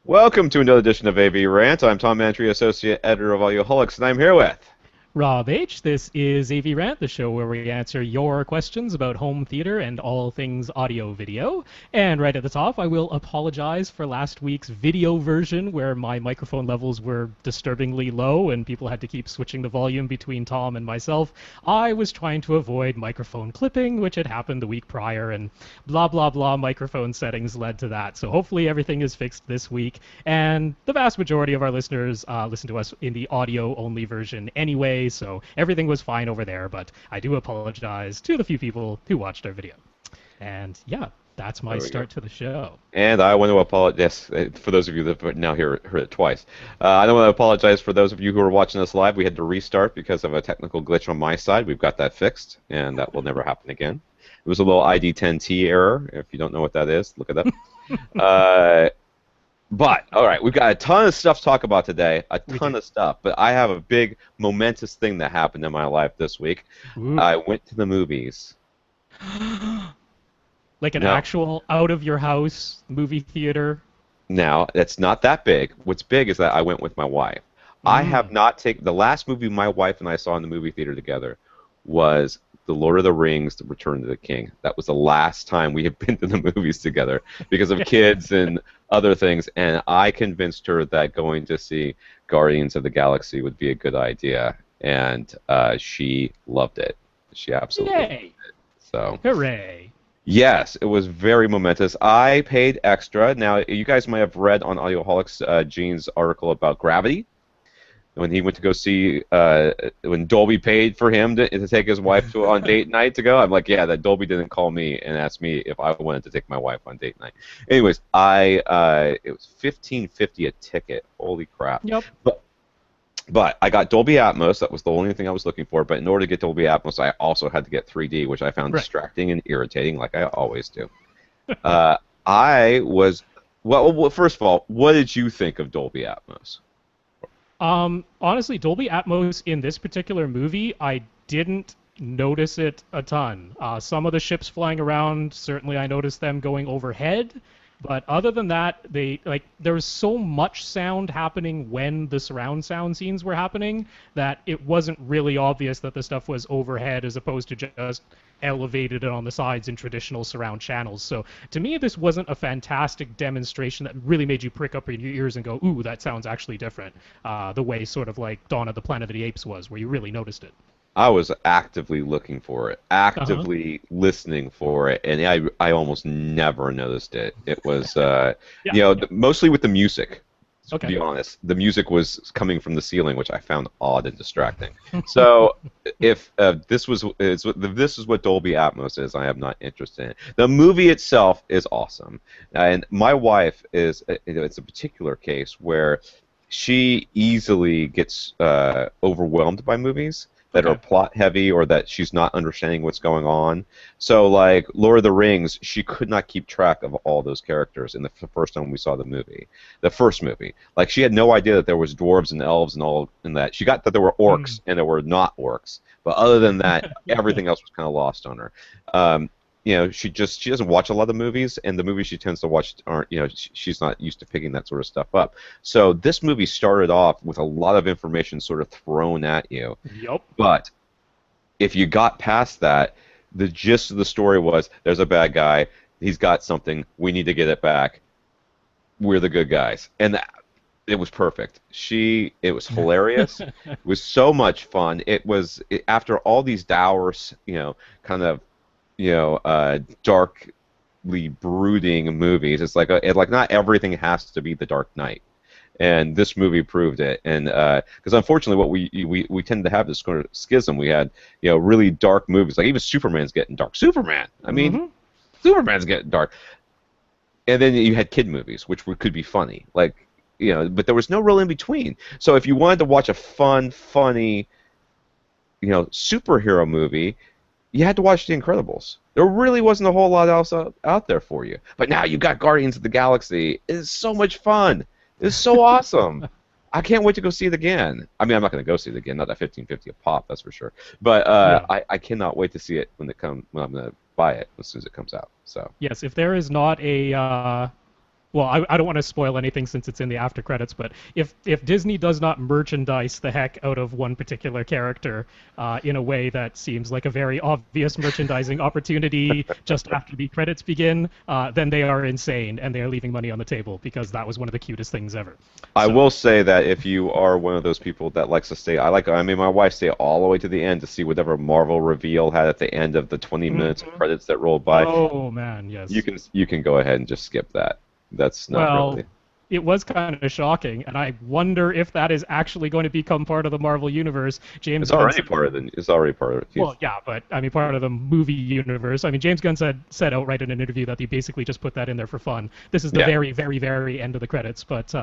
Welcome to another edition of AV Rant. I'm Tom Mantry, Associate Editor of Audioholics, and I'm here with... Rob H. This is AV Rant, the show where we answer your questions about home theater and all things audio-video. And right at the top, I will apologize for last week's video version where my microphone levels were disturbingly low and people had to keep switching the volume between Tom and myself. I was trying to avoid microphone clipping, which had happened the week prior, and blah, blah, blah microphone settings led to that. So hopefully everything is fixed this week. And the vast majority of our listeners listen to us in the audio-only version anyway, so everything was fine over there, but I do apologize to the few people who watched our video. And yeah, that's my start to the show. And I want to apologize for those of you that now heard it twice. I don't want to apologize for those of you who are watching us live. We had to restart because of a technical glitch on my side. We've got that fixed, and that will never happen again. It was a little ID10T error. If you don't know what that is, look it up. But, all right, we've got a ton of stuff to talk about today, a ton of stuff. But I have a big, momentous thing that happened in my life this week. Ooh. I went to the movies. Like an actual out-of-your-house movie theater? Now, it's not that big. What's big is that I went with my wife. I have not taken... The last movie my wife and I saw in the movie theater together was The Lord of the Rings, The Return of the King. That was the last time we had been to the movies together because of kids and other things, and I convinced her that going to see Guardians of the Galaxy would be a good idea, and she loved it. She absolutely loved it. So, hooray! Yes, it was very momentous. I paid extra. Now, you guys might have read on Audioholics Gene's article about Gravity, when he went to go see, when Dobly paid for him to take his wife on date night to go. I'm like, yeah, that Dobly didn't call me and ask me if I wanted to take my wife on date night. Anyways, it was $15.50 a ticket. Holy crap! Yep. But I got Dolby Atmos. That was the only thing I was looking for. But in order to get Dolby Atmos, I also had to get 3D, which I found distracting and irritating, like I always do. I was well. First of all, what did you think of Dolby Atmos? Honestly, Dolby Atmos in this particular movie, I didn't notice it a ton. Some of the ships flying around, certainly I noticed them going overhead, but other than that, there was so much sound happening when the surround sound scenes were happening that it wasn't really obvious that the stuff was overhead as opposed to just elevated it on the sides in traditional surround channels. So to me, this wasn't a fantastic demonstration that really made you prick up your ears and go, ooh, that sounds actually different, the way sort of like Dawn of the Planet of the Apes was, where you really noticed it. I was actively looking for it, actively listening for it, and I almost never noticed it. It was, mostly with the music. To be honest, the music was coming from the ceiling, which I found odd and distracting. So, if this is what Dolby Atmos is, I am not interested in it. The movie itself is awesome, and my wife is. It's a particular case where she easily gets overwhelmed by movies that are plot heavy or that she's not understanding what's going on. So, like Lord of the Rings, she could not keep track of all those characters in the first time we saw the movie. The first movie. Like, she had no idea that there was dwarves and elves and all in that. She got that there were orcs and there were not orcs. But other than that, everything else was kind of lost on her. She doesn't watch a lot of movies, and the movies she tends to watch aren't, she's not used to picking that sort of stuff up. So this movie started off with a lot of information sort of thrown at you. Yep. But if you got past that, the gist of the story was, there's a bad guy, he's got something, we need to get it back, we're the good guys. And it was perfect. It was hilarious. It was so much fun. After all these dour, kind of, darkly brooding movies. It's like not everything has to be The Dark Knight, and this movie proved it. And because unfortunately, what we tend to have this sort of schism. We had really dark movies, like even Superman's getting dark. Superman's getting dark. And then you had kid movies, which could be funny, but there was no real in between. So if you wanted to watch a fun, funny, superhero movie, you had to watch The Incredibles. There really wasn't a whole lot else out there for you. But now you got Guardians of the Galaxy. It's so much fun. It's so awesome. I can't wait to go see it again. I mean, I'm not going to go see it again. Not at $15.50 a pop, that's for sure. But I cannot wait to see it when I'm going to buy it as soon as it comes out. So yes, if there is not a well, I don't want to spoil anything since it's in the after credits, but if Disney does not merchandise the heck out of one particular character in a way that seems like a very obvious merchandising opportunity just after the credits begin, then they are insane and they are leaving money on the table because that was one of the cutest things ever. I will say that if you are one of those people that likes to stay, I mean, my wife stayed all the way to the end to see whatever Marvel reveal had at the end of the 20 minutes of credits that rolled by. Oh man, yes. You can go ahead and just skip that. That's not really. It was kind of shocking, and I wonder if that is actually going to become part of the Marvel universe. It's already part of it. Well, yeah, but I mean, part of the movie universe. I mean, James Gunn said outright in an interview that they basically just put that in there for fun. This is the very, very, very end of the credits, but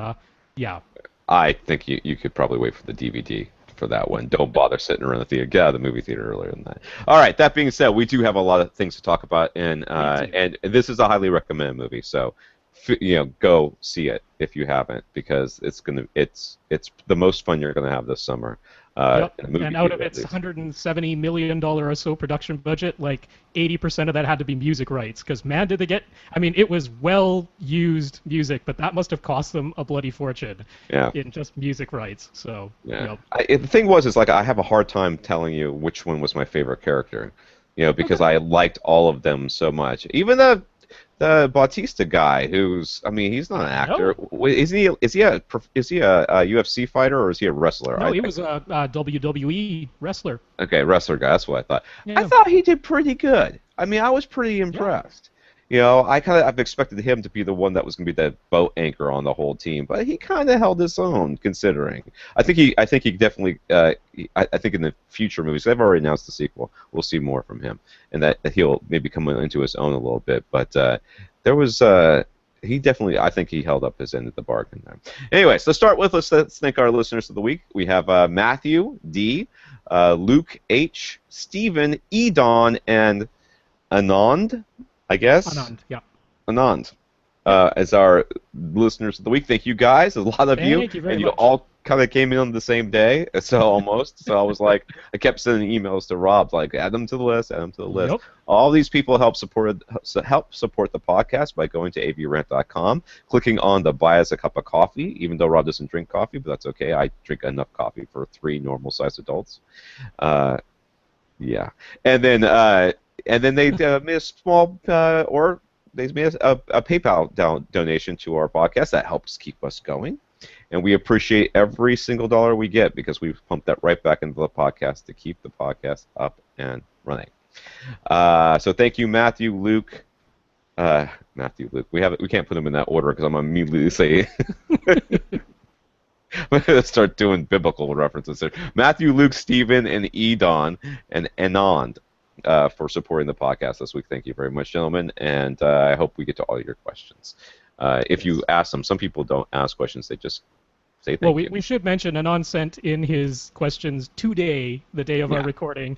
yeah. I think you could probably wait for the DVD for that one. Don't bother sitting around the theater. Get out of the movie theater earlier than that. All right. That being said, we do have a lot of things to talk about, and this is a highly recommended movie. So, go see it if you haven't, because it's the most fun you're gonna have this summer. And out of its $170 million or so production budget, like 80% of that had to be music rights. Because man, did they get? I mean, it was well-used music, but that must have cost them a bloody fortune. In just music rights. So the thing is I have a hard time telling you which one was my favorite character, because I liked all of them so much. Even the Bautista guy, he's not an actor. No. Is he a UFC fighter or is he a wrestler? No, he was a WWE wrestler. Okay, wrestler guy. That's what I thought. Yeah. I thought he did pretty good. I mean, I was pretty impressed. I've expected him to be the one that was going to be the boat anchor on the whole team, but he kind of held his own, considering. I think he definitely. I think in the future movies, they've already announced the sequel. We'll see more from him, and that he'll maybe come into his own a little bit. But there was. He definitely. I think he held up his end of the bargain there. Anyways, let's start with. Let's thank our listeners of the week. We have Matthew D, Luke H, Stephan, Edon, and Anand. I guess. Anand, yeah. Anand, as our listeners of the week. Thank you guys. A lot of you. Thank you very and much. You all kind of came in on the same day, so almost. So I was like, I kept sending emails to Rob, like, add them to the list, add them to the list. Yep. All these people help support the podcast by going to avrant.com, clicking on the buy us a cup of coffee, even though Rob doesn't drink coffee, but that's okay. I drink enough coffee for 3 normal-sized adults. Yeah. And then they made a small, or they made a PayPal donation to our podcast. That helps keep us going. And we appreciate every single dollar we get because we've pumped that right back into the podcast to keep the podcast up and running. So thank you, Matthew, Luke. We can't put them in that order because I'm going to immediately say... I'm going to start doing biblical references there. Matthew, Luke, Stephan, and Edon, and Anand. For supporting the podcast this week. Thank you very much, gentlemen, and I hope we get to all your questions. If you ask them, some people don't ask questions, they just say thank you. We should mention Anand sent in his questions today, the day of our recording,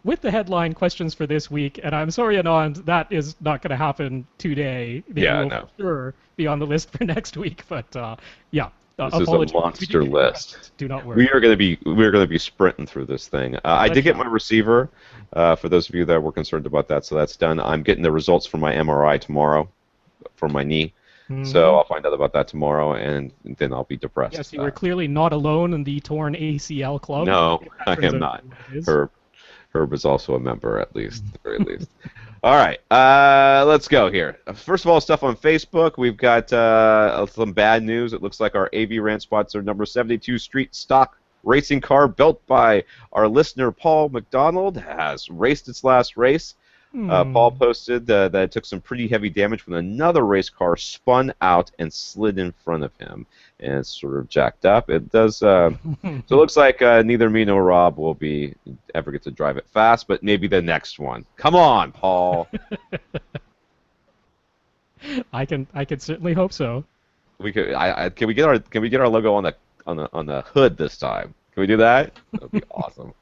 with the headline questions for this week, and I'm sorry, Anand, that is not going to happen today. They will for sure be on the list for next week, but yeah. This is a monster list. Do not worry. We are going to be sprinting through this thing. I did get my receiver. For those of you that were concerned about that, so that's done. I'm getting the results from my MRI tomorrow for my knee. Mm-hmm. So I'll find out about that tomorrow, and then I'll be depressed. Yes, you were clearly not alone in the torn ACL club. No, I am not. Herb is also a member, at least, at the very least. All right, let's go here. First of all, stuff on Facebook. We've got some bad news. It looks like our AV Rant spots are number 72 Street Stock racing car built by our listener Paul McDonald has raced its last race. Paul posted that it took some pretty heavy damage when another race car spun out and slid in front of him, and it's sort of jacked up. It does. So it looks like neither me nor Rob will ever get to drive it fast, but maybe the next one. Come on, Paul. I can certainly hope so. We could. Can we get our logo on the hood this time? Can we do that? That would be awesome.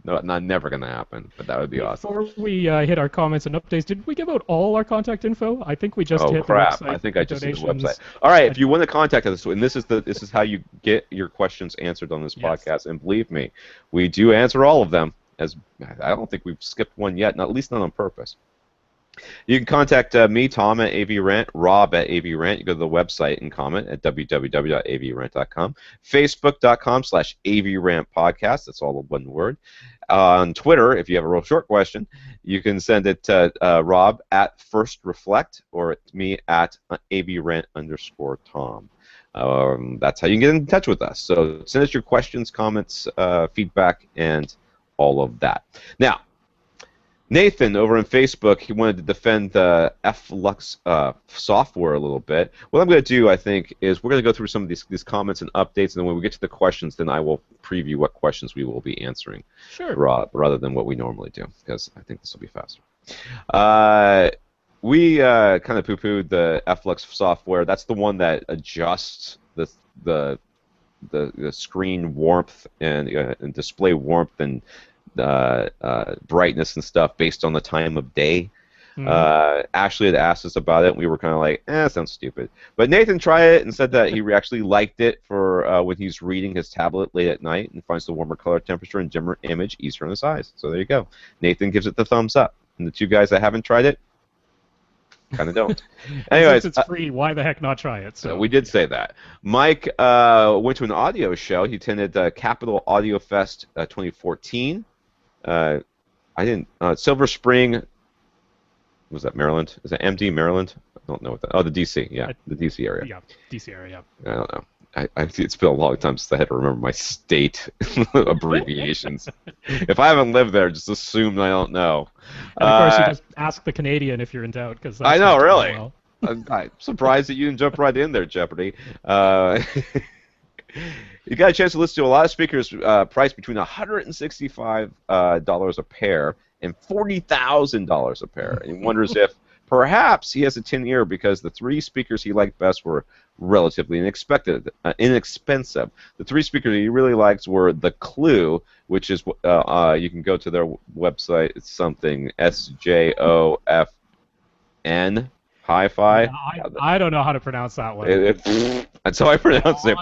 No, never going to happen, but that would be awesome. Before we hit our comments and updates, did we give out all our contact info? I think we just hit the website. I think I just hit the website. All right, if you want to contact us, and this is how you get your questions answered on this podcast, and believe me, we do answer all of them. As I don't think we've skipped one yet, at least not on purpose. You can contact me, Tom, at AVRant, Rob at AVRant. You go to the website and comment at www.avrant.com. Facebook.com/AVRantPodcast. That's all one word. On Twitter, if you have a real short question, you can send it to Rob at FirstReflect or me at AVRant_Tom. That's how you can get in touch with us. So send us your questions, comments, feedback, and all of that. Now, Nathan over on Facebook, he wanted to defend the f.lux software a little bit. What I'm going to do, I think, is we're going to go through some of these comments and updates, and then when we get to the questions, then I will preview what questions we will be answering, sure, rather than what we normally do, because I think this will be faster. We kind of poo-pooed the f.lux software. That's the one that adjusts the screen warmth and display warmth and brightness and stuff based on the time of day. Ashley had asked us about it, and we were kind of like, that sounds stupid. But Nathan tried it and said that he actually liked it for when he's reading his tablet late at night and finds the warmer color temperature and dimmer image easier on his eyes. So there you go. Nathan gives it the thumbs up. And the two guys that haven't tried it, kind of don't. Anyways, since it's free, why the heck not try it? So we did say that. Mike went to an audio show. He attended Capital Audio Fest 2014. I didn't. Silver Spring. Was that Maryland? Is that MD Maryland? I don't know what that. Oh, the DC. Yeah, the DC area. Yeah, DC area. I don't know. It's been a long time since I had to remember my state abbreviations. If I haven't lived there, just assume I don't know. And of course, you just ask the Canadian if you're in doubt, because I know, really. Well. I'm surprised that you didn't jump right in there, Jeopardy. You got a chance to listen to a lot of speakers priced between $165 a pair and $40,000 a pair. And he wonders if perhaps he has a tin ear because the three speakers he liked best were relatively inexpensive. The three speakers he really liked were the Clue, which is you can go to their website. It's something SJOFN Hi-Fi. Yeah, I don't know how to pronounce that one. That's how I pronounce it.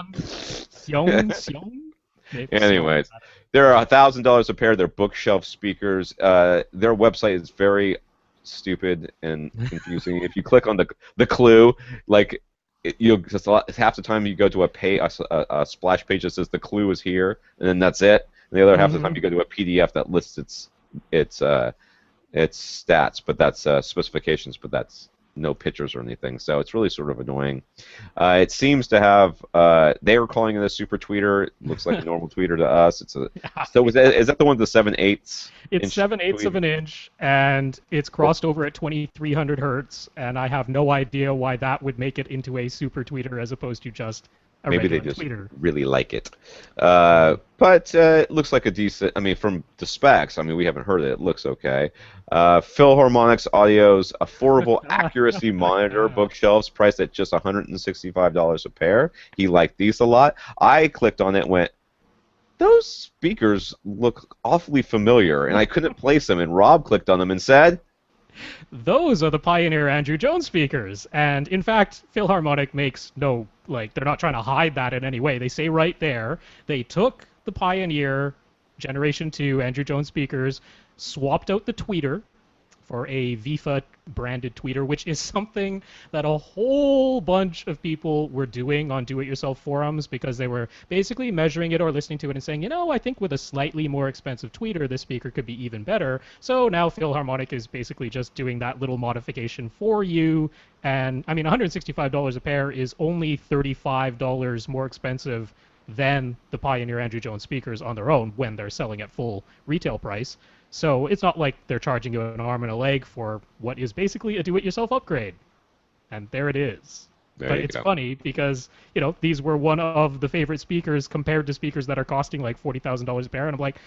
Anyways, they're $1,000 a pair. They're bookshelf speakers. Their website is very stupid and confusing. If you click on the Clue, like half the time you go to a splash page that says the Clue is here, and then that's it. And the other half of the time you go to a PDF that lists its stats, but that's specifications, but that's no pictures or anything, so it's really sort of annoying. It seems to have they were calling it a super tweeter. It looks like a normal tweeter to us. It's a so is that the one with the 7/8? It's 7/8 of an inch, and it's crossed over at 2300 hertz. And I have no idea why that would make it into a super tweeter as opposed to just a maybe regular they just tweeter. Really like it. But it looks like a decent. I mean, from the specs, I mean, we haven't heard it. It looks okay. Philharmonic's Audio's affordable accuracy monitor bookshelves priced at just $165 a pair. He liked these a lot. I clicked on it and went, those speakers look awfully familiar, and I couldn't place them. And Rob clicked on them and said, those are the Pioneer Andrew Jones speakers. And in fact, Philharmonic makes no, they're not trying to hide that in any way. They say right there, they took the Pioneer Generation 2 Andrew Jones speakers, swapped out the tweeter for a VIFA branded tweeter, which is something that a whole bunch of people were doing on do-it-yourself forums because they were basically measuring it or listening to it and saying, I think with a slightly more expensive tweeter, this speaker could be even better. So now Philharmonic is basically just doing that little modification for you. And I mean, $165 a pair is only $35 more expensive than the Pioneer Andrew Jones speakers on their own when they're selling at full retail price. So it's not like they're charging you an arm and a leg for what is basically a do-it-yourself upgrade. And there it is. But it's funny because, these were one of the favorite speakers compared to speakers that are costing like $40,000 a pair. And I'm like,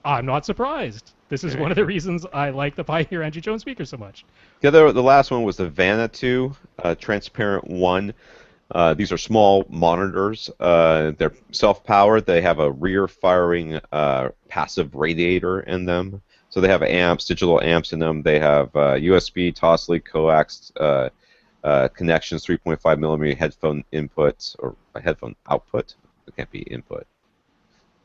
I'm not surprised. This is one of the reasons I like the Pioneer Andrew Jones speakers so much. The last one was the Vanna2 Transparent 1. These are small monitors. They're self-powered. They have a rear-firing passive radiator in them. So they have amps, digital amps in them. They have USB, Tosley, coax connections, 3.5 millimeter headphone inputs, or headphone output. It can't be input.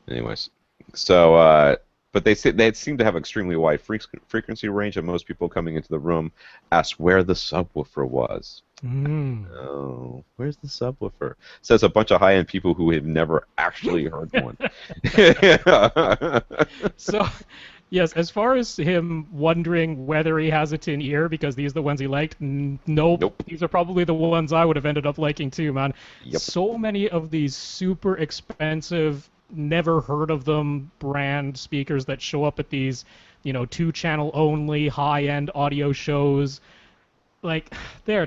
Anyways, so but they seem to have extremely wide frequency range, and most people coming into the room asked where the subwoofer was. Oh, where's the subwoofer? Says a bunch of high-end people who have never actually heard one. So, yes, as far as him wondering whether he has a tin ear because these are the ones he liked, nope. These are probably the ones I would have ended up liking too, man. Yep. So many of these super expensive, never heard of them brand speakers that show up at these, 2-channel only high-end audio shows, like they're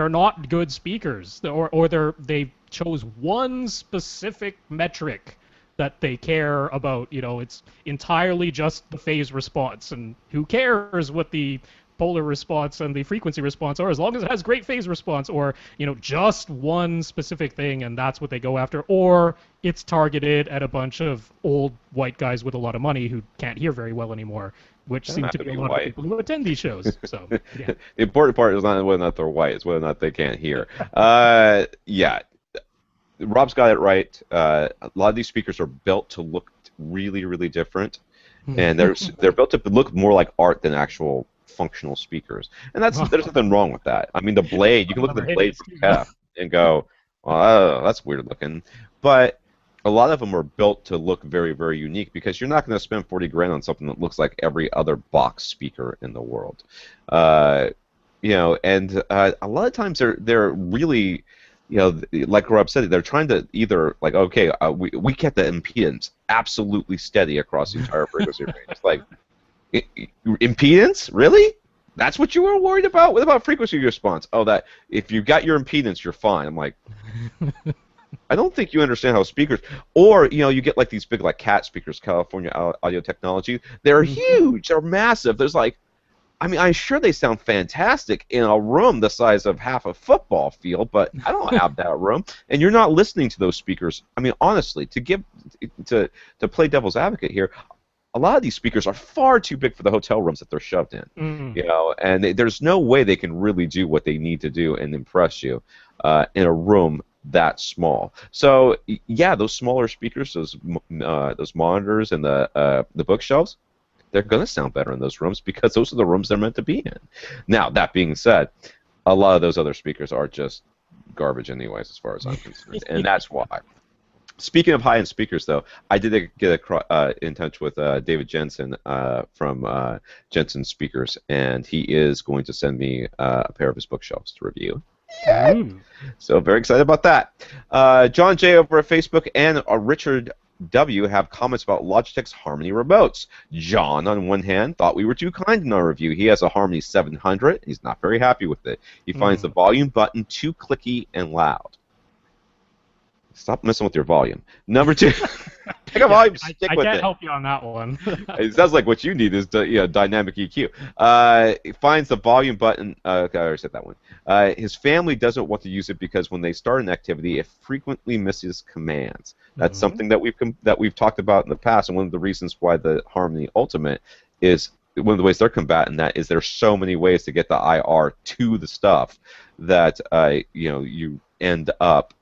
not good speakers, or they chose one specific metric that they care about. It's entirely just the phase response, and who cares what the polar response and the frequency response are, as long as it has great phase response, or just one specific thing, and that's what they go after, or it's targeted at a bunch of old white guys with a lot of money who can't hear very well anymore, which seem to be a lot of people who attend these shows. So, yeah. The important part is not whether or not they're white, it's whether or not they can't hear. Yeah, Rob's got it right. A lot of these speakers are built to look really, really different, and they're built to look more like art than actual functional speakers, and there's nothing wrong with that. I mean, the blade, you can look at the blade from Kev and go, oh, that's weird looking, but a lot of them are built to look very, very unique, because you're not going to spend 40 grand on something that looks like every other box speaker in the world. And a lot of times they're really, like Rob said, they're trying to either, like, okay, we kept the impedance absolutely steady across the entire frequency range. It's like, impedance? Really? That's what you were worried about? What about frequency response? Oh, that if you got your impedance, you're fine. I'm like, I don't think you understand how speakers, or you get like these big like CAT speakers, California Audio Technology. They're huge. They're massive. There's like, I mean, I'm sure they sound fantastic in a room the size of half a football field, but I don't have that room. And you're not listening to those speakers. I mean, honestly, to play devil's advocate here, a lot of these speakers are far too big for the hotel rooms that they're shoved in. And there's no way they can really do what they need to do and impress you in a room that small. So yeah, those smaller speakers, those monitors and the bookshelves, they're going to sound better in those rooms because those are the rooms they're meant to be in. Now, that being said, a lot of those other speakers are just garbage anyways, as far as I'm concerned, and that's why. Speaking of high-end speakers, though, I did get in touch with David Jensen from Jensen Speakers, and he is going to send me a pair of his bookshelves to review. So very excited about that. John J. over at Facebook and Richard W. have comments about Logitech's Harmony remotes. John, on one hand, thought we were too kind in our review. He has a Harmony 700. He's not very happy with it. He finds the volume button too clicky and loud. Stop messing with your volume. Number 2, pick a volume, stick with it. I can't help you on that one. It sounds like what you need is dynamic EQ. He finds the volume button. Okay, I already said that one. His family doesn't want to use it because when they start an activity, it frequently misses commands. That's something that we've talked about in the past, and one of the reasons why the Harmony Ultimate is one of the ways they're combating that is there's so many ways to get the IR to the stuff that you end up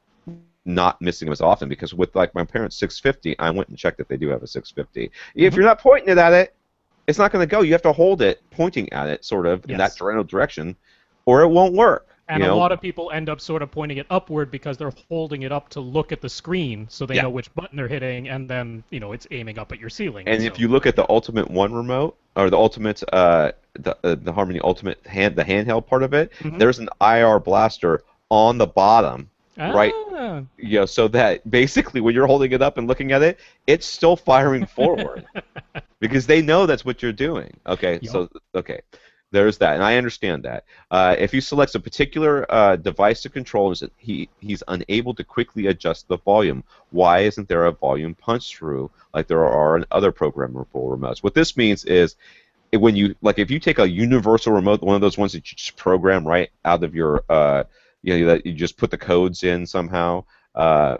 not missing them as often, because with like my parents' 650, I went and checked if they do have a 650. If you're not pointing it at it, it's not going to go. You have to hold it pointing at it sort of in that general direction, or it won't work. And a lot of people end up sort of pointing it upward because they're holding it up to look at the screen so they know which button they're hitting, and then it's aiming up at your ceiling. And if you look at the Ultimate One remote, or the Ultimate the Harmony Ultimate the handheld part of it, there's an IR blaster on the bottom. Right, so that basically when you're holding it up and looking at it, it's still firing forward because they know that's what you're doing. Okay, there's that, and I understand that. If you select a particular device to control, he's unable to quickly adjust the volume. Why isn't there a volume punch through like there are in other programmable remotes? What this means is when if you take a universal remote, one of those ones that you just program right out of your that you just put the codes in somehow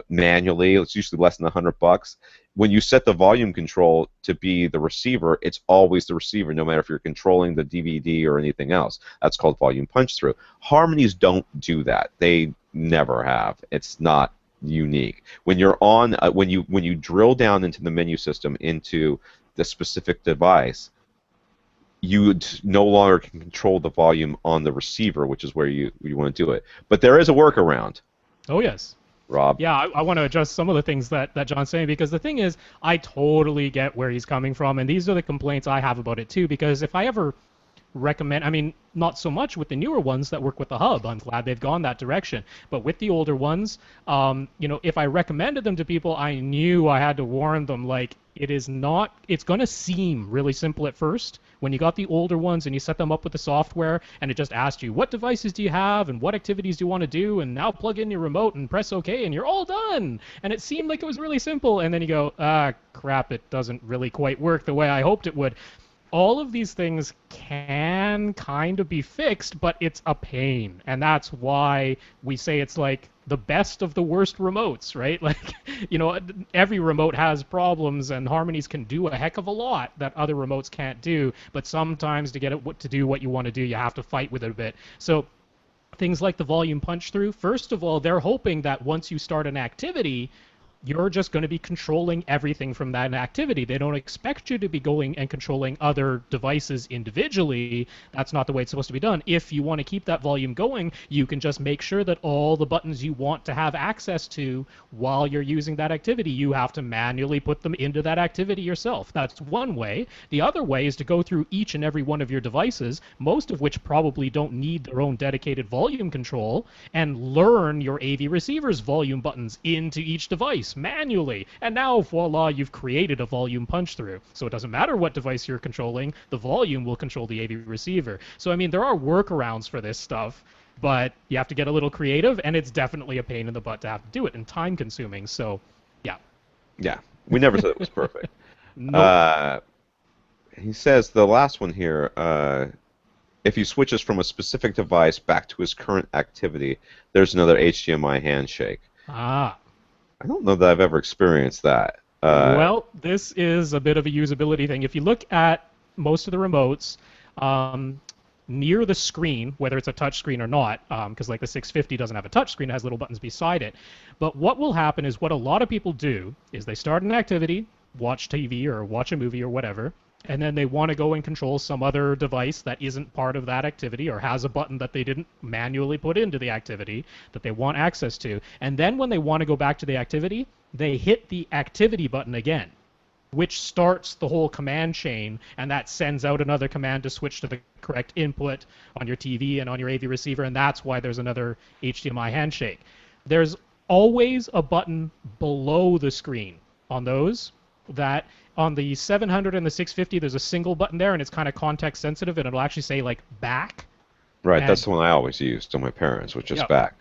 manually. It's usually less than $100. When you set the volume control to be the receiver, it's always the receiver, no matter if you're controlling the DVD or anything else. That's called volume punch through. Harmonies don't do that. They never have. It's not unique. When you're on, when you drill down into the menu system into the specific device, you no longer can control the volume on the receiver, which is where you want to do it. But there is a workaround. Oh, yes. Rob? Yeah, I want to address some of the things that John's saying, because the thing is, I totally get where he's coming from, and these are the complaints I have about it too, because if I ever recommend, I mean, not so much with the newer ones that work with the hub. I'm glad they've gone that direction. But with the older ones, you know, if I recommended them to people, I knew I had to warn them, like, it's going to seem really simple at first. When you got the older ones and you set them up with the software and it just asked you, what devices do you have and what activities do you want to do, and now plug in your remote and press OK and you're all done. And it seemed like it was really simple. And then you go, crap, it doesn't really quite work the way I hoped it would. All of these things can kind of be fixed, but it's a pain. And that's why we say it's like the best of the worst remotes, right? Like, you know, every remote has problems, and Harmonies can do a heck of a lot that other remotes can't do. But sometimes to get it to do what you want to do, you have to fight with it a bit. So things like the volume punch through, first of all, they're hoping that once you start an activity, you're just going to be controlling everything from that activity. They don't expect you to be going and controlling other devices individually. That's not the way it's supposed to be done. If you want to keep that volume going, you can just make sure that all the buttons you want to have access to while you're using that activity, you have to manually put them into that activity yourself. That's one way. The other way is to go through each and every one of your devices, most of which probably don't need their own dedicated volume control, and learn your AV receiver's volume buttons into each device manually, and now voila, you've created a volume punch through. So it doesn't matter what device you're controlling, the volume will control the AV receiver. So I mean, there are workarounds for this stuff, but you have to get a little creative, and it's definitely a pain in the butt to have to do it, and time consuming. So yeah, we never said it was perfect. Nope. He says the last one here, if he switches from a specific device back to his current activity, there's another HDMI handshake. I don't know that I've ever experienced that. Well, this is a bit of a usability thing. If you look at most of the remotes, near the screen, whether it's a touch screen or not, because like the 650 doesn't have a touch screen, it has little buttons beside it. But what will happen is what a lot of people do is they start an activity, watch TV or watch a movie or whatever, and then they want to go and control some other device that isn't part of that activity or has a button that they didn't manually put into the activity that they want access to. And then when they want to go back to the activity, they hit the activity button again, which starts the whole command chain, and that sends out another command to switch to the correct input on your TV and on your AV receiver, and that's why there's another HDMI handshake. There's always a button below the screen on those. That on the 700 and the 650, there's a single button there, and it's kind of context sensitive, and it'll actually say like back. Right, that's the one I always used on my parents, which is back.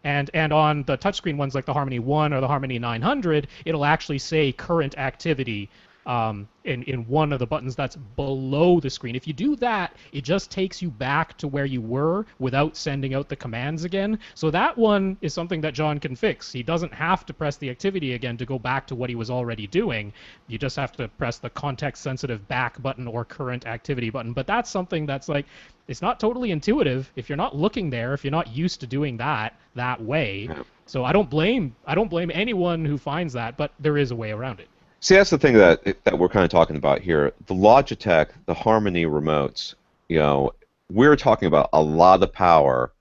And on the touchscreen ones like the Harmony 1 or the Harmony 900, it'll actually say current activity in one of the buttons that's below the screen. If you do that, it just takes you back to where you were without sending out the commands again. So that one is something that John can fix. He doesn't have to press the activity again to go back to what he was already doing. You just have to press the context-sensitive back button or current activity button. But that's something that's like, it's not totally intuitive if you're not looking there, if you're not used to doing that way. So I don't blame anyone who finds that, but there is a way around it. See, that's the thing that we're kind of talking about here. The Logitech, the Harmony remotes, you know, we're talking about a lot of power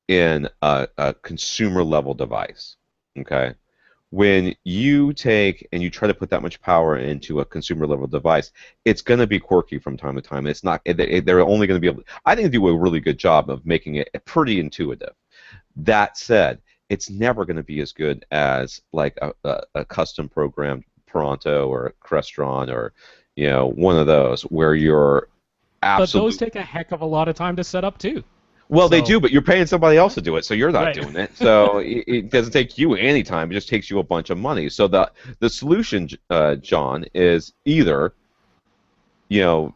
in a consumer-level device, okay? When you take and you try to put that much power into a consumer-level device, it's going to be quirky from time to time. It's not. They're only going to be able. I think they do a really good job of making it pretty intuitive. That said, it's never going to be as good as like a custom programmed Pronto or a Crestron or, you know, one of those where you're absolutely. But those take a heck of a lot of time to set up too. Well, they do, but you're paying somebody else to do it, so you're not doing it. So it doesn't take you any time; it just takes you a bunch of money. So the solution, John, is either, you know,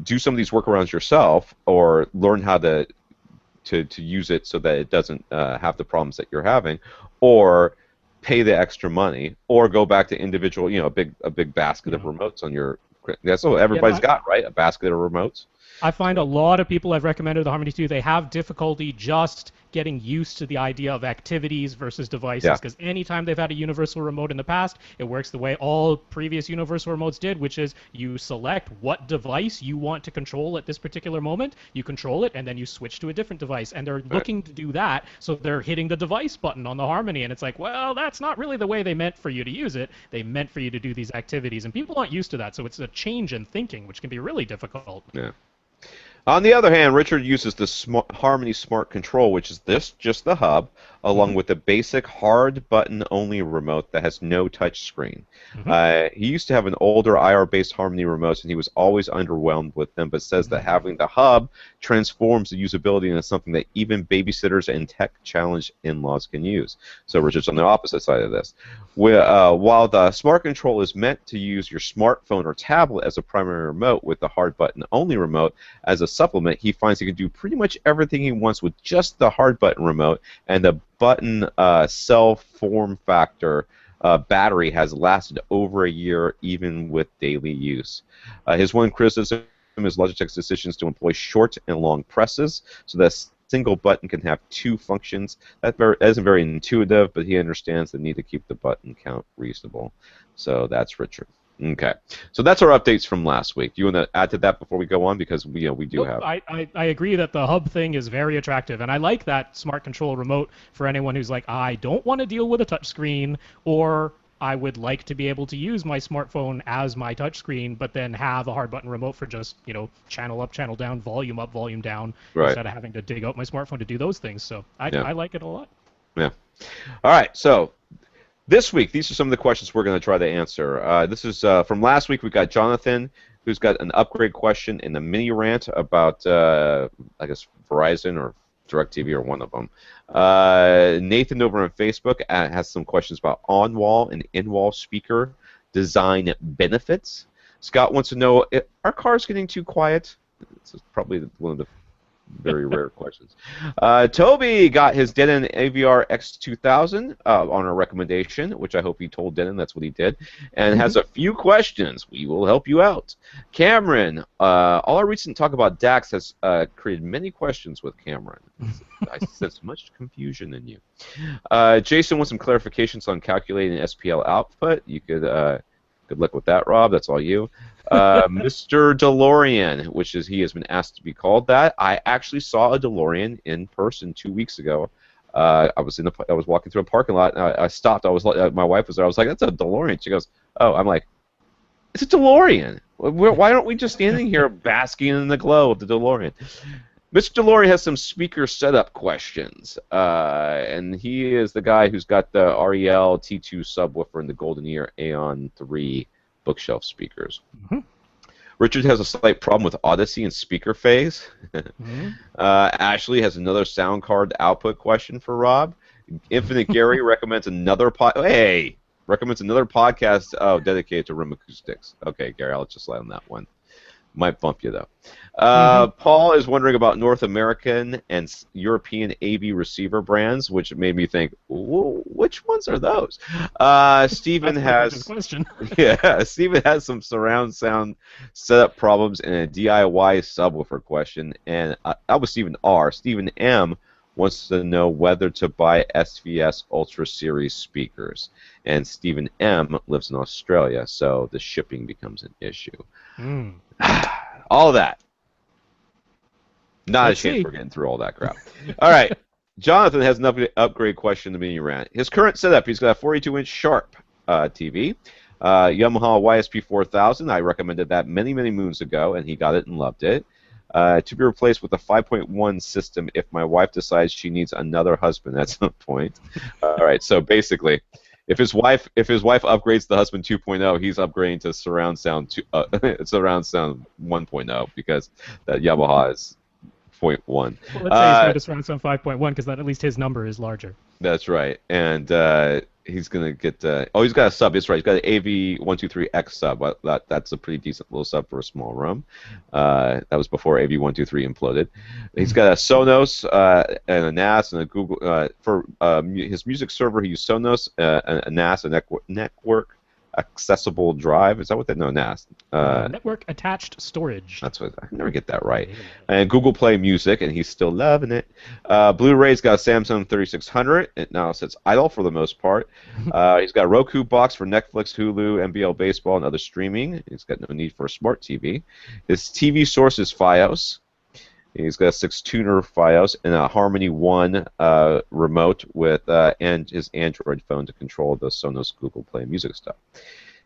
do some of these workarounds yourself, or learn how to use it so that it doesn't have the problems that you're having, or pay the extra money, or go back to individual, you know, a big basket of remotes on your. That's what everybody's got, right? A basket of remotes. I find a lot of people I've recommended the Harmony 2, they have difficulty just getting used to the idea of activities versus devices, because anytime they've had a universal remote in the past, it works the way all previous universal remotes did, which is you select what device you want to control at this particular moment, you control it, and then you switch to a different device. And they're looking to do that, so they're hitting the device button on the Harmony, and it's like, well, that's not really the way they meant for you to use it. They meant for you to do these activities, and people aren't used to that, so it's a change in thinking, which can be really difficult. Yeah. On the other hand, Richard uses the Harmony Smart Control, which is just the hub, along with the basic hard button-only remote that has no touch screen. He used to have an older IR-based Harmony remotes, and he was always underwhelmed with them, but says that having the hub transforms the usability into something that even babysitters and tech-challenged in-laws can use. So Richard's on the opposite side of this. While the Smart Control is meant to use your smartphone or tablet as a primary remote with the hard button-only remote as a supplement, he finds he can do pretty much everything he wants with just the hard button remote, and the button cell form factor battery has lasted over a year even with daily use. His one criticism is Logitech's decisions to employ short and long presses so that a single button can have two functions. That isn't very intuitive, but he understands the need to keep the button count reasonable. So that's Richard. Okay, so that's our updates from last week. Do you want to add to that before we go on? Because we do have. I agree that the hub thing is very attractive, and I like that Smart Control remote for anyone who's like, I don't want to deal with a touchscreen, or I would like to be able to use my smartphone as my touchscreen, but then have a hard button remote for just, channel up, channel down, volume up, volume down, instead of having to dig out my smartphone to do those things. So I like it a lot. Yeah. All right, so this week, these are some of the questions we're going to try to answer. This is from last week. We've got Jonathan, who's got an upgrade question in the mini rant about, I guess, Verizon or DirecTV or one of them. Nathan over on Facebook has some questions about on-wall and in-wall speaker design benefits. Scott wants to know, are cars getting too quiet? This is probably one of the very rare questions. Toby got his Denon X2000 on a recommendation, which I hope he told Denon that's what he did, and has a few questions. We will help you out. Cameron, all our recent talk about DACs has created many questions with Cameron. I sense much confusion in you. Jason wants some clarifications on calculating SPL output. You could good luck with that, Rob. That's all you. Mr. DeLorean, which is he has been asked to be called that. I actually saw a DeLorean in person 2 weeks ago. I was walking through a parking lot, and I stopped. My wife was there. I was like, "That's a DeLorean." She goes, "Oh." I'm like, "It's a DeLorean. Why aren't we just standing here basking in the glow of the DeLorean?" Mr. DeLorean has some speaker setup questions, and he is the guy who's got the REL T2 subwoofer and the Golden Ear Aeon 3 bookshelf speakers. Richard has a slight problem with Audyssey and speaker phase. Ashley has another sound card output question for Rob. Infinite Gary recommends another podcast dedicated to room acoustics. Okay, Gary, I'll just slide on that one. Might bump you, though. Paul is wondering about North American and European AV receiver brands, which made me think, which ones are those? Stephen has Stephen has some surround sound setup problems and a DIY subwoofer question, and that was Stephen R. Stephen M. wants to know whether to buy SVS Ultra series speakers, and Stephen M. lives in Australia, so the shipping becomes an issue. All of that. Not a chance we're getting through all that crap. All right. Jonathan has an upgrade question to mini rant. His current setup, he's got a 42-inch Sharp TV, Yamaha YSP 4000. I recommended that many, many moons ago, and he got it and loved it. To be replaced with a 5.1 system if my wife decides she needs another husband at some point. All right. So basically, if his wife upgrades the husband 2.0, he's upgrading to surround sound 1.0 because that Yamaha is 0.1. Well, let's say he's going to surround sound 5.1 because at least his number is larger. That's right, and he's going to get. He's got a sub. It's right. He's got an AV123X sub. That's a pretty decent little sub for a small room. That was before AV123 imploded. He's got a Sonos and a NAS and a Google for his music server. He used Sonos, a NAS, a network accessible drive. Is that what that? No, NAS. Network attached storage. That's what I never get that right. And Google Play Music, and he's still loving it. Blu-ray's got a Samsung 3600. It now sits idle for the most part. He's got a Roku box for Netflix, Hulu, NBL Baseball, and other streaming. He's got no need for a smart TV. His TV source is FiOS. He's got a 6-tuner FiOS and a Harmony One remote with and his Android phone to control the Sonos Google Play Music stuff.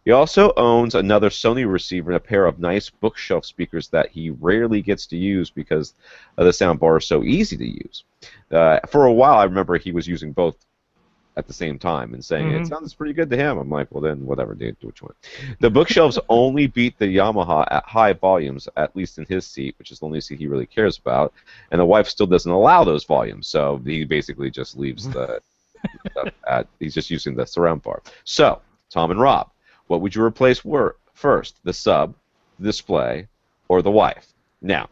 He also owns another Sony receiver and a pair of nice bookshelf speakers that he rarely gets to use because the soundbar is so easy to use. For a while, I remember he was using both at the same time and saying, it sounds pretty good to him. I'm like, well, then whatever, dude, do what you want. The bookshelves only beat the Yamaha at high volumes, at least in his seat, which is the only seat he really cares about, and the wife still doesn't allow those volumes, so he basically just leaves the he's just using the surround bar. So, Tom and Rob, what would you replace first, the sub, the display, or the wife? Now,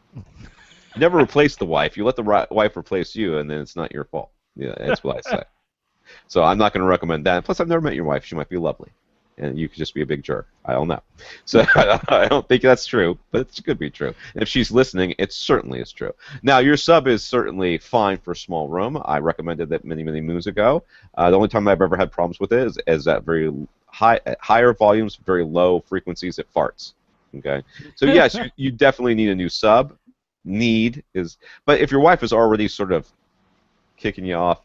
never replace the wife. You let the wife replace you, and then it's not your fault. Yeah, that's what I say. So I'm not going to recommend that. Plus, I've never met your wife. She might be lovely, and you could just be a big jerk. I don't know. So I don't think that's true, but it could be true. And if she's listening, it certainly is true. Now, your sub is certainly fine for a small room. I recommended that many, many moons ago. The only time I've ever had problems with it is at very at higher volumes, very low frequencies, it farts. Okay. So yes, you definitely need a new sub. But if your wife is already sort of kicking you off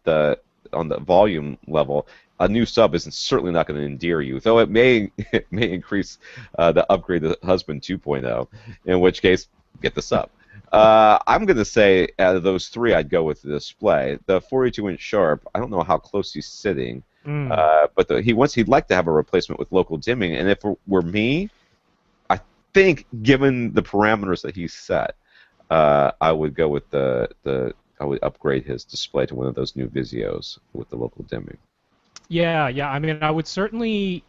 on the volume level, a new sub is certainly not going to endear you, though it may increase the upgrade to Husband 2.0, in which case, get the sub. I'm going to say out of those three, I'd go with the display. The 42-inch Sharp, I don't know how close he's sitting, but he'd like to have a replacement with local dimming, and if it were me, I think, given the parameters that he's set, I would go with I would upgrade his display to one of those new Vizios with the local dimming. Yeah. I mean, I would certainly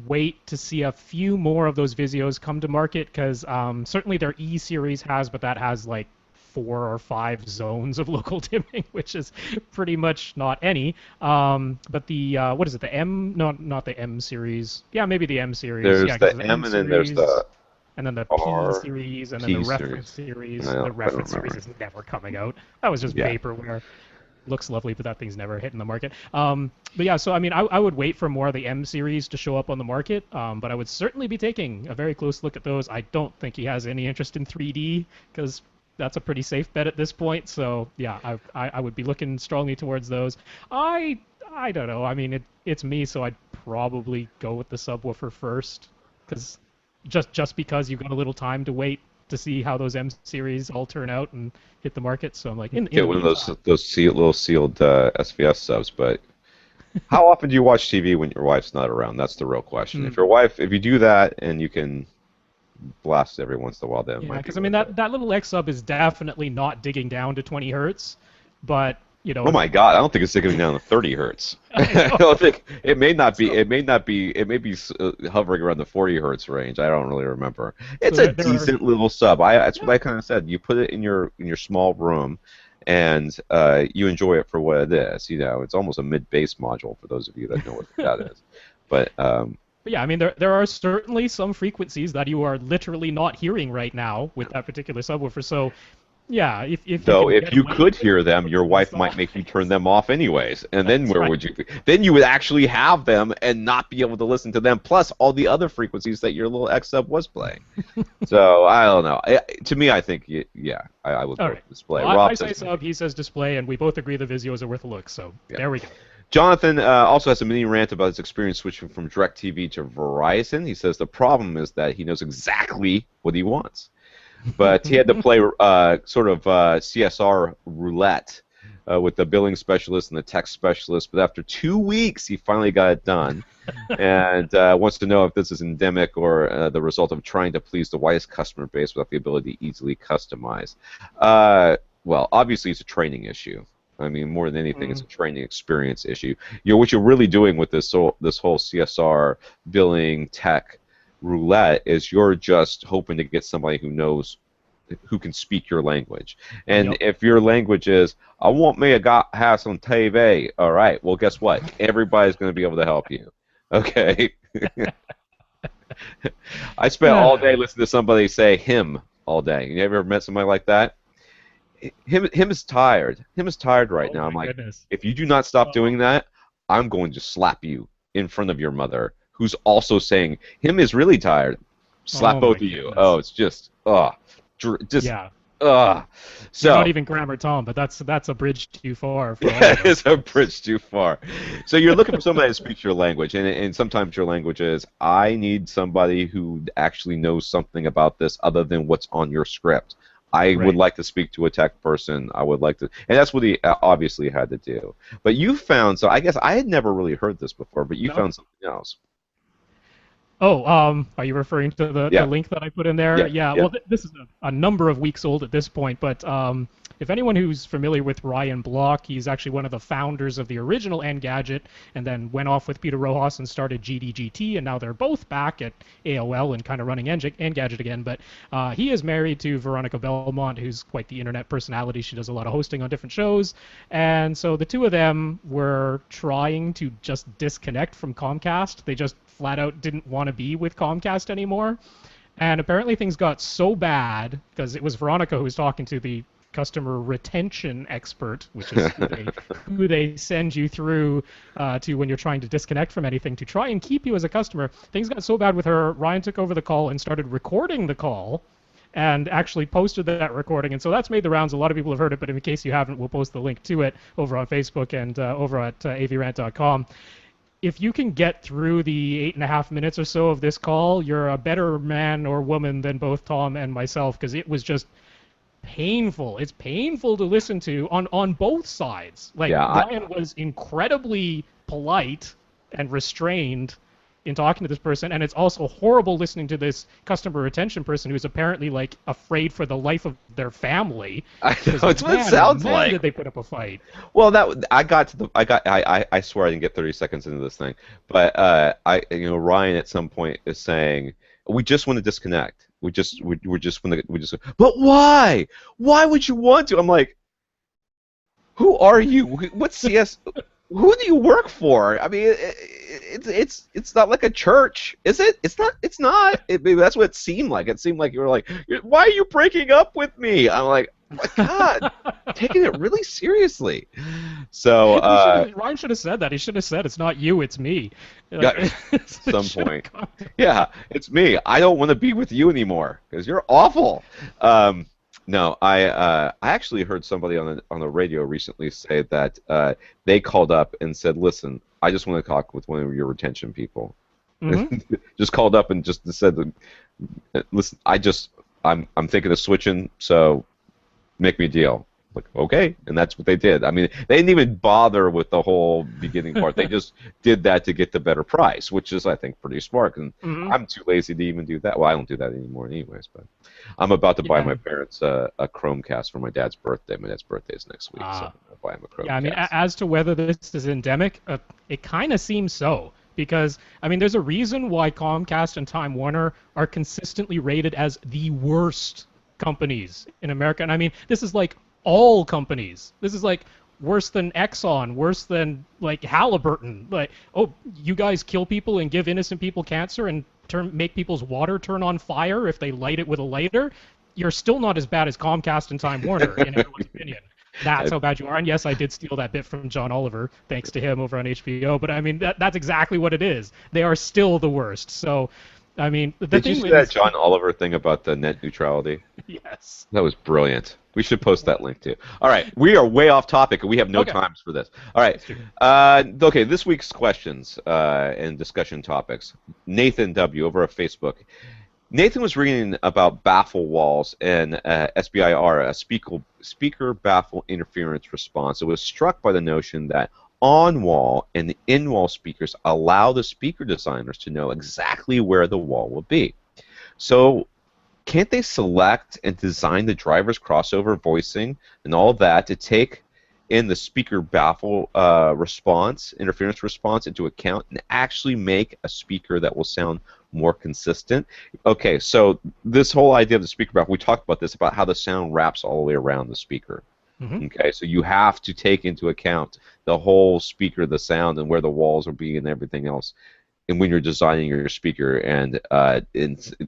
wait to see a few more of those Vizios come to market, because certainly their E series has, but that has like 4 or 5 zones of local dimming, which is pretty much not any. But the what is it? The M? No, not the M series. Yeah, maybe the M series. There's the M, and then there's the. And then the P series, and then the reference series. The reference series is never coming out. That was just vaporware. Looks lovely, but that thing's never hitting the market. But yeah, so I mean, I would wait for more of the M series to show up on the market, but I would certainly be taking a very close look at those. I don't think he has any interest in 3D, because that's a pretty safe bet at this point. So yeah, I would be looking strongly towards those. I don't know. I mean, it's me, so I'd probably go with the subwoofer first, because just because you've got a little time to wait to see how those M series all turn out and hit the market. So I'm like, get one of those little sealed SVS subs. But how often do you watch TV when your wife's not around? That's the real question. If you do that and you can blast every once in a while, then because I mean that little X sub is definitely not digging down to 20 hertz, but you know. Oh my God! I don't think it's digging down to 30 hertz. I don't think it may be hovering around the 40 hertz range. I don't really remember. It's a decent little sub. That's what I kind of said. You put it in your small room, and you enjoy it for what it is. You know, it's almost a mid-bass module for those of you that know what that is. But yeah, I mean, there are certainly some frequencies that you are literally not hearing right now with that particular subwoofer. So. Yeah, if you could hear them, your wife might make you turn them off anyways, and then where would you be? Then you would actually have them and not be able to listen to them, plus all the other frequencies that your little X sub was playing. So I don't know. To me, I think I would go with display. Well, I say sub, he says display, and we both agree the Vizios are worth a look. So there we go. Jonathan also has a mini rant about his experience switching from DirecTV to Verizon. He says the problem is that he knows exactly what he wants. But he had to play sort of CSR roulette with the billing specialist and the tech specialist. But after 2 weeks, he finally got it done, and wants to know if this is endemic or the result of trying to please the widest customer base without the ability to easily customize. Well, obviously, it's a training issue. I mean, more than anything, it's a training experience issue. You know, what you're really doing with this whole CSR billing tech roulette is you're just hoping to get somebody who can speak your language. And if your language is, I want me a house on TV, all right, well, guess what? Everybody's going to be able to help you. Okay? I spent all day listening to somebody say him all day. You ever met somebody like that? Him is tired. Him is tired right now. I'm like, goodness. if you do not stop doing that, I'm going to slap you in front of your mother, who's also saying him is really tired. Slap both of you. Oh, it's just yeah. So you're not even Grammar Tom, but that's a bridge too far. Yeah, it's a bridge too far. So you're looking for somebody that speaks your language, and sometimes your language is, I need somebody who actually knows something about this other than what's on your script. I would like to speak to a tech person. I would like to, and that's what he obviously had to do. But you found, so I guess I had never really heard this before, but you found something else. Oh, are you referring to the link that I put in there? Yeah. Well, this is a number of weeks old at this point, but if anyone who's familiar with Ryan Block, he's actually one of the founders of the original Engadget, and then went off with Peter Rojas and started GDGT, and now they're both back at AOL and kind of running Engadget again. But he is married to Veronica Belmont, who's quite the internet personality. She does a lot of hosting on different shows, and so the two of them were trying to just disconnect from Comcast. They just flat out didn't want to be with Comcast anymore. And apparently things got so bad, because it was Veronica who was talking to the customer retention expert, which is who they send you through to when you're trying to disconnect from anything to try and keep you as a customer. Things got so bad with her, Ryan took over the call and started recording the call and actually posted that recording. And so that's made the rounds. A lot of people have heard it, but in case you haven't, we'll post the link to it over on Facebook and over at avrant.com. If you can get through the 8.5 minutes or so of this call, you're a better man or woman than both Tom and myself, because it was just painful. It's painful to listen to on both sides. Like, Ryan was incredibly polite and restrained in talking to this person, and it's also horrible listening to this customer retention person who's apparently like afraid for the life of their famy. I know, it's what it sounds like. Did they put up a fight? Well, I swear I didn't get 30 seconds into this thing, but Ryan at some point is saying, we just want to disconnect. We just but why? Why would you want to? I'm like, who are you? What CS? Who do you work for? I mean, it's not like a church, is it? It's not. That's what it seemed like. It seemed like you were like, why are you breaking up with me? I'm like, oh my God, taking it really seriously. So Ryan should have said that. He should have said, it's not you, it's me. At some point. Yeah, it's me. I don't want to be with you anymore because you're awful. No, I actually heard somebody on the radio recently say that they called up and said, "Listen, I just want to talk with one of your retention people." Mm-hmm. Just called up and just said, "Listen, I'm thinking of switching, so make me a deal." Like, okay, and that's what they did. I mean, they didn't even bother with the whole beginning part. They just did that to get the better price, which is, I think, pretty smart. And I'm too lazy to even do that. Well, I don't do that anymore anyways, but I'm about to buy my parents a Chromecast for my dad's birthday. My dad's birthday is next week, so I'll buy him a Chromecast. Yeah, I mean, as to whether this is endemic, it kind of seems so. Because, I mean, there's a reason why Comcast and Time Warner are consistently rated as the worst companies in America. And, I mean, this is like all companies. This is like worse than Exxon, worse than like Halliburton. Like, oh, you guys kill people and give innocent people cancer and make people's water turn on fire if they light it with a lighter. You're still not as bad as Comcast and Time Warner, in everyone's opinion. That's how bad you are. And yes, I did steal that bit from John Oliver, thanks to him over on HBO. But I mean, that's exactly what it is. They are still the worst. So, I mean, did you see that John Oliver thing about the net neutrality? Yes. That was brilliant. We should post that link too. All right, we are way off topic, and we have no times for this. All right, okay, this week's questions and discussion topics. Nathan W. over at Facebook. Nathan was reading about baffle walls and SBIR, a speaker baffle interference response. It was struck by the notion that on-wall and in-wall speakers allow the speaker designers to know exactly where the wall will be. So can't they select and design the driver's crossover voicing and all that to take in the speaker baffle interference response into account and actually make a speaker that will sound more consistent? Okay, so this whole idea of the speaker baffle, we talked about this, about how the sound wraps all the way around the speaker. Okay, so you have to take into account the whole speaker, the sound, and where the walls are being and everything else. and when you're designing your speaker, and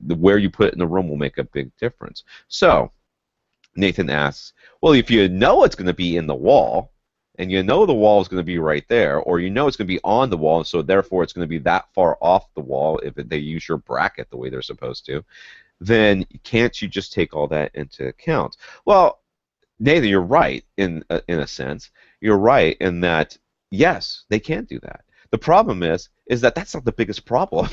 where you put it in the room will make a big difference. So Nathan asks, well, if you know it's going to be in the wall, and you know the wall is going to be right there, or you know it's going to be on the wall, so therefore it's going to be that far off the wall if they use your bracket the way they're supposed to, then can't you just take all that into account? Well, Nathan, you're right in a sense. You're right in that, yes, they can do that. The problem is that that's not the biggest problem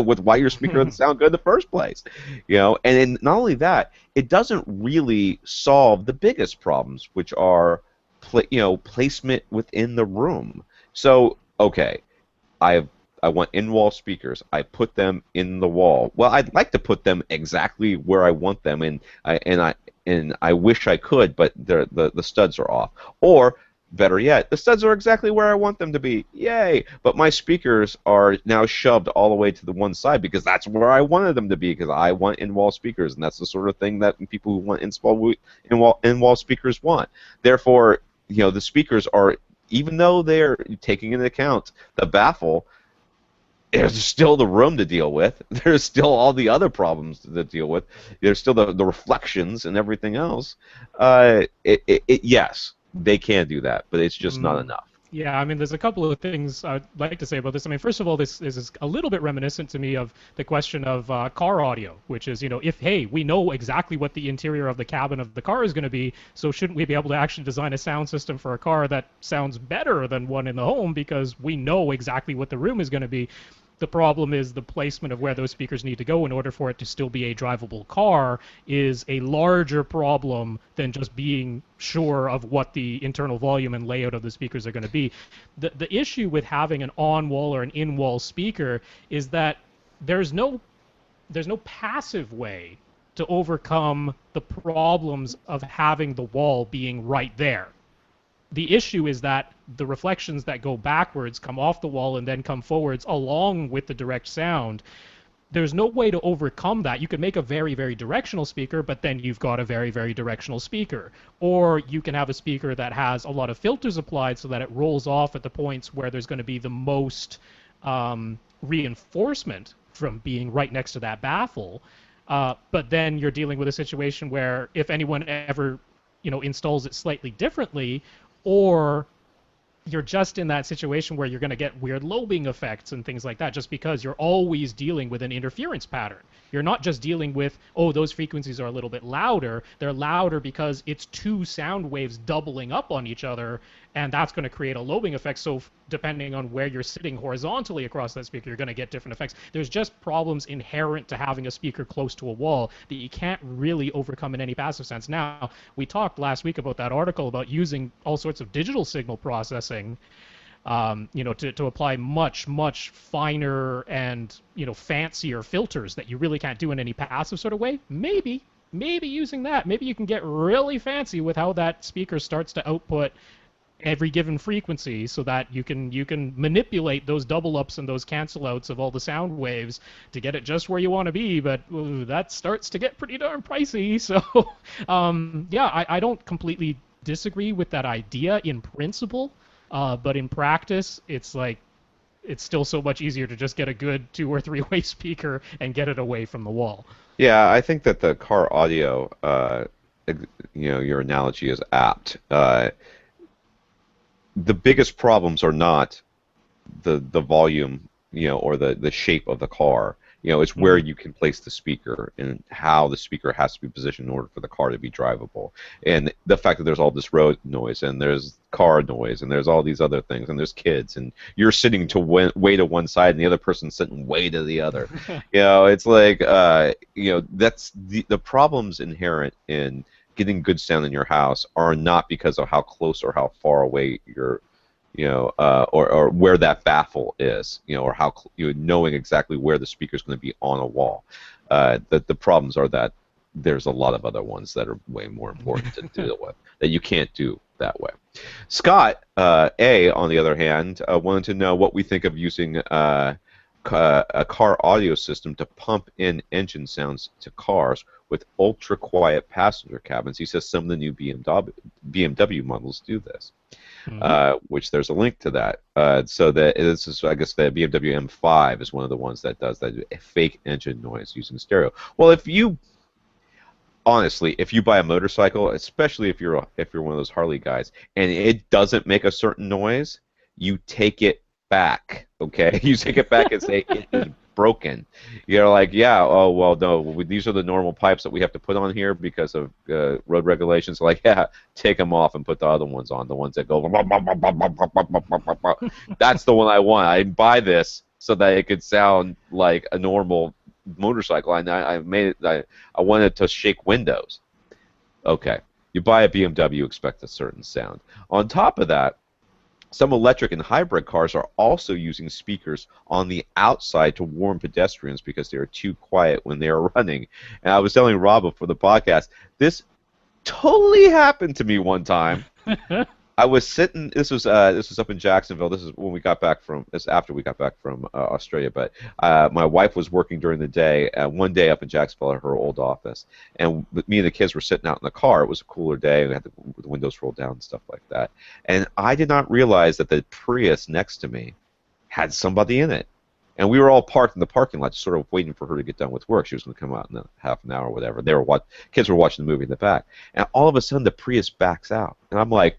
with why your speaker doesn't sound good in the first place. You know, and not only that, it doesn't really solve the biggest problems, which are placement within the room. So, okay, I want in-wall speakers. I put them in the wall. Well, I'd like to put them exactly where I want them, and I wish I could, but the studs are off. Or better yet, the studs are exactly where I want them to be. Yay! But my speakers are now shoved all the way to the one side because that's where I wanted them to be, because I want in-wall speakers, and that's the sort of thing that people who want in-wall speakers want. Therefore, the speakers are, even though they're taking into account the baffle, there's still the room to deal with. There's still all the other problems to deal with. There's still the reflections and everything else. Yes, they can do that, but it's just not enough. Yeah, I mean, there's a couple of things I'd like to say about this. I mean, first of all, this is a little bit reminiscent to me of the question of car audio, which is, if, hey, we know exactly what the interior of the cabin of the car is going to be, so shouldn't we be able to actually design a sound system for a car that sounds better than one in the home because we know exactly what the room is going to be? The problem is the placement of where those speakers need to go in order for it to still be a drivable car is a larger problem than just being sure of what the internal volume and layout of the speakers are going to be. The issue with having an on-wall or an in-wall speaker is that there's no passive way to overcome the problems of having the wall being right there. The issue is that the reflections that go backwards come off the wall and then come forwards along with the direct sound. There's no way to overcome that. You can make a very, very directional speaker, but then you've got a very, very directional speaker. Or you can have a speaker that has a lot of filters applied so that it rolls off at the points where there's going to be the most reinforcement from being right next to that baffle. But then you're dealing with a situation where if anyone ever installs it slightly differently, or you're just in that situation where you're going to get weird lobing effects and things like that just because you're always dealing with an interference pattern. You're not just dealing with, oh, those frequencies are a little bit louder. They're louder because it's two sound waves doubling up on each other, and that's going to create a lobing effect. So depending on where you're sitting horizontally across that speaker, you're going to get different effects. There's just problems inherent to having a speaker close to a wall that you can't really overcome in any passive sense. Now, we talked last week about that article about using all sorts of digital signal processing to apply much, much finer and, fancier filters that you really can't do in any passive sort of way. Maybe using that, maybe you can get really fancy with how that speaker starts to output every given frequency so that you can manipulate those double ups and those cancel outs of all the sound waves to get it just where you want to be, but that starts to get pretty darn pricey. So I don't completely disagree with that idea in principle. But in practice, it's still so much easier to just get a good 2- or 3-way speaker and get it away from the wall. Yeah, I think that the car audio, your analogy is apt. The biggest problems are not the volume, or the shape of the car. It's where you can place the speaker and how the speaker has to be positioned in order for the car to be drivable. And the fact that there's all this road noise and there's car noise and there's all these other things and there's kids and you're sitting way to one side and the other person's sitting way to the other. It's like, that's the problems inherent in getting good sound in your house are not because of how close or how far away you're or where that baffle is, or how knowing exactly where the speaker is going to be on a wall. The problems are that there's a lot of other ones that are way more important to deal with that you can't do that way. Scott A, on the other hand, wanted to know what we think of using a car audio system to pump in engine sounds to cars with ultra-quiet passenger cabins. He says some of the new BMW models do this, which there's a link to that. So that this is, I guess, the BMW M5 is one of the ones that does that fake engine noise using stereo. Well, honestly, if you buy a motorcycle, especially if you're one of those Harley guys, and it doesn't make a certain noise, you take it back. Okay, you take it back and say it is broken. You're like, yeah, oh well, no, these are the normal pipes that we have to put on here because of road regulations. Like, yeah, take them off and put the other ones on, the ones that go. That's the one I want. I buy this so that it could sound like a normal motorcycle. I made it. I wanted to shake windows. Okay, you buy a BMW, expect a certain sound. On top of that, some electric and hybrid cars are also using speakers on the outside to warn pedestrians because they are too quiet when they are running. And I was telling Rob before the podcast, this totally happened to me one time. I was sitting. This was up in Jacksonville. This is when we got back from. This after we got back from Australia. But my wife was working during the day. One day up in Jacksonville at her old office, and me and the kids were sitting out in the car. It was a cooler day. We had the windows rolled down and stuff like that. And I did not realize that the Prius next to me had somebody in it. And we were all parked in the parking lot, sort of waiting for her to get done with work. She was going to come out in a half an hour or whatever. Kids were watching the movie in the back, and all of a sudden the Prius backs out, and I'm like.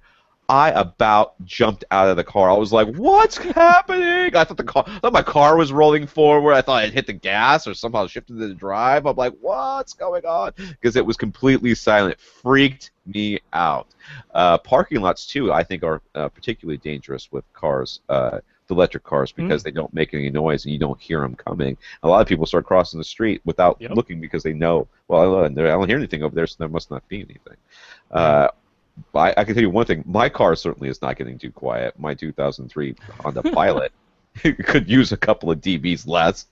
I about jumped out of the car. I was like, "What's happening?" I thought my car was rolling forward. I thought I'd hit the gas or somehow shifted the drive. I'm like, "What's going on?" Because it was completely silent. Freaked me out. Parking lots too, I think, are particularly dangerous with cars, electric cars, because they don't make any noise and you don't hear them coming. A lot of people start crossing the street without looking because they know, well, I don't hear anything over there, so there must not be anything. I can tell you one thing. My car certainly is not getting too quiet. My 2003 Honda Pilot could use a couple of dBs less,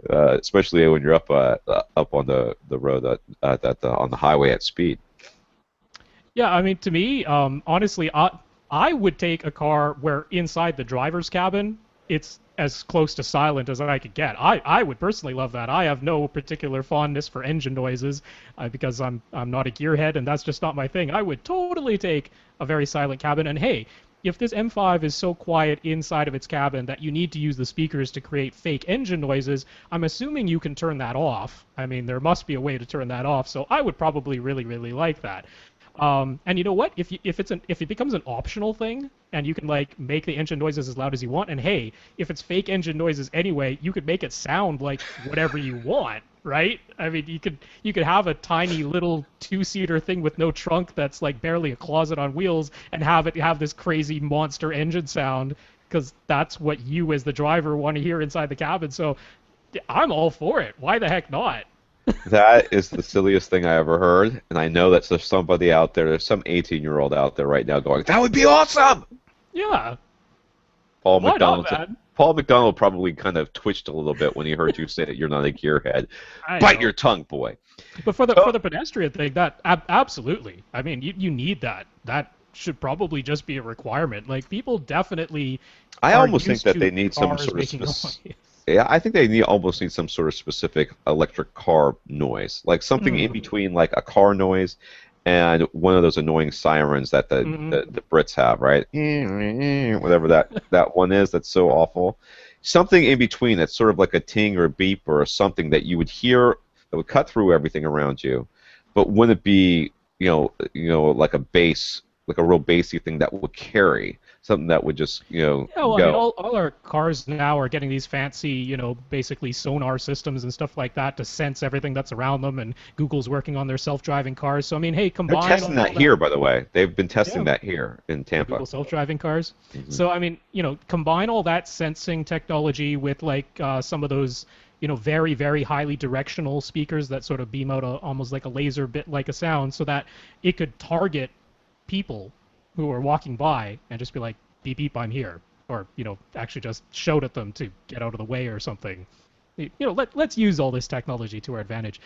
especially when you're up on the road on the highway at speed. Yeah, I mean, to me, honestly, I would take a car where inside the driver's cabin it's as close to silent as I could get. I would personally love that. I have no particular fondness for engine noises because I'm not a gearhead and that's just not my thing. I would totally take a very silent cabin. And hey, if this M5 is so quiet inside of its cabin that you need to use the speakers to create fake engine noises, I'm assuming you can turn that off. I mean, there must be a way to turn that off. So I would probably really, really like that. And you know what? If it becomes an optional thing, and you can like make the engine noises as loud as you want, and hey, if it's fake engine noises anyway, you could make it sound like whatever you want, right? I mean, you could have a tiny little two-seater thing with no trunk that's like barely a closet on wheels, and have this crazy monster engine sound, because that's what you as the driver want to hear inside the cabin. So I'm all for it. Why the heck not? That is the silliest thing I ever heard, and I know that there's somebody out there, there's some 18-year-old out there right now going, "That would be awesome!" Yeah. Paul McDonald probably kind of twitched a little bit when he heard you say that you're not a gearhead. Bite your tongue, boy. But for the pedestrian thing, that absolutely. I mean, you need that. That should probably just be a requirement. Like, people definitely. I almost think that they need some sort of yeah, I think they almost need some sort of specific electric car noise, like something in between, like a car noise and one of those annoying sirens that the Brits have, right? Whatever that one is, that's so awful. Something in between that's sort of like a ting or a beep or something that you would hear that would cut through everything around you, but wouldn't be, like a bass, like a real bassy thing that would carry. Something that would just, Yeah, well, go. I mean, all our cars now are getting these fancy, basically sonar systems and stuff like that to sense everything that's around them, and Google's working on their self-driving cars. So, I mean, hey, combine... They're testing that here, by the way. They've been testing that here in Tampa. Google self-driving cars. So, I mean, combine all that sensing technology with, like, some of those, very, very highly directional speakers that sort of beam out almost like a laser bit like a sound, so that it could target people who are walking by and just be like, beep, beep, I'm here. Or, actually just shout at them to get out of the way or something. let's use all this technology to our advantage.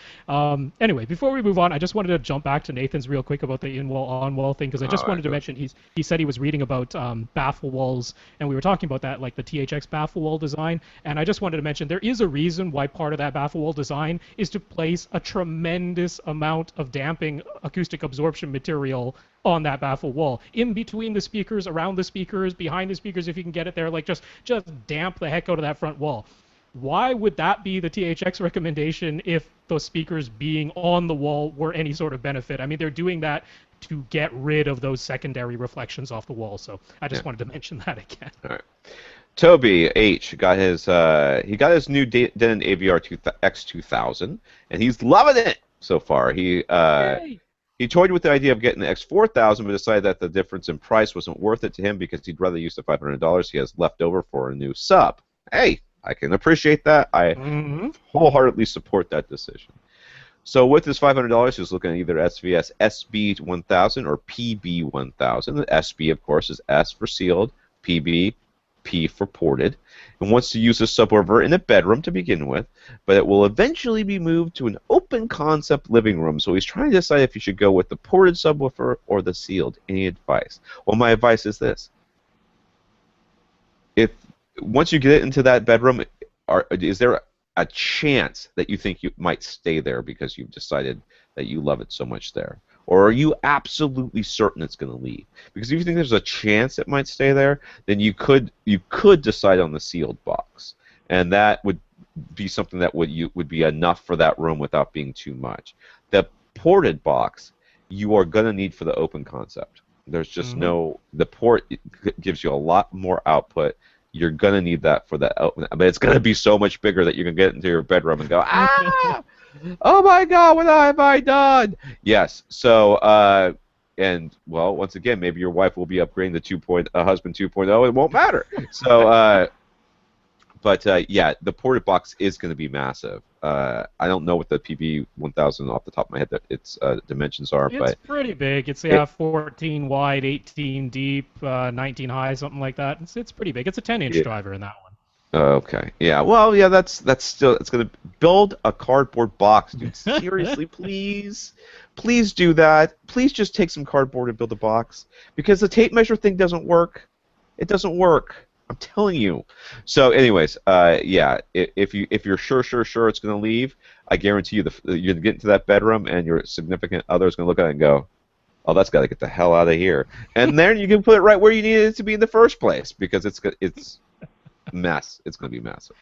Anyway, before we move on, I just wanted to jump back to Nathan's real quick about the in-wall, on-wall thing, because I just wanted to mention he said he was reading about baffle walls, and we were talking about that, like the THX baffle wall design, and I just wanted to mention there is a reason why part of that baffle wall design is to place a tremendous amount of damping acoustic absorption material on that baffle wall, in between the speakers, around the speakers, behind the speakers, if you can get it there, like just damp the heck out of that front wall. Why would that be the THX recommendation if those speakers being on the wall were any sort of benefit? I mean, they're doing that to get rid of those secondary reflections off the wall. So I just wanted to mention that again. All right. Toby H got his new Denon X2000, and he's loving it so far. He toyed with the idea of getting the X4000, but decided that the difference in price wasn't worth it to him because he'd rather use the $500 he has left over for a new sub. Hey, I can appreciate that. I wholeheartedly support that decision. So with this $500, he's looking at either SVS SB1000 or PB1000. The SB, of course, is S for sealed, PB, P for ported, and wants to use a subwoofer in a bedroom to begin with, but it will eventually be moved to an open concept living room. So he's trying to decide if you should go with the ported subwoofer or the sealed. Any advice? Well, my advice is this. Once you get it into that bedroom, is there a chance that you think you might stay there because you've decided that you love it so much there? Or are you absolutely certain it's going to leave? Because if you think there's a chance it might stay there, then you could decide on the sealed box, and that would be something that would be enough for that room without being too much. The ported box you are going to need for the open concept. There's just the port gives you a lot more output. You're going to need that for the open, but it's going to be so much bigger that you can get into your bedroom and go, oh my God, what have I done? Yes. So, and well, once again, maybe your wife will be upgrading the husband 2.0. It won't matter. So, yeah, the ported box is going to be massive. I don't know what the PB1000 off the top of my head its dimensions are, but it's pretty big. It's 14 wide, 18 deep, 19 high, something like that. It's pretty big. It's a 10-inch driver in that one. Okay. Yeah. Well, yeah. It's gonna build a cardboard box, dude. Seriously, please do that. Please just take some cardboard and build a box, because the tape measure thing doesn't work. It doesn't work. I'm telling you. So, anyways, yeah. If you're sure it's gonna leave, I guarantee you you're gonna get into that bedroom and your significant other is gonna look at it and go, "Oh, that's got to get the hell out of here." And then you can put it right where you needed it to be in the first place, because it's mess. It's going to be massive.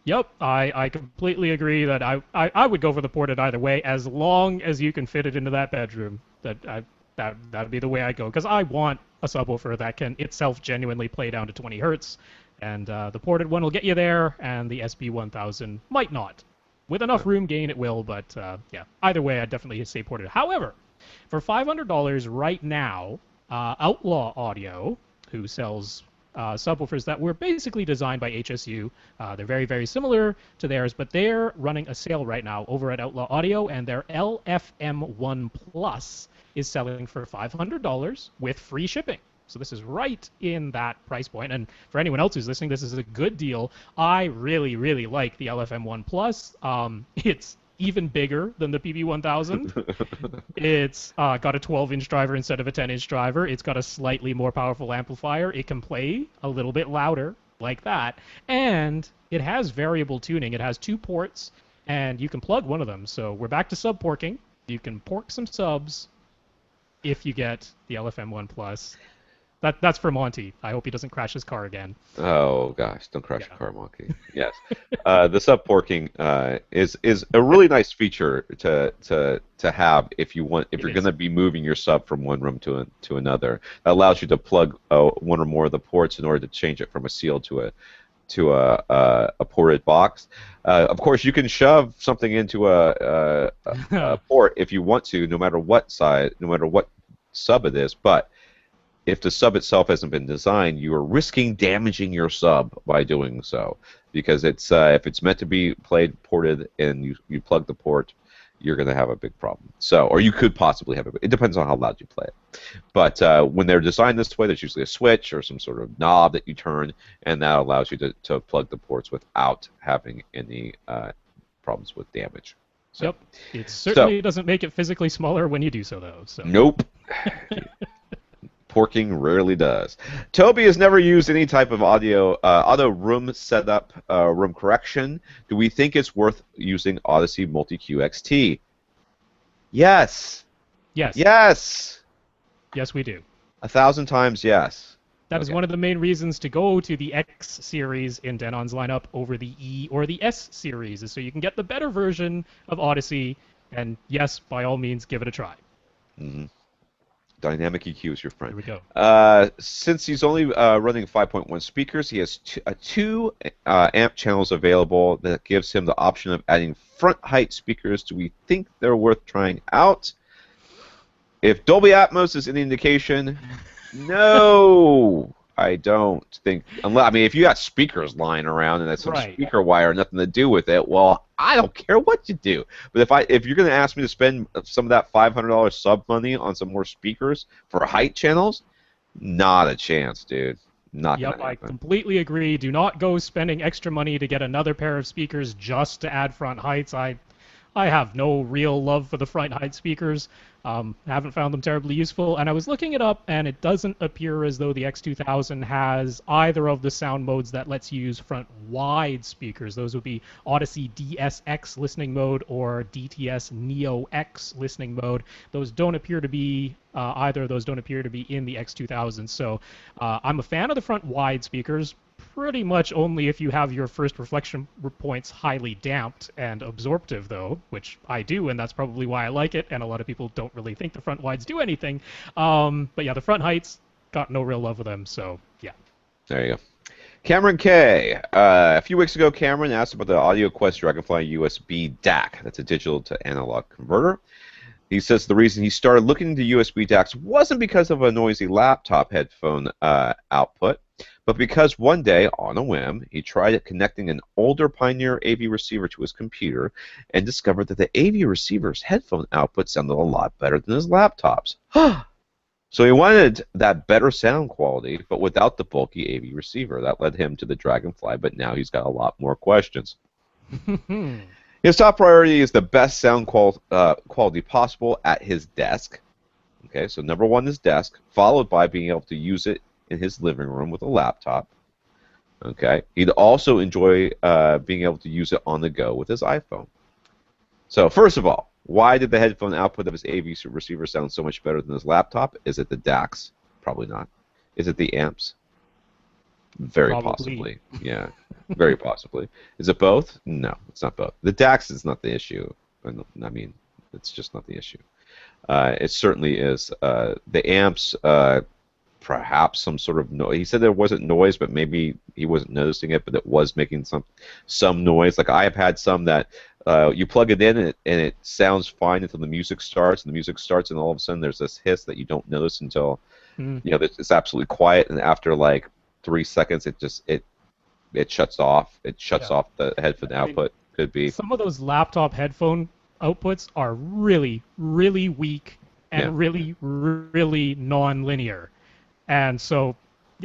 Yep, I completely agree that I would go for the ported either way, as long as you can fit it into that bedroom. That'd be the way I go, because I want a subwoofer that can itself genuinely play down to 20 hertz, and the ported one will get you there, and the SB1000 might not. With enough room gain, it will, but yeah, either way, I'd definitely say ported. However, for $500 right now, Outlaw Audio, who sells subwoofers that were basically designed by HSU. They're very, very similar to theirs, but they're running a sale right now over at Outlaw Audio, and their LFM1 Plus is selling for $500 with free shipping. So this is right in that price point. And for anyone else who's listening, this is a good deal. I really, really like the LFM1 Plus. It's even bigger than the PB1000. It's got a 12-inch driver instead of a 10-inch driver. It's got a slightly more powerful amplifier. It can play a little bit louder, like that. And it has variable tuning. It has 2 ports, and you can plug one of them. So we're back to sub-porking. You can pork some subs if you get the LFM1 Plus. That's for Monty. I hope he doesn't crash his car again. Oh gosh, don't crash your car, Monty. Yes, the sub-porking is a really nice feature to have if you're going to be moving your sub from one room to another. It allows you to plug one or more of the ports in order to change it from a sealed to a ported box. Of course, you can shove something into a port if you want to, no matter what size, no matter what sub it is, but if the sub itself hasn't been designed, you are risking damaging your sub by doing so, because it's if it's meant to be played ported and you plug the port, you're going to have a big problem. So, or you could possibly have it depends on how loud you play it. But when they're designed this way, there's usually a switch or some sort of knob that you turn, and that allows you to plug the ports without having any problems with damage. So, yep. It certainly doesn't make it physically smaller when you do so, though. So. Nope. Porking rarely does. Toby has never used any type of auto room setup, room correction. Do we think it's worth using Audyssey MultEQ XT? Yes. Yes. Yes. Yes, we do. 1,000 times yes. That is one of the main reasons to go to the X series in Denon's lineup over the E or the S series, is so you can get the better version of Audyssey. And yes, by all means, give it a try. Mm-hmm. Dynamic EQ is your friend. Here we go. Since he's only running 5.1 speakers, he has two amp channels available that gives him the option of adding front height speakers. Do we think they're worth trying out? If Dobly Atmos is any indication, no, I don't think. Unless, I mean, if you got speakers lying around and that's some speaker wire, nothing to do with it, well, I don't care what you do. But if you're going to ask me to spend some of that $500 sub money on some more speakers for height channels, not a chance, dude. Not gonna happen. I completely agree. Do not go spending extra money to get another pair of speakers just to add front heights. I have no real love for the front height speakers. Haven't found them terribly useful, and I was looking it up, and it doesn't appear as though the X2000 has either of the sound modes that lets you use front wide speakers. Those would be Audyssey DSX listening mode or DTS Neo X listening mode. Those don't appear to be either of those don't appear to be in the X2000. So I'm a fan of the front wide speakers. Pretty much only if you have your first reflection points highly damped and absorptive, though, which I do, and that's probably why I like it, and a lot of people don't really think the front wides do anything. But yeah, the front heights, got no real love with them, so yeah. There you go. Cameron K. A few weeks ago, Cameron asked about the AudioQuest Dragonfly USB DAC. That's a digital to analog converter. He says the reason he started looking into USB DACs wasn't because of a noisy laptop headphone output, but because one day, on a whim, he tried connecting an older Pioneer AV receiver to his computer and discovered that the AV receiver's headphone output sounded a lot better than his laptop's. So he wanted that better sound quality, but without the bulky AV receiver. That led him to the Dragonfly, but now he's got a lot more questions. His top priority is the best sound quality possible at his desk. Okay, so number one is desk, followed by being able to use it in his living room with a laptop. Okay, he'd also enjoy being able to use it on the go with his iPhone. So first of all, why did the headphone output of his AV receiver sound so much better than his laptop? Is it the DACs? Probably not. Is it the amps? Very possibly. Yeah, very possibly. Is it both? No, it's not both. The DACs is not the issue. I mean, it's just not the issue. It certainly is. The amps, perhaps some sort of noise. He said there wasn't noise, but maybe he wasn't noticing it, but it was making some noise. Like I have had some that you plug it in and it sounds fine until the music starts, and the music starts, and all of a sudden there's this hiss that you don't notice until you know it's absolutely quiet, and after like 3 seconds it shuts off. It shuts off the headphone output. Could be some of those laptop headphone outputs are really, really weak and really, really non-linear. And so,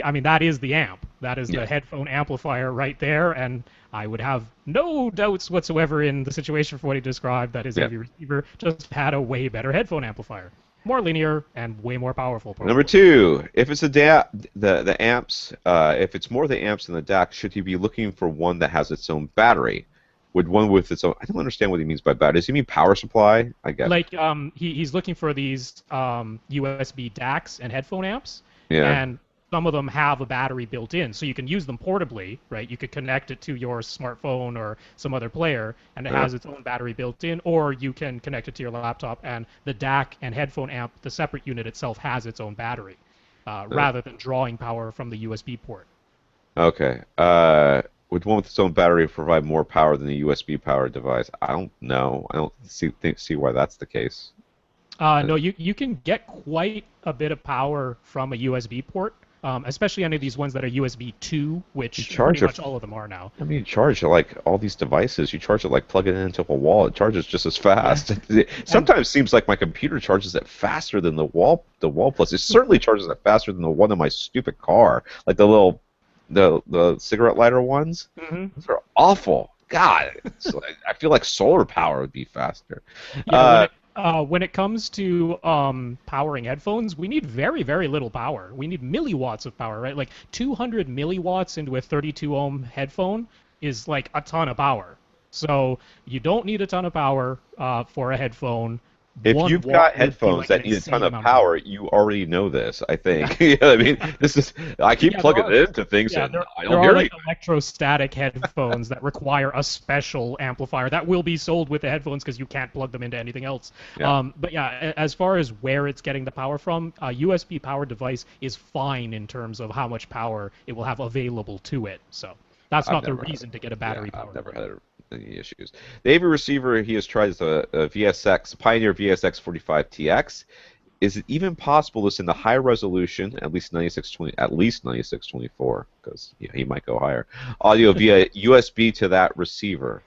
I mean, that is the amp. That is the headphone amplifier right there, and I would have no doubts whatsoever in the situation for what he described, that his AV receiver just had a way better headphone amplifier. More linear and way more powerful. Probably. Number two, if it's the amps, if it's more the amps than the DAC, should he be looking for one that has its own battery? Would one with its own? I don't understand what he means by battery. Does he mean power supply? I guess. Like he's looking for these USB DACs and headphone amps. Yeah. And some of them have a battery built in, so you can use them portably, right? You could connect it to your smartphone or some other player, and it has its own battery built in, or you can connect it to your laptop, and the DAC and headphone amp, the separate unit itself, has its own battery, rather than drawing power from the USB port. Okay. Would one with its own battery provide more power than the USB powered device? I don't know. I don't see why that's the case. No, you can get quite a bit of power from a USB port. especially any of these ones that are USB 2, which pretty much all of them are now. I mean, you charge like all these devices. You charge it like plugging it into a wall. It charges just as fast. Yeah. Sometimes it seems like my computer charges it faster than the wall plus. It certainly charges it faster than the one in my stupid car, like the cigarette lighter ones. Mm-hmm. Those are awful. God, I feel like solar power would be faster. Yeah, when it comes to powering headphones, we need very, very little power. We need milliwatts of power, right? Like 200 milliwatts into a 32 ohm headphone is like a ton of power. So you don't need a ton of power for a headphone. If you've got headphones that need a ton of power, you already know this, I think. Yeah. I mean, I keep plugging it into things and I don't hear like electrostatic headphones that require a special amplifier that will be sold with the headphones because you can't plug them into anything else. Yeah. But yeah, as far as where it's getting the power from, a USB powered device is fine in terms of how much power it will have available to it. So that's not the reason to get a battery power. I've never had any issues. The AV receiver he has tried is a Pioneer VSX45TX. Is it even possible to send a high resolution, at least 9624, because he might go higher, audio via USB to that receiver?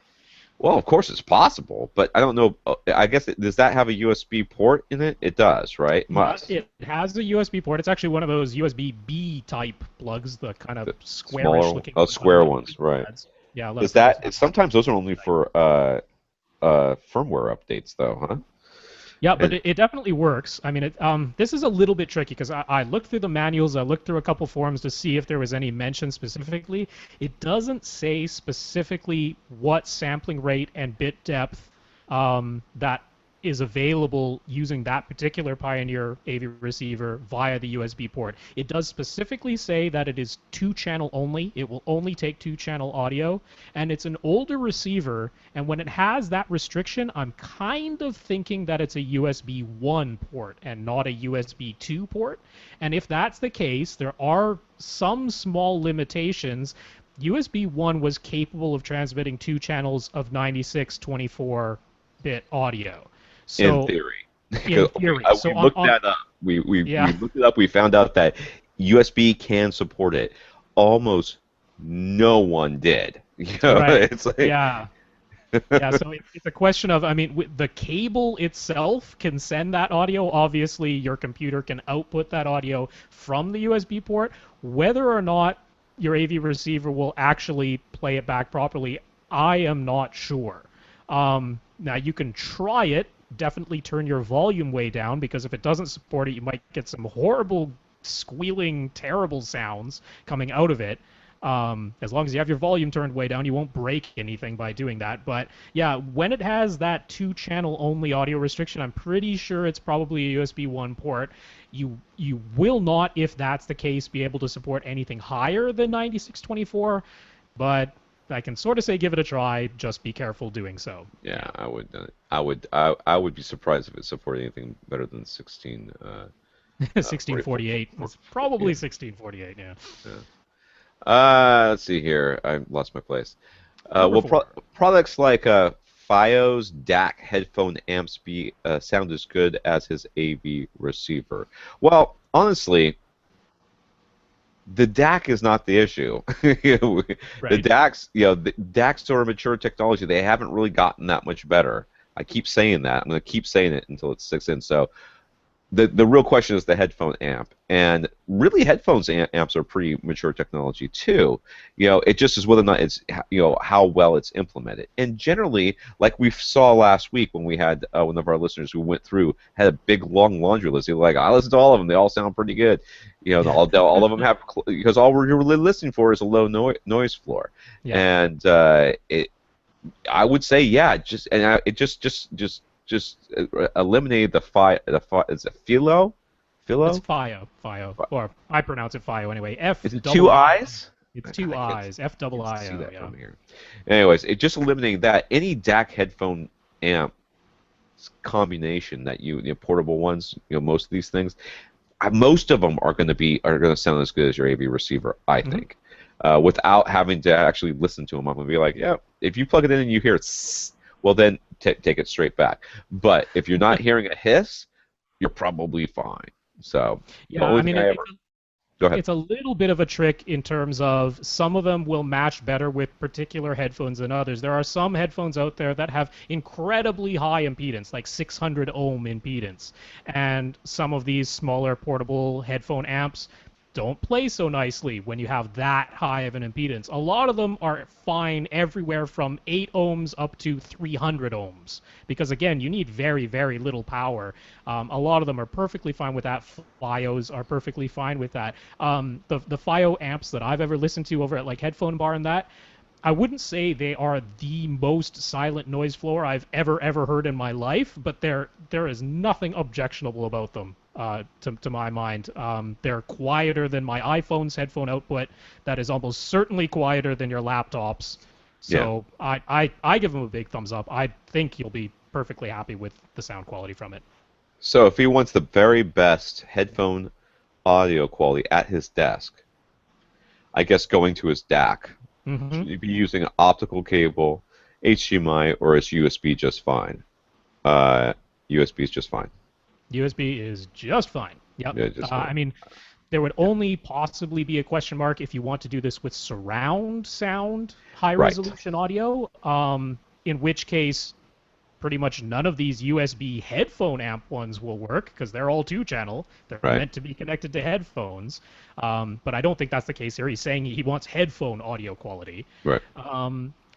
Well, of course it's possible, but I don't know. I guess does that have a USB port in it? It does, right? It must. It has a USB port. It's actually one of those USB-B type plugs, the kind of squarish looking. Oh, square ones, right? Yeah. Is that sometimes those are only for firmware updates, though, huh? Yeah, but it definitely works. I mean, this is a little bit tricky because I looked through the manuals, I looked through a couple forums to see if there was any mention specifically. It doesn't say specifically what sampling rate and bit depth that is available using that particular Pioneer AV receiver via the USB port. It does specifically say that it is 2-channel only. It will only take 2-channel audio, and it's an older receiver, and when it has that restriction, I'm kind of thinking that it's a USB 1 port and not a USB 2 port. And if that's the case, there are some small limitations. USB 1 was capable of transmitting 2 channels of 96/24-bit audio. So, in theory. In theory. We looked that up. We looked it up. We found out that USB can support it. Almost no one did. Right. It's like, yeah. So it's a question of, I mean, the cable itself can send that audio. Obviously, your computer can output that audio from the USB port. Whether or not your AV receiver will actually play it back properly, I am not sure. Now, you can try it. Definitely turn your volume way down, because if it doesn't support it, you might get some horrible, squealing, terrible sounds coming out of it. As long as you have your volume turned way down, you won't break anything by doing that. But yeah, when it has that 2-channel only audio restriction, I'm pretty sure it's probably a USB 1 port. You will not, if that's the case, be able to support anything higher than 96/24, but I can sort of say give it a try. Just be careful doing so. Yeah, I would be surprised if it supported anything better than 1648. It's probably 1648. Yeah. Let's see here. I lost my place. Products like FiO's DAC headphone amps sound as good as his AV receiver. Well, honestly, the DAC is not the issue. Right. The DACs are a mature technology. They haven't really gotten that much better. I keep saying that. I'm going to keep saying it until it sticks in. So the real question is the headphone amp. And really, headphones amps are pretty mature technology too. It just is whether or not it's how well it's implemented. And generally, like we saw last week when we had one of our listeners who went through, had a big long laundry list. He was like, I listened to all of them. They all sound pretty good. All of them have, because all we're really listening for is a low noise floor. Yeah. And I would say, yeah, just eliminate the is it philo? It's FiO. Or I pronounce it FiO anyway. Is it two I's? It's two I's. F-double-I-O. See that from here. Anyways, just eliminating that. Any DAC headphone amp combination that portable ones, most of these things, most of them are going to sound as good as your AV receiver, I think. Without having to actually listen to them, I'm going to be like, yeah, if you plug it in and you hear it, well then take it straight back. But if you're not hearing a hiss, you're probably fine. So yeah, I mean, Go ahead. It's a little bit of a trick in terms of some of them will match better with particular headphones than others. There are some headphones out there that have incredibly high impedance, like 600 ohm impedance. And some of these smaller portable headphone amps don't play so nicely when you have that high of an impedance. A lot of them are fine everywhere from 8 ohms up to 300 ohms because, again, you need very, very little power. A lot of them are perfectly fine with that. FiOs are perfectly fine with that. The FiO amps that I've ever listened to over at like Headphone Bar and that, I wouldn't say they are the most silent noise floor I've ever heard in my life, but there is nothing objectionable about them. To my mind, they're quieter than my iPhone's headphone output. That is almost certainly quieter than your laptops. So yeah. I give them a big thumbs up. I think you'll be perfectly happy with the sound quality from it. So if he wants the very best headphone audio quality at his desk, I guess going to his DAC. Mm-hmm. Should he be using an optical cable, HDMI, or is USB just fine? USB is just fine. USB is just fine. Yep. Yeah, just fine. I mean, there would only possibly be a question mark if you want to do this with surround sound, high-resolution audio, in which case pretty much none of these USB headphone amp ones will work because they're all 2-channel. They're meant to be connected to headphones. But I don't think that's the case here. He's saying he wants headphone audio quality. Right.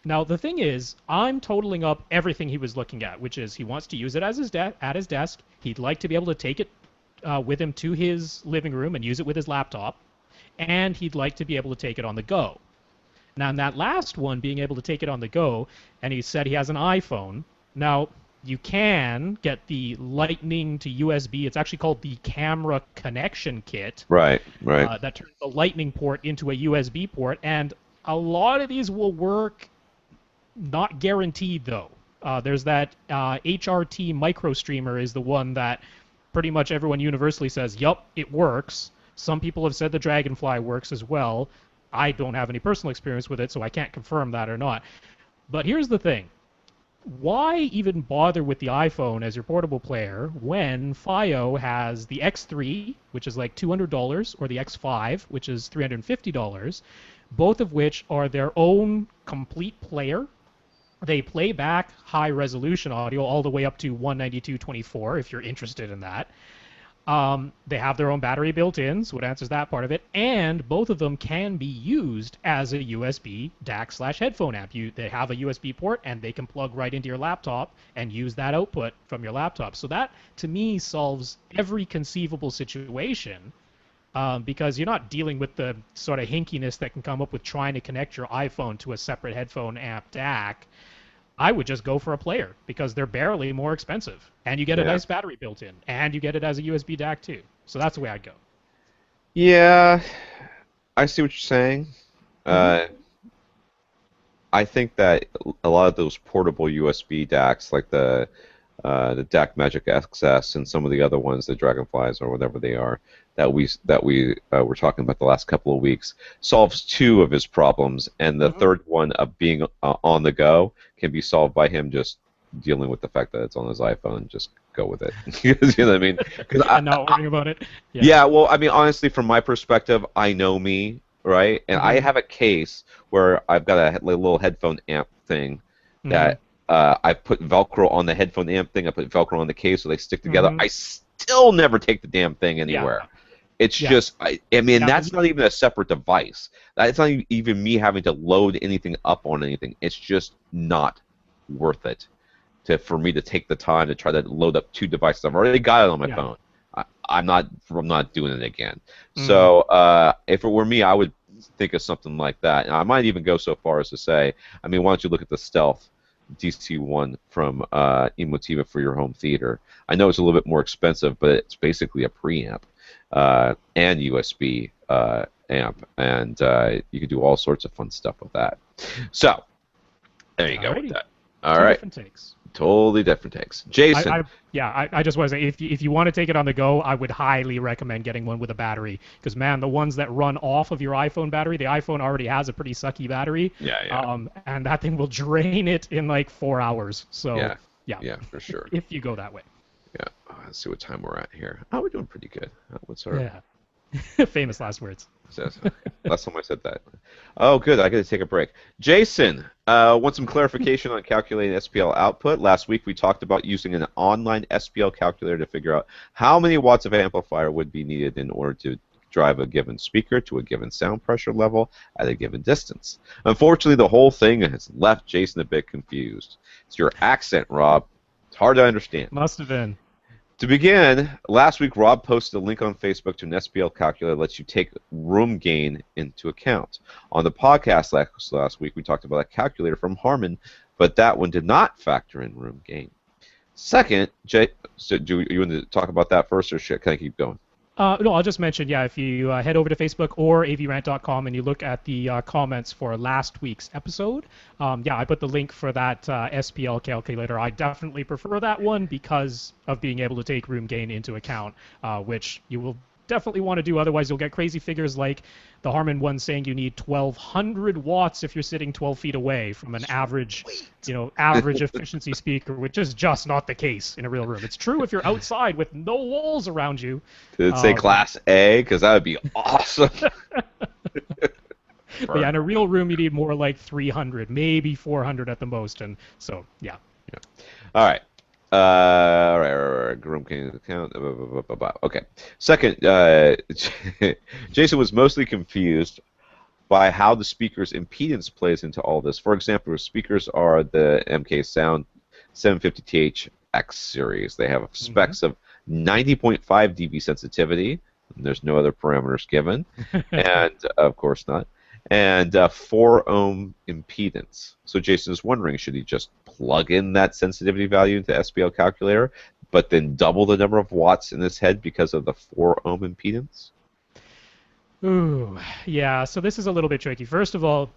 Now, the thing is, I'm totaling up everything he was looking at, which is he wants to use it as at his desk. He'd like to be able to take it with him to his living room and use it with his laptop. And he'd like to be able to take it on the go. Now, in that last one, being able to take it on the go, and he said he has an iPhone. Now, you can get the Lightning to USB. It's actually called the camera connection kit. Right. That turns the Lightning port into a USB port. And a lot of these will work. Not guaranteed, though. There's that HRT microstreamer is the one that pretty much everyone universally says, yup, it works. Some people have said the Dragonfly works as well. I don't have any personal experience with it, so I can't confirm that or not. But here's the thing. Why even bother with the iPhone as your portable player when FiO has the X3, which is like $200, or the X5, which is $350, both of which are their own complete player. They play back high-resolution audio all the way up to 192.24 if you're interested in that. They have their own battery built in, so it answers that part of it. And both of them can be used as a USB DAC/headphone amp. They have a USB port, and they can plug right into your laptop and use that output from your laptop. So that, to me, solves every conceivable situation. Because you're not dealing with the sort of hinkiness that can come up with trying to connect your iPhone to a separate headphone amp DAC. I would just go for a player because they're barely more expensive. And you get a nice battery built in. And you get it as a USB DAC too. So that's the way I'd go. Yeah, I see what you're saying. I think that a lot of those portable USB DACs, like the DAC Magic XS and some of the other ones, the Dragonflies or whatever they are, that we were talking about the last couple of weeks, solves 2 of his problems, and the third one of being on the go can be solved by him just dealing with the fact that it's on his iPhone. Just go with it. You know what I mean? I'm not worrying about it. Yeah, well, I mean, honestly, from my perspective, I know me, right? And I have a case where I've got a little headphone amp thing that I put Velcro on the headphone amp thing. I put Velcro on the case so they stick together. I still never take the damn thing anywhere. It's just, I mean, that's not even a separate device. That's not even me having to load anything up on anything. It's just not worth it for me to take the time to try to load up 2 devices. I've already got it on my phone. I'm not doing it again. So if it were me, I would think of something like that. And I might even go so far as to say, I mean, why don't you look at the Stealth DC1 from Emotiva for your home theater? I know it's a little bit more expensive, but it's basically a preamp and USB amp, and you can do all sorts of fun stuff with that. So there you go with that. All right. Different takes. Totally different takes. Jason. I just want to say, if you want to take it on the go, I would highly recommend getting one with a battery. Because, man, the ones that run off of your iPhone battery, the iPhone already has a pretty sucky battery. And that thing will drain it in like 4 hours. So, yeah, for sure. If you go that way. Yeah. Let's see what time we're at here. Oh, we're doing pretty good. What's our... Famous last words. Last time I said that. Oh, good. I got to take a break. Jason, want some clarification on calculating SPL output? Last week we talked about using an online SPL calculator to figure out how many watts of amplifier would be needed in order to drive a given speaker to a given sound pressure level at a given distance. Unfortunately, the whole thing has left Jason a bit confused. It's your accent, Rob. It's hard to understand. Must have been. To begin, last week Rob posted a link on Facebook to an SPL calculator that lets you take room gain into account. On the podcast last week, we talked about a calculator from Harman, but that one did not factor in room gain. Second, Jay, so do you want to talk about that first, or can I keep going? No, I'll just mention, yeah, if you head over to Facebook or avrant.com and you look at the comments for last week's episode, yeah, I put the link for that SPL calculator. I definitely prefer that one because of being able to take room gain into account, which you will definitely want to do. Otherwise, you'll get crazy figures like the Harman one saying you need 1,200 watts if you're sitting 12 feet away from an average, average efficiency speaker, which is just not the case in a real room. It's true if you're outside with no walls around you. Did it say Class A? Because that would be awesome. But yeah, in a real room, you need more like 300, maybe 400 at the most, and so yeah. All right. Room gain account. Okay. Second, Jason was mostly confused by how the speaker's impedance plays into all this. For example, speakers are the MK Sound 750TH X series. They have specs of 90.5 dB sensitivity. And there's no other parameters given, and of course not. And 4 ohm impedance. So Jason is wondering, should he just plug in that sensitivity value into the SPL calculator, but then double the number of watts in his head because of the 4 ohm impedance? Ooh, yeah, so this is a little bit tricky. First of all,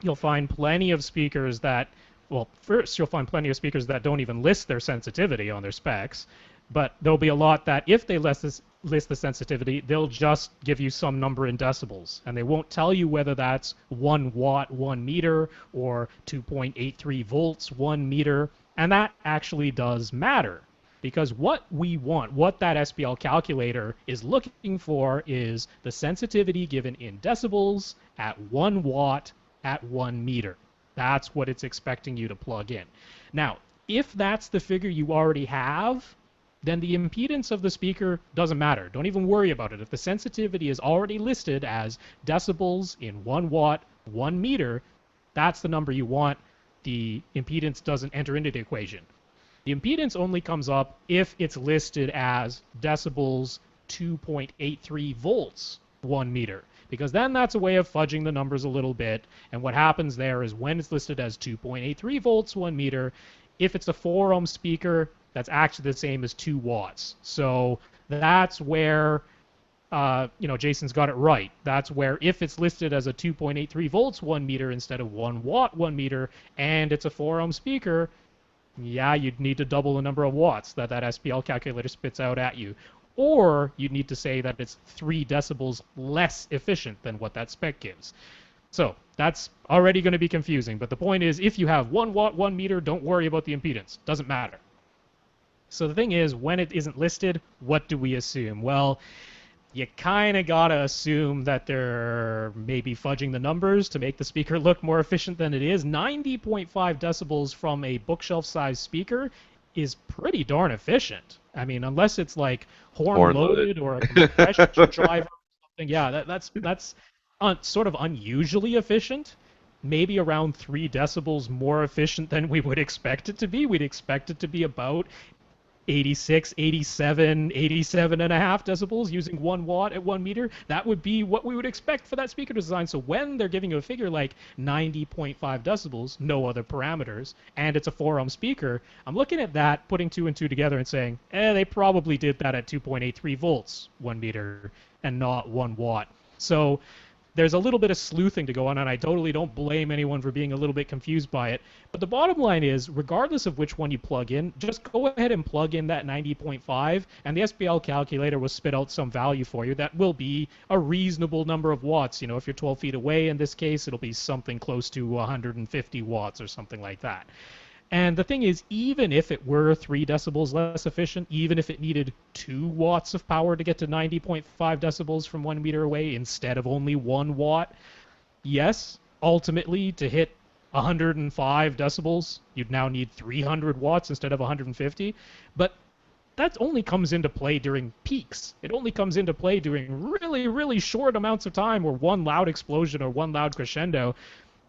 you'll find plenty of speakers that, well, first you'll find plenty of speakers that don't even list their sensitivity on their specs, but there'll be a lot that if they list the sensitivity, they'll just give you some number in decibels, and they won't tell you whether that's 1 watt 1 meter or 2.83 volts 1 meter, and that actually does matter, because what we want, what that SPL calculator is looking for, is the sensitivity given in decibels at 1 watt at 1 meter. That's what it's expecting you to plug in. Now, if that's the figure you already have, then the impedance of the speaker doesn't matter. Don't even worry about it. If the sensitivity is already listed as decibels in 1 watt, 1 meter, that's the number you want. The impedance doesn't enter into the equation. The impedance only comes up if it's listed as decibels 2.83 volts 1 meter, because then that's a way of fudging the numbers a little bit. And what happens there is when it's listed as 2.83 volts 1 meter, if it's a 4 ohm speaker, that's actually the same as 2 watts. So that's where, Jason's got it right. That's where if it's listed as a 2.83 volts 1 meter instead of 1 watt 1 meter, and it's a 4 ohm speaker, yeah, you'd need to double the number of watts that SPL calculator spits out at you. Or you'd need to say that it's 3 decibels less efficient than what that spec gives. So that's already going to be confusing. But the point is, if you have 1 watt 1 meter, don't worry about the impedance. Doesn't matter. So the thing is, when it isn't listed, what do we assume? Well, you kind of got to assume that they're maybe fudging the numbers to make the speaker look more efficient than it is. 90.5 decibels from a bookshelf-sized speaker is pretty darn efficient. I mean, unless it's like horn-loaded or a compression driver or something. Yeah, that's sort of unusually efficient. Maybe around 3 decibels more efficient than we would expect it to be. We'd expect it to be about 86, 87, 87 and a half decibels using 1 watt at 1 meter. That would be what we would expect for that speaker design. So when they're giving you a figure like 90.5 decibels, no other parameters, and it's a 4 ohm speaker, I'm looking at that, putting 2 and 2 together and saying, they probably did that at 2.83 volts 1 meter and not 1 watt. So there's a little bit of sleuthing to go on, and I totally don't blame anyone for being a little bit confused by it. But the bottom line is, regardless of which one you plug in, just go ahead and plug in that 90.5, and the SPL calculator will spit out some value for you that will be a reasonable number of watts. If you're 12 feet away, in this case, it'll be something close to 150 watts or something like that. And the thing is, even if it were 3 decibels less efficient, even if it needed 2 watts of power to get to 90.5 decibels from 1 meter away instead of only 1 watt, yes, ultimately to hit 105 decibels, you'd now need 300 watts instead of 150. But that only comes into play during peaks. It only comes into play during really, really short amounts of time or one loud explosion or one loud crescendo.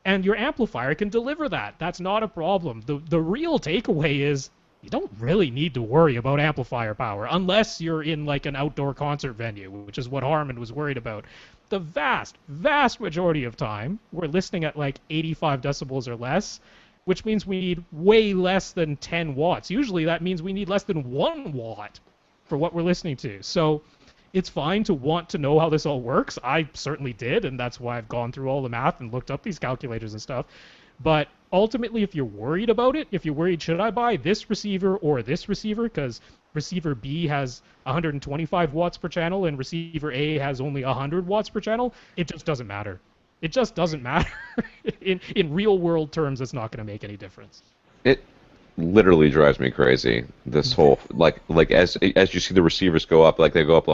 And your amplifier can deliver that. That's not a problem. The real takeaway is you don't really need to worry about amplifier power unless you're in like an outdoor concert venue, which is what Harman was worried about. The vast, vast majority of time, we're listening at like 85 decibels or less, which means we need way less than 10 watts. Usually that means we need less than 1 watt for what we're listening to. So it's fine to want to know how this all works. I certainly did, and that's why I've gone through all the math and looked up these calculators and stuff. But ultimately, if you're worried about it, if you're worried, should I buy this receiver or this receiver? Because receiver B has 125 watts per channel and receiver A has only 100 watts per channel, it just doesn't matter. It just doesn't matter. In real world terms, it's not going to make any difference. It literally drives me crazy. This whole like as you see the receivers go up, like they go up,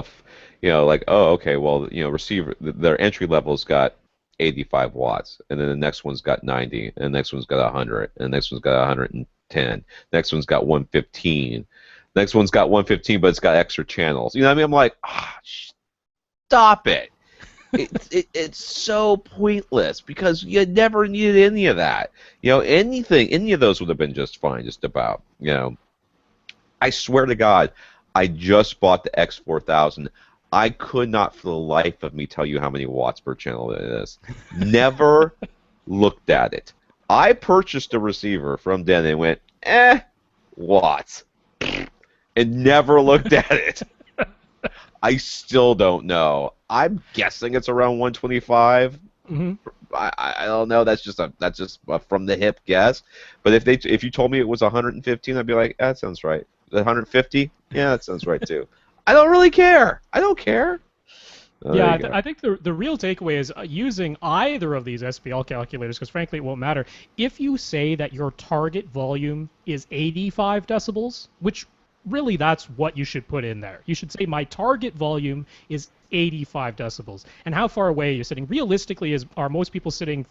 like, oh, okay, well, receiver, their entry level's got 85 watts, and then the next one's got 90, and the next one's got 100, and the next one's got 110, next one's got 115, next one's got 115, but it's got extra channels. You know what I mean? I'm like, stop it. It's so pointless because you never needed any of that. Any of those would have been just fine, just about. I swear to God, I just bought the X4000. I could not for the life of me tell you how many watts per channel it is. Never looked at it. I purchased a receiver from Denon and went, watts. And never looked at it. I still don't know. I'm guessing it's around 125. Mm-hmm. I don't know. That's just a from the hip guess. But if you told me it was 115, I'd be like, that sounds right. 150? Yeah, that sounds right too. I don't really care. I don't care. Yeah, I think the real takeaway is using either of these SPL calculators, because frankly it won't matter. If you say that your target volume is 85 decibels, which really that's what you should put in there. You should say my target volume is 85 decibels. And how far away you're sitting. Realistically, are most people sitting,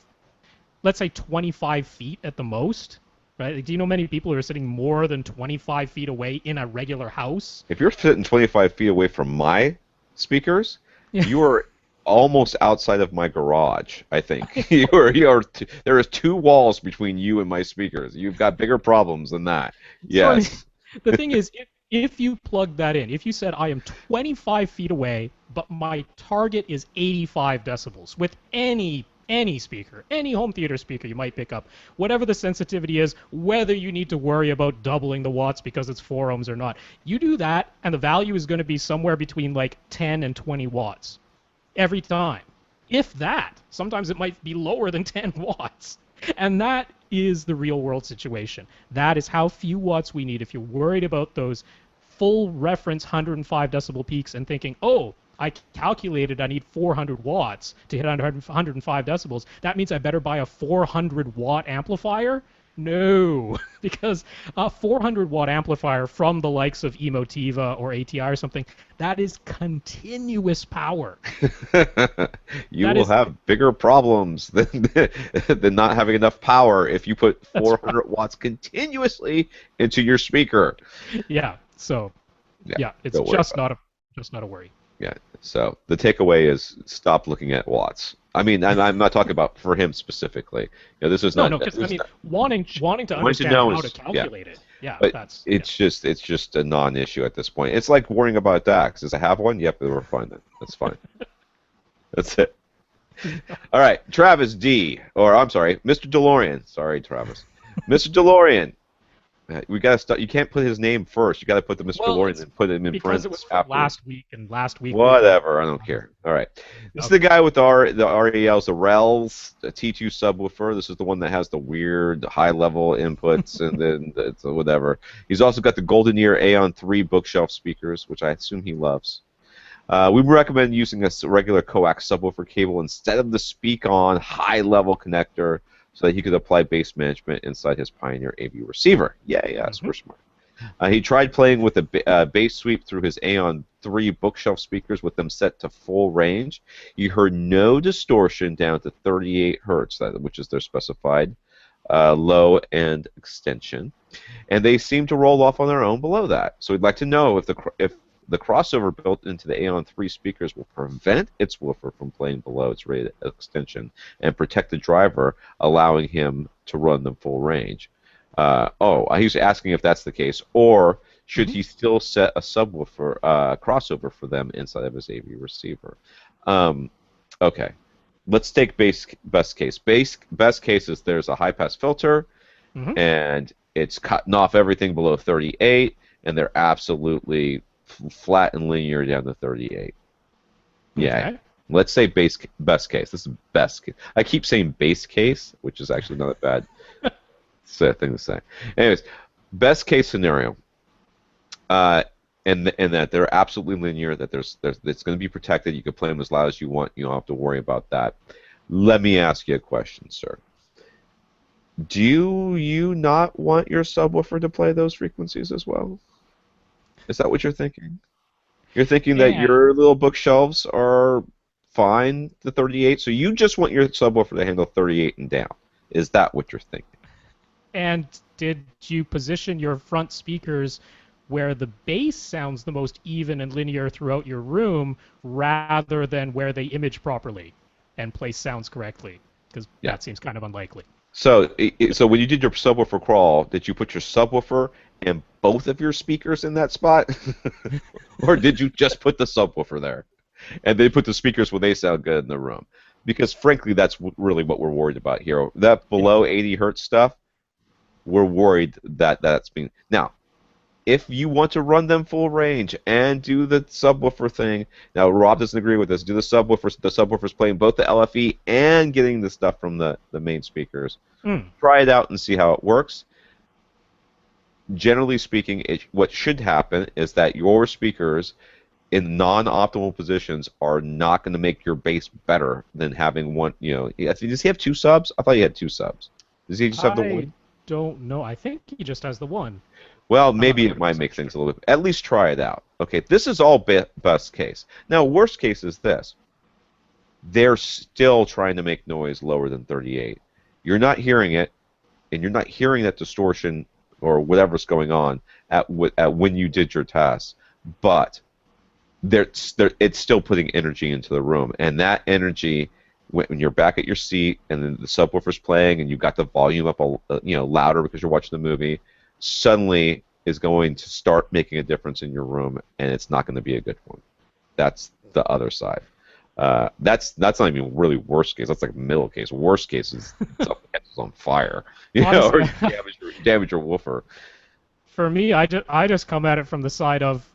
let's say, 25 feet at the most? Right? Do you know many people who are sitting more than 25 feet away in a regular house? If you're sitting 25 feet away from my speakers, you are almost outside of my garage, I think. There is 2 walls between you and my speakers. You've got bigger problems than that. Yes. The thing is, if you plug that in, if you said I am 25 feet away, but my target is 85 decibels with any speaker, any home theater speaker you might pick up, whatever the sensitivity is, whether you need to worry about doubling the watts because it's 4 ohms or not, you do that, and the value is going to be somewhere between like 10 and 20 watts every time. If that. Sometimes it might be lower than 10 watts. And that is the real world situation. That is how few watts we need. If you're worried about those full reference 105 decibel peaks and thinking, oh, I calculated I need 400 watts to hit 105 decibels, that means I better buy a 400 watt amplifier? No, because a 400 watt amplifier from the likes of Emotiva or ATI or something, that is continuous power. You will have bigger problems than not having enough power if you put 400 watts continuously into your speaker. Yeah, so yeah, it's just not a worry. Yeah, so the takeaway is stop looking at watts. I mean, and I'm not talking about for him specifically. This is not. No, because wanting to understand how to calculate it. Yeah, but it's just a non-issue at this point. It's like worrying about DAX. Does I have one? Yep, we're fine then. That's fine. That's it. All right, Travis D. Or I'm sorry, Mr. DeLorean. Sorry, Travis. Mr. DeLorean. We gotta start. You can't put his name first. You gotta put the Mr. DeLorean and put him in parentheses. Because it was from last week, and last week. Whatever, I don't care. All right, this is the guy with the RELs, the RELs, the T2 subwoofer. This is the one that has the weird high-level inputs, and then whatever. He's also got the Golden Ear Aeon 3 bookshelf speakers, which I assume he loves. We recommend using a regular coax subwoofer cable instead of the speak-on high-level connector. so that he could apply bass management inside his Pioneer AV receiver. Yeah, yes, we're smart. He tried playing with a bass sweep through his Aeon 3 bookshelf speakers with them set to full range. He heard no distortion down to 38 hertz, which is their specified low end extension, and they seem to roll off on their own below that. So we'd like to know if the crossover built into the Aeon 3 speakers will prevent its woofer from playing below its rated extension and protect the driver, allowing him to run them full range. He's asking if that's the case, or should he still set a subwoofer crossover for them inside of his AV receiver? Okay, let's take best case. Best case is there's a high-pass filter, and it's cutting off everything below 38, and they're absolutely flat and linear down to 38. Yeah. Okay. Let's say best case. This is best case. I keep saying base case, which is actually not a bad thing to say. Anyways, best case scenario, and that they're absolutely linear, that it's going to be protected. You can play them as loud as you want. You don't have to worry about that. Let me ask you a question, sir. Do you not want your subwoofer to play those frequencies as well? Is that what you're thinking? You're thinking that your little bookshelves are fine, the 38, so you just want your subwoofer to handle 38 and down. Is that what you're thinking? And did you position your front speakers where the bass sounds the most even and linear throughout your room rather than where they image properly and place sounds correctly? Because that seems kind of unlikely. So when you did your subwoofer crawl, did you put your subwoofer and both of your speakers in that spot? Or did you just put the subwoofer there? And then put the speakers where they sound good in the room? Because frankly, that's really what we're worried about here. That below 80 hertz stuff, we're worried that that's being... Now, if you want to run them full range and do the subwoofer thing, now Rob doesn't agree with this, do the subwoofer's playing both the LFE and getting the stuff from the main speakers. Try it out and see how it works. Generally speaking, what should happen is that your speakers in non-optimal positions are not going to make your bass better than having one, does he have two subs? I thought he had two subs. Does he just have the one? Don't know. I think he just has the one. Well, maybe it might make things a little bit... At least try it out. Okay, this is all best case. Now, worst case is this. They're still trying to make noise lower than 38. You're not hearing it, and you're not hearing that distortion or whatever's going on at when you did your test, but it's still putting energy into the room, and that energy... When you're back at your seat and then the subwoofer's playing and you've got the volume up, louder because you're watching the movie, suddenly is going to start making a difference in your room, and it's not going to be a good one. That's the other side. That's not even really worst case. That's like middle case. Worst case is something catches on fire, or damage your woofer. For me, I just come at it from the side of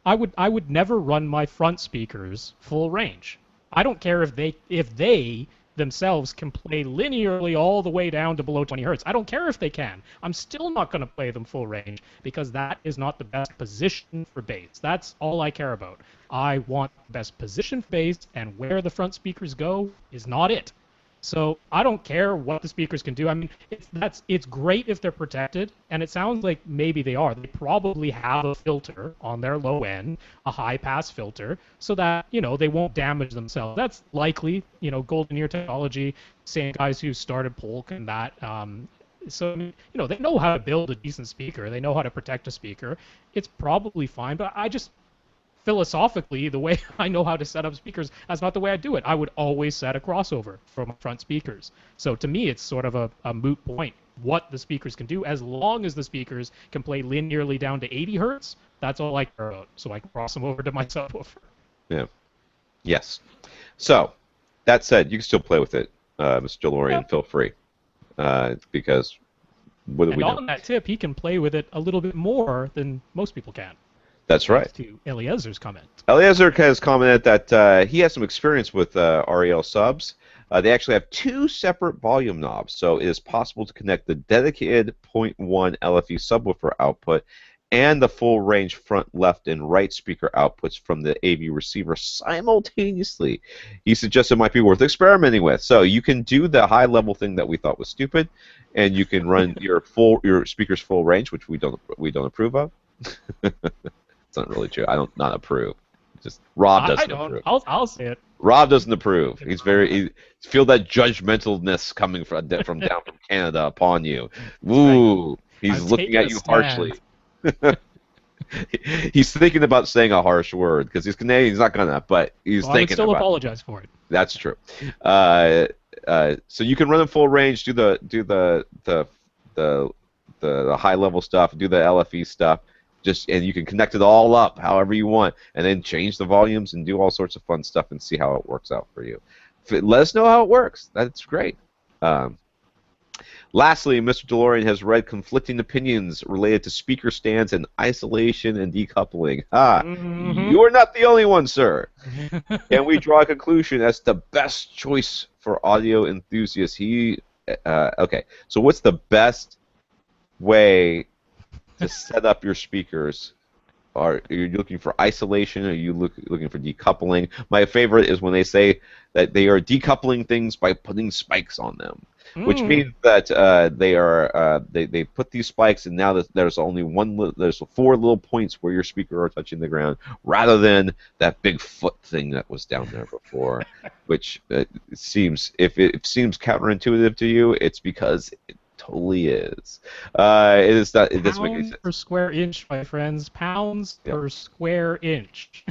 I would never run my front speakers full range. I don't care if they themselves can play linearly all the way down to below 20 hertz. I don't care if they can. I'm still not going to play them full range because that is not the best position for bass. That's all I care about. I want the best position for bass, and where the front speakers go is not it. So I don't care what the speakers can do. I mean, it's great if they're protected, and it sounds like maybe they are. They probably have a filter on their low end, a high-pass filter, so that, they won't damage themselves. That's likely, golden ear technology, same guys who started Polk and that. So, they know how to build a decent speaker. They know how to protect a speaker. It's probably fine, but philosophically, the way I know how to set up speakers, that's not the way I do it. I would always set a crossover for my front speakers. So to me, it's sort of a moot point what the speakers can do. As long as the speakers can play linearly down to 80 hertz, that's all I care about. So I can cross them over to my subwoofer. Yeah. Yes. So, that said, you can still play with it, Mr. DeLorean. Feel free. Because what do we know? And on that tip, he can play with it a little bit more than most people can. That's right. To Eliezer's comment. Eliezer has commented that he has some experience with REL subs. They actually have two separate volume knobs, so it is possible to connect the dedicated 0.1 LFE subwoofer output and the full range front, left, and right speaker outputs from the AV receiver simultaneously. He suggested it might be worth experimenting with. So you can do the high-level thing that we thought was stupid, and you can run your speaker's full range, which we don't approve of. It's not really true. I don't not approve. Just Rob doesn't approve. I'll say it. Rob doesn't approve. He's feel that judgmentalness coming from down from Canada upon you. Ooh, he's looking at you harshly. He's thinking about saying a harsh word because he's Canadian. He's not gonna, but he's thinking. I would still apologize for it. That's true. So you can run in full range, do the high level stuff, do the LFE stuff. And you can connect it all up however you want, and then change the volumes and do all sorts of fun stuff and see how it works out for you. Let us know how it works. That's great. Lastly, Mr. DeLorean has read conflicting opinions related to speaker stands and isolation and decoupling. You're not the only one, sir. Can we draw a conclusion as the best choice for audio enthusiasts? Okay, so what's the best way to set up your speakers? Are you looking for isolation? Or are you looking for decoupling? My favorite is when they say that they are decoupling things by putting spikes on them, which means that they put these spikes, and now there's only there's 4 little points where your speaker are touching the ground, rather than that big foot thing that was down there before. Which seems counterintuitive to you, it's because totally is. It is not. It doesn't make any sense. Pounds per square inch, my friends. Pounds per square inch.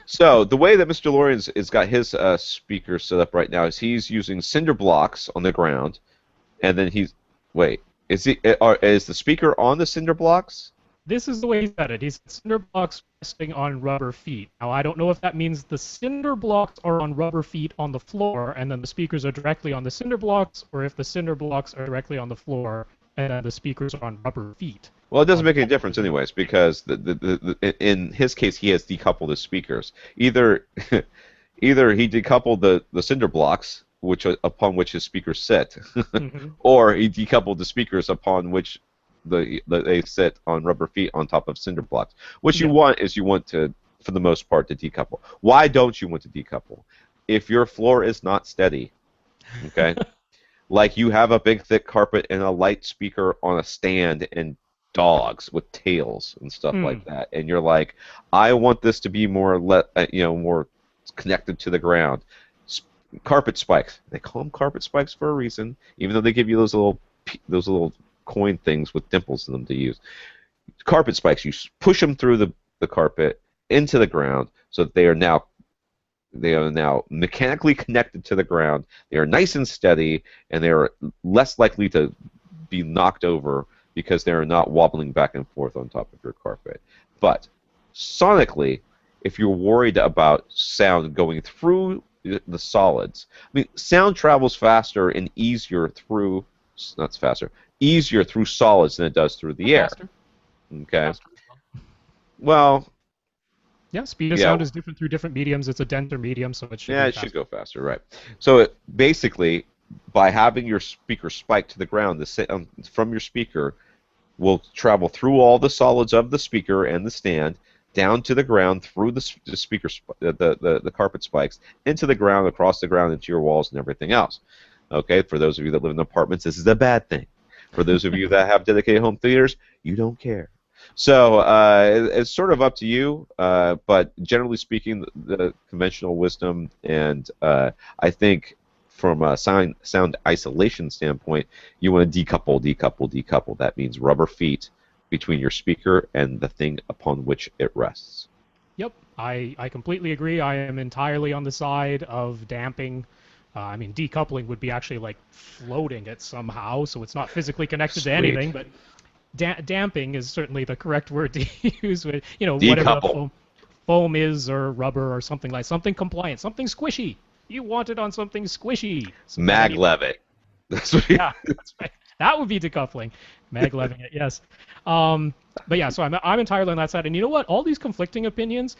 So the way that Mr. Lawrence has got his speaker set up right now is he's using cinder blocks on the ground, and then is the speaker on the cinder blocks? This is the way he's got it. He's cinder blocks resting on rubber feet. Now, I don't know if that means the cinder blocks are on rubber feet on the floor, and then the speakers are directly on the cinder blocks, or if the cinder blocks are directly on the floor, and then the speakers are on rubber feet. Well, it doesn't make any difference anyways, because in his case, he has decoupled his speakers. Either he decoupled the cinder blocks, upon which his speakers sit, or he decoupled the speakers upon which they sit on rubber feet on top of cinder blocks. What you want is to, for the most part, to decouple. Why don't you want to decouple? If your floor is not steady, okay, like you have a big thick carpet and a light speaker on a stand and dogs with tails and stuff like that, and you're like, I want this to be more more connected to the ground. Carpet spikes. They call them carpet spikes for a reason, even though they give you those little coin things with dimples in them to use. Carpet spikes, you push them through the carpet into the ground, so that they are now mechanically connected to the ground. They are nice and steady, and they are less likely to be knocked over because they are not wobbling back and forth on top of your carpet. But sonically, if you're worried about sound going through the solids, I mean, sound travels faster and easier through solids than it does through the air. Okay. Faster. Well. Yeah, speed of sound is different through different mediums. It's a denser medium, so it should. Yeah, it should go faster, right? So basically, by having your speaker spiked to the ground, the sound from your speaker will travel through all the solids of the speaker and the stand, down to the ground through the speaker, the carpet spikes, into the ground, across the ground, into your walls and everything else. Okay, for those of you that live in apartments, this is a bad thing. For those of you that have dedicated home theaters, you don't care. So it's sort of up to you, but generally speaking, the conventional wisdom, and I think from a sound isolation standpoint, you want to decouple. That means rubber feet between your speaker and the thing upon which it rests. Yep, I completely agree. I am entirely on the side of damping. I mean, decoupling would be actually like floating it somehow, so it's not physically connected to anything, but damping is certainly the correct word to use with, whatever foam is, or rubber, or something compliant, something squishy. You want it on something squishy. Maglev it. That's right. That would be decoupling. Magleving it, yes. But yeah, so I'm entirely on that side. And you know what? All these conflicting opinions,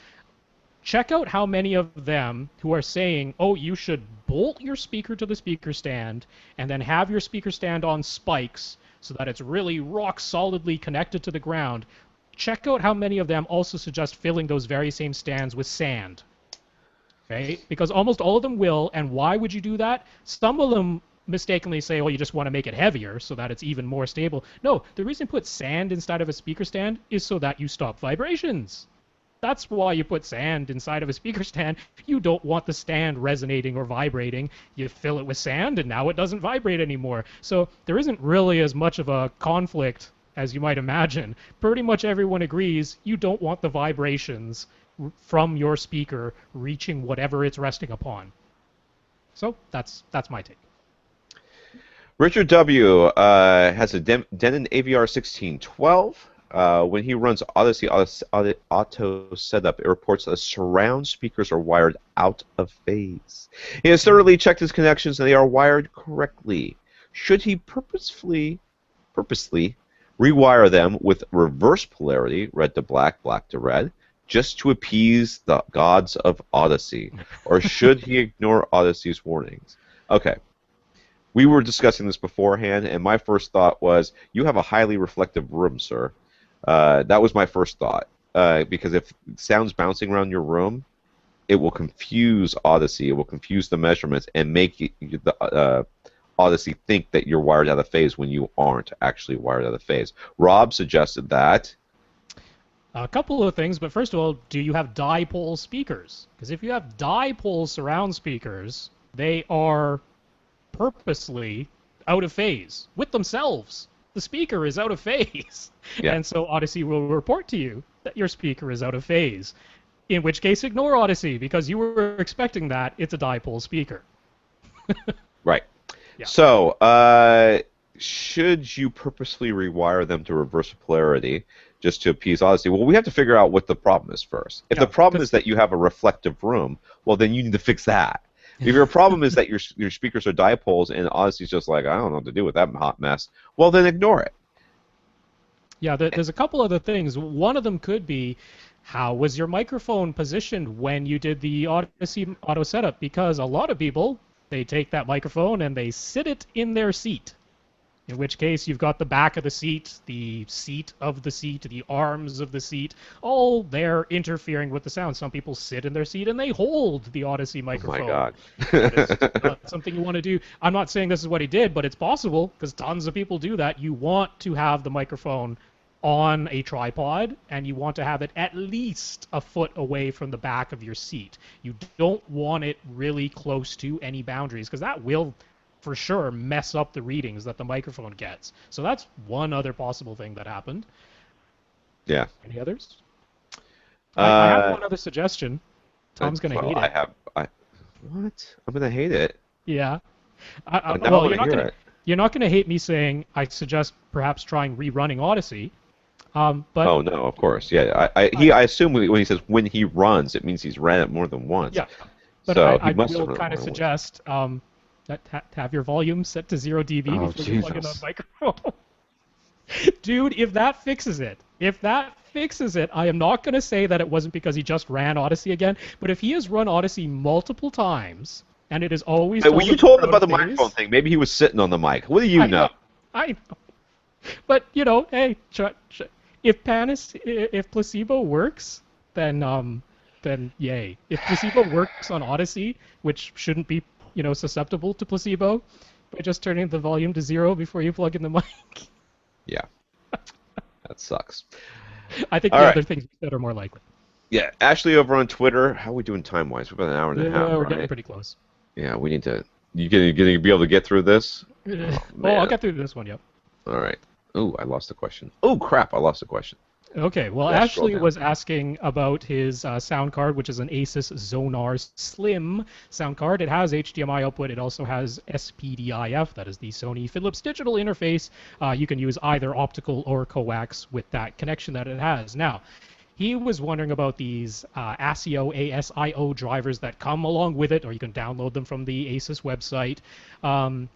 check out how many of them who are saying, oh, you should bolt your speaker to the speaker stand and then have your speaker stand on spikes so that it's really rock solidly connected to the ground. check out how many of them also suggest filling those very same stands with sand. Okay? Because almost all of them will, and why would you do that? Some of them mistakenly say, well, you just want to make it heavier so that it's even more stable. No, the reason you put sand inside of a speaker stand is so that you stop vibrations. That's why you put sand inside of a speaker stand. You don't want the stand resonating or vibrating. You fill it with sand, and now it doesn't vibrate anymore. So there isn't really as much of a conflict as you might imagine. Pretty much everyone agrees you don't want the vibrations from your speaker reaching whatever it's resting upon. So that's my take. Richard W. Has a Denon AVR 1612. When he runs Audyssey Auto Setup, it reports that surround speakers are wired out of phase. He has thoroughly checked his connections and they are wired correctly. Should he purposely rewire them with reverse polarity, red to black, black to red, just to appease the gods of Audyssey? Or should he ignore Audyssey's warnings? Okay. We were discussing this beforehand, and my first thought was, you have a highly reflective room, sir. That was my first thought. Because if sound's bouncing around your room, it will confuse Audyssey. It will confuse the measurements and make the Audyssey think that you're wired out of phase when you aren't actually wired out of phase. Rob suggested that. A couple of things, but first of all, do you have dipole speakers? Because if you have dipole surround speakers, they are purposely out of phase with themselves. The speaker is out of phase. Yeah. And so Audyssey will report to you that your speaker is out of phase. In which case, ignore Audyssey, because you were expecting that. It's a dipole speaker. Right. Yeah. So, should you purposely rewire them to reverse polarity just to appease Audyssey? Well, we have to figure out what the problem is first. If the problem is that you have a reflective room, well, then you need to fix that. If your problem is that your speakers are dipoles and Audyssey's just like, I don't know what to do with that hot mess, well, then ignore it. Yeah, there's a couple other things. One of them could be, how was your microphone positioned when you did the Audyssey auto setup? Because a lot of people, they take that microphone and they sit it in their seat. In which case, you've got the back of the seat of the seat, the arms of the seat, all there interfering with the sound. Some people sit in their seat and they hold the Audyssey microphone. Oh my God. It's not something you want to do. I'm not saying this is what he did, but it's possible, because tons of people do that. You want to have the microphone on a tripod, and you want to have it at least a foot away from the back of your seat. You don't want it really close to any boundaries, because that will for sure mess up the readings that the microphone gets. So that's one other possible thing that happened. Yeah. Any others? I have one other suggestion. Tom's going to hate it. What? I'm going to hate it. Yeah. Well, you're not going to hate me saying I suggest perhaps trying rerunning Audyssey. But oh, no, of course. Yeah. I assume when he says when he runs, it means he's ran it more than once. Yeah. But so I will kind of suggest have your volume set to 0 dB before you plug in a microphone. Dude, if that fixes it, I am not going to say that it wasn't because he just ran Audyssey again, but if he has run Audyssey multiple times, and it is always... Well, you told him about the microphone thing. Maybe he was sitting on the mic. What do you know? I know. But, hey, if placebo works, then yay. If placebo works on Audyssey, which shouldn't be susceptible to placebo, by just turning the volume to 0 before you plug in the mic. Yeah. That sucks. I think other things that are more likely. Yeah. Ashley over on Twitter, how are we doing time-wise? We've got an hour and a half, we're getting pretty close. Yeah, we need to... You gonna be able to get through this? I'll get through this one, yep. All right. Oh, I lost the question. Oh, crap, I lost the question. Okay, well, Ashley was asking about his sound card, which is an Asus Zonar Slim sound card. It has HDMI output. It also has SPDIF, that is the Sony Philips digital interface. You can use either optical or coax with that connection that it has. Now, he was wondering about these ASIO drivers that come along with it, or you can download them from the Asus website.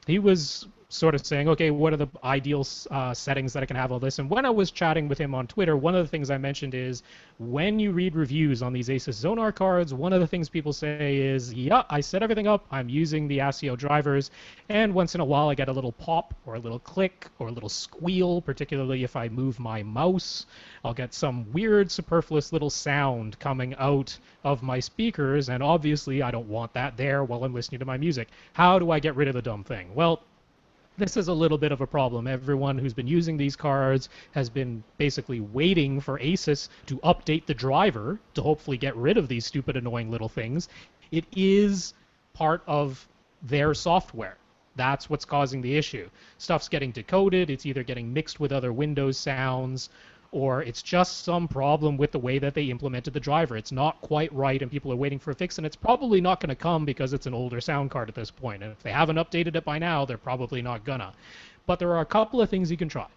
He was sort of saying, okay, what are the ideal settings that I can have all this? And when I was chatting with him on Twitter, one of the things I mentioned is when you read reviews on these Asus Zonar cards, one of the things people say is, yeah, I set everything up, I'm using the ASIO drivers, and once in a while I get a little pop or a little click or a little squeal, particularly if I move my mouse. I'll get some weird superfluous little sound coming out of my speakers, and obviously I don't want that there while I'm listening to my music. How do I get rid of the dumb thing? Well, this is a little bit of a problem. Everyone who's been using these cards has been basically waiting for Asus to update the driver to hopefully get rid of these stupid, annoying little things. It is part of their software. That's what's causing the issue. Stuff's getting decoded. It's either getting mixed with other Windows sounds, or it's just some problem with the way that they implemented the driver. It's not quite right, and people are waiting for a fix, and it's probably not going to come because it's an older sound card at this point. And if they haven't updated it by now, they're probably not gonna. But there are a couple of things you can try.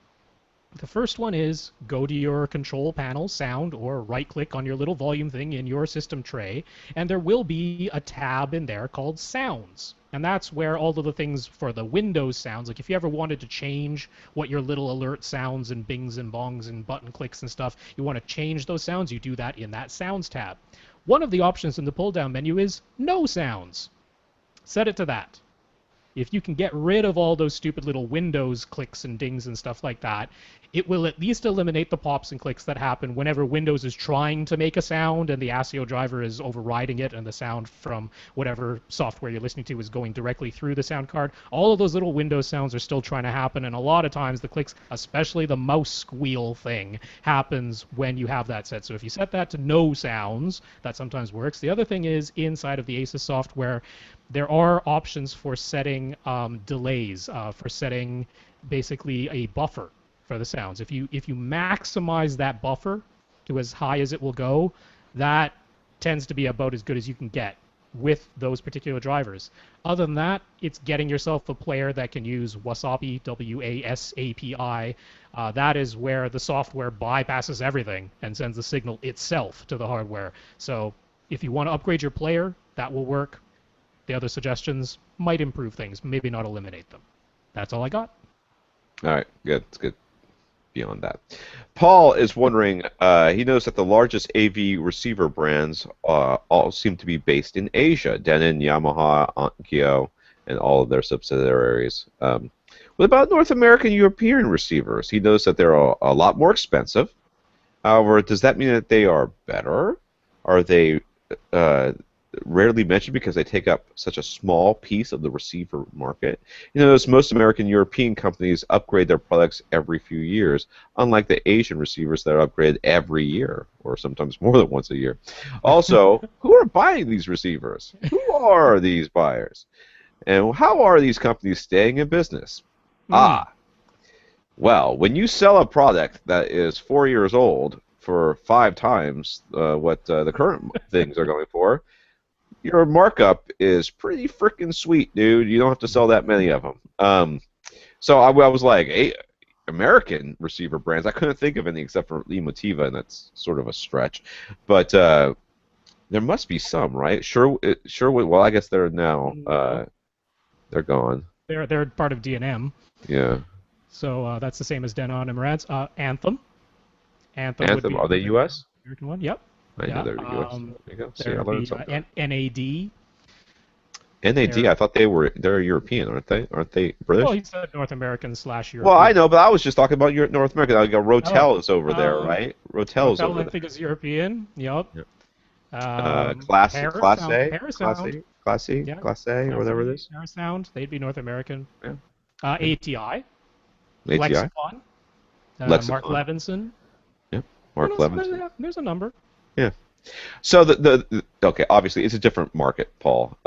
The first one is go to your control panel, sound, or right-click on your little volume thing in your system tray, and there will be a tab in there called Sounds. And that's where all of the things for the Windows sounds, like if you ever wanted to change what your little alert sounds and bings and bongs and button clicks and stuff, you want to change those sounds, you do that in that Sounds tab. One of the options in the pull-down menu is No Sounds. Set it to that. If you can get rid of all those stupid little Windows clicks and dings and stuff like that, it will at least eliminate the pops and clicks that happen whenever Windows is trying to make a sound and the ASIO driver is overriding it and the sound from whatever software you're listening to is going directly through the sound card. All of those little Windows sounds are still trying to happen, and a lot of times the clicks, especially the mouse squeal thing, happens when you have that set. So if you set that to no sounds, that sometimes works. The other thing is inside of the Asus software, there are options for setting delays, for setting basically a buffer for the sounds. If you maximize that buffer to as high as it will go, that tends to be about as good as you can get with those particular drivers. Other than that, it's getting yourself a player that can use Wasapi, W-A-S-A-P-I. That is where the software bypasses everything and sends the signal itself to the hardware. So if you want to upgrade your player, that will work. The other suggestions might improve things, maybe not eliminate them. That's all I got. All right, good. It's good. Beyond that, Paul is wondering. He knows that the largest AV receiver brands all seem to be based in Asia: Denon, Yamaha, Onkyo, and all of their subsidiaries. What about North American European receivers? He knows that they're a lot more expensive. However, does that mean that they are better? Are they rarely mentioned because they take up such a small piece of the receiver market? You know, most American European companies upgrade their products every few years, unlike the Asian receivers that are upgraded every year, or sometimes more than once a year. Also, who are buying these receivers? Who are these buyers? And how are these companies staying in business? Well, when you sell a product that is 4 years old for 5 times what the current things are going for, your markup is pretty freaking sweet, dude. You don't have to sell that many of them. So I was like, American receiver brands, I couldn't think of any except for Emotiva, and that's sort of a stretch. But there must be some, right? Sherwood, well, I guess they're now, they're gone. They're part of D&M. Yeah. So that's the same as Denon and Marantz. Anthem. Anthem, would be are they U.S.? American one, yep. I know they're U.S. There you go. See, I learned something. NAD. NAD, I thought they're European, aren't they? Aren't they British? Well, he said North American/European. Well, I know, but I was just talking about North America. Like, Rotel is over there, right? Rotel's over there. I think is European. Yep. Class A, yeah. Class A, or whatever it is. Parasound, they'd be North American. Yeah. ATI. Lexicon. Mark Levinson. Yeah. Mark Levinson. There's a number. Yeah. So okay, obviously it's a different market, Paul.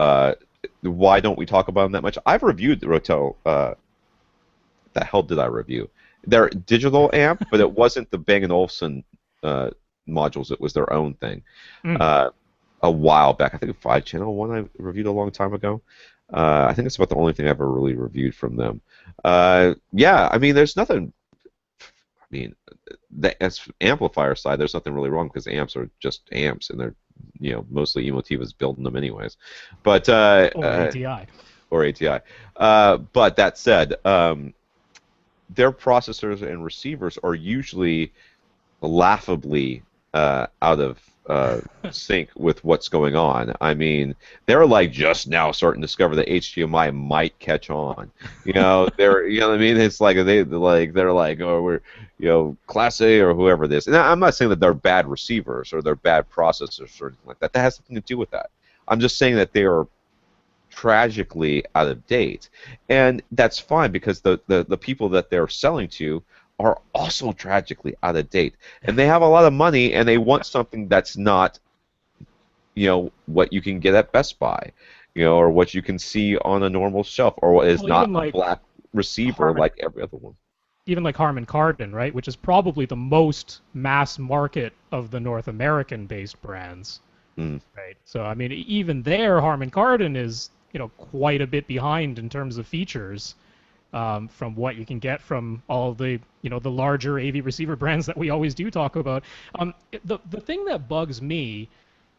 Why don't we talk about them that much? I've reviewed the Rotel. The hell did I review? Their digital amp, but it wasn't the Bang & Olufsen modules. It was their own thing. A while back, I think a 5-channel one I reviewed a long time ago. I think it's about the only thing I ever really reviewed from them. Yeah, I mean, there's nothing. I mean, as amplifier side, there's nothing really wrong because amps are just amps, and they're mostly Emotiva's building them anyways. But ATI. or ATI. But that said, their processors and receivers are usually laughably out of sync with what's going on. I mean, they're like just now starting to discover that HDMI might catch on. You know, you know what I mean? It's like they're like, oh, we're, you know, Class A or whoever it is. And I'm not saying that they're bad receivers or they're bad processors or anything like that. That has nothing to do with that. I'm just saying that they are tragically out of date, and that's fine because the people that they're selling to are also tragically out of date, and they have a lot of money and they want something that's not, you know, what you can get at Best Buy, you know, or what you can see on a normal shelf, or what is not a black receiver like every other one. Even like Harman Kardon, right, which is probably the most mass market of the North American-based brands. Right. So I mean, even there, Harman Kardon is, you know, quite a bit behind in terms of features from what you can get from all the, you know, the larger AV receiver brands that we always do talk about. The thing that bugs me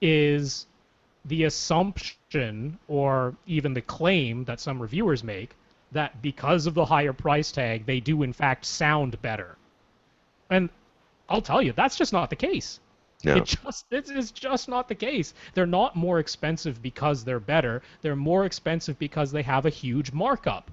is the assumption or even the claim that some reviewers make that because of the higher price tag, they do in fact sound better. And I'll tell you, that's just not the case. No. It's just not the case. They're not more expensive because they're better. They're more expensive because they have a huge markup.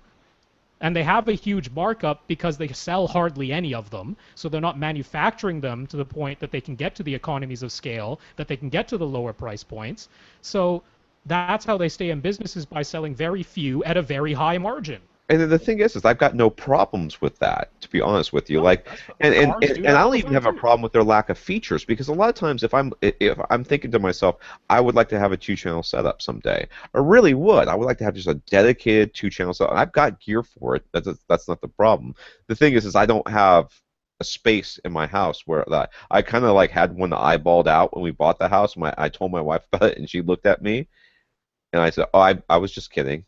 And they have a huge markup because they sell hardly any of them, so they're not manufacturing them to the point that they can get to the economies of scale, that they can get to the lower price points. So that's how they stay in business, is by selling very few at a very high margin. And the thing is I've got no problems with that, to be honest with you. Like, and I don't even have a problem with their lack of features, because a lot of times if I'm thinking to myself, I would like to have a 2-channel setup someday. I really would. I would like to have just a dedicated 2-channel setup. I've got gear for it. That's not the problem. The thing is I don't have a space in my house where I kind of like had one eyeballed out when we bought the house. I told my wife about it, and she looked at me, and I said, "Oh, I was just kidding.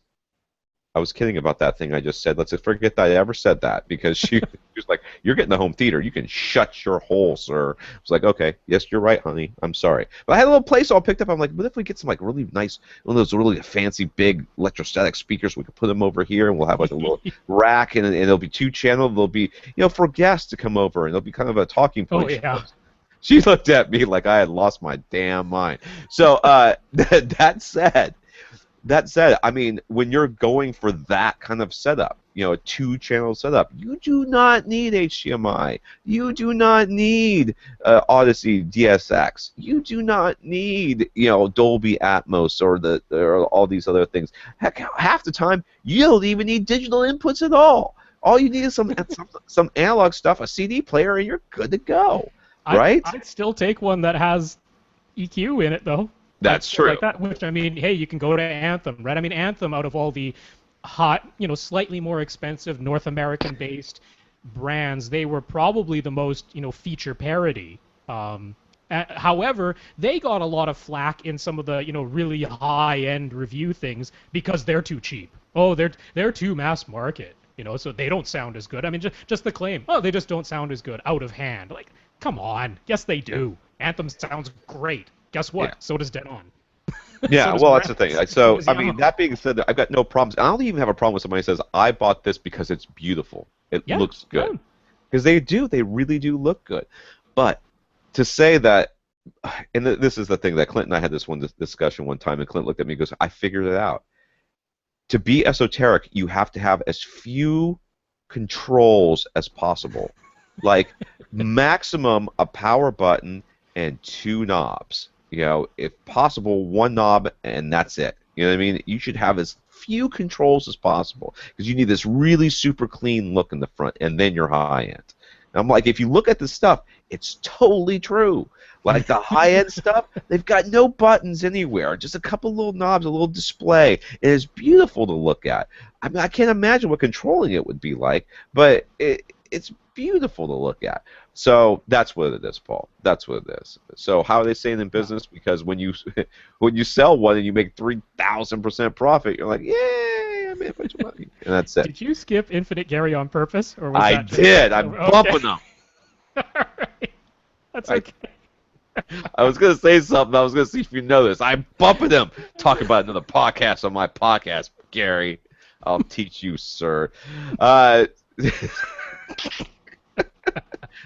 I was kidding about that thing I just said. Let's forget that I ever said that," because she was like, "You're getting the home theater. You can shut your hole, sir." I was like, "Okay, yes, you're right, honey. I'm sorry." But I had a little place all picked up. I'm like, what if we get some like really nice, one of those really fancy big electrostatic speakers? We could put them over here, and we'll have like a little rack, and it'll be 2-channel. They'll be, you know, for guests to come over, and it'll be kind of a talking point. Oh yeah. She looked at me like I had lost my damn mind. So that said, I mean, when you're going for that kind of setup, you know, a 2-channel setup, you do not need HDMI. You do not need Audyssey DSX. You do not need, you know, Dolby Atmos or all these other things. Heck, half the time, you don't even need digital inputs at all. All you need is some analog stuff, a CD player, and you're good to go. Right? I'd still take one that has EQ in it, though. That's true. Like that, which, I mean, hey, you can go to Anthem, right? I mean, Anthem, out of all the hot, you know, slightly more expensive North American-based brands, they were probably the most, you know, feature parity. However, they got a lot of flack in some of the, you know, really high-end review things because they're too cheap. Oh, they're too mass market, you know, so they don't sound as good. I mean, just the claim, oh, they just don't sound as good out of hand. Like, come on. Yes, they do. Anthem sounds great. Guess what? Yeah. So does Denon. Yeah, well, that's the thing. So, I mean, that being said, I've got no problems. I don't even have a problem with somebody who says, I bought this because it's beautiful. It looks good. Because they do. They really do look good. But to say that, and this is the thing that Clint and I had this discussion one time, and Clint looked at me and goes, I figured it out. To be esoteric, you have to have as few controls as possible. Like, maximum a power button and 2 knobs. You know, if possible, 1 knob and that's it. You know what I mean? You should have as few controls as possible because you need this really super clean look in the front, and then you're high-end. And I'm like, if you look at the stuff, it's totally true. Like the high-end stuff, they've got no buttons anywhere, just a couple little knobs, a little display. It is beautiful to look at. I mean, I can't imagine what controlling it would be like, but it's beautiful to look at. So that's what it is, Paul. That's what it is. So how are they staying in business? Because when you sell one and you make 3,000% profit, you're like, yay, I made a bunch of money, and that's it. Did you skip Infinite Gary on purpose, or was I that did. I'm bumping them. All right. That's okay. I was going to say something. I was going to see if you know this. I'm bumping them. Talk about another podcast on my podcast. Gary. I'll teach you, sir. Uh,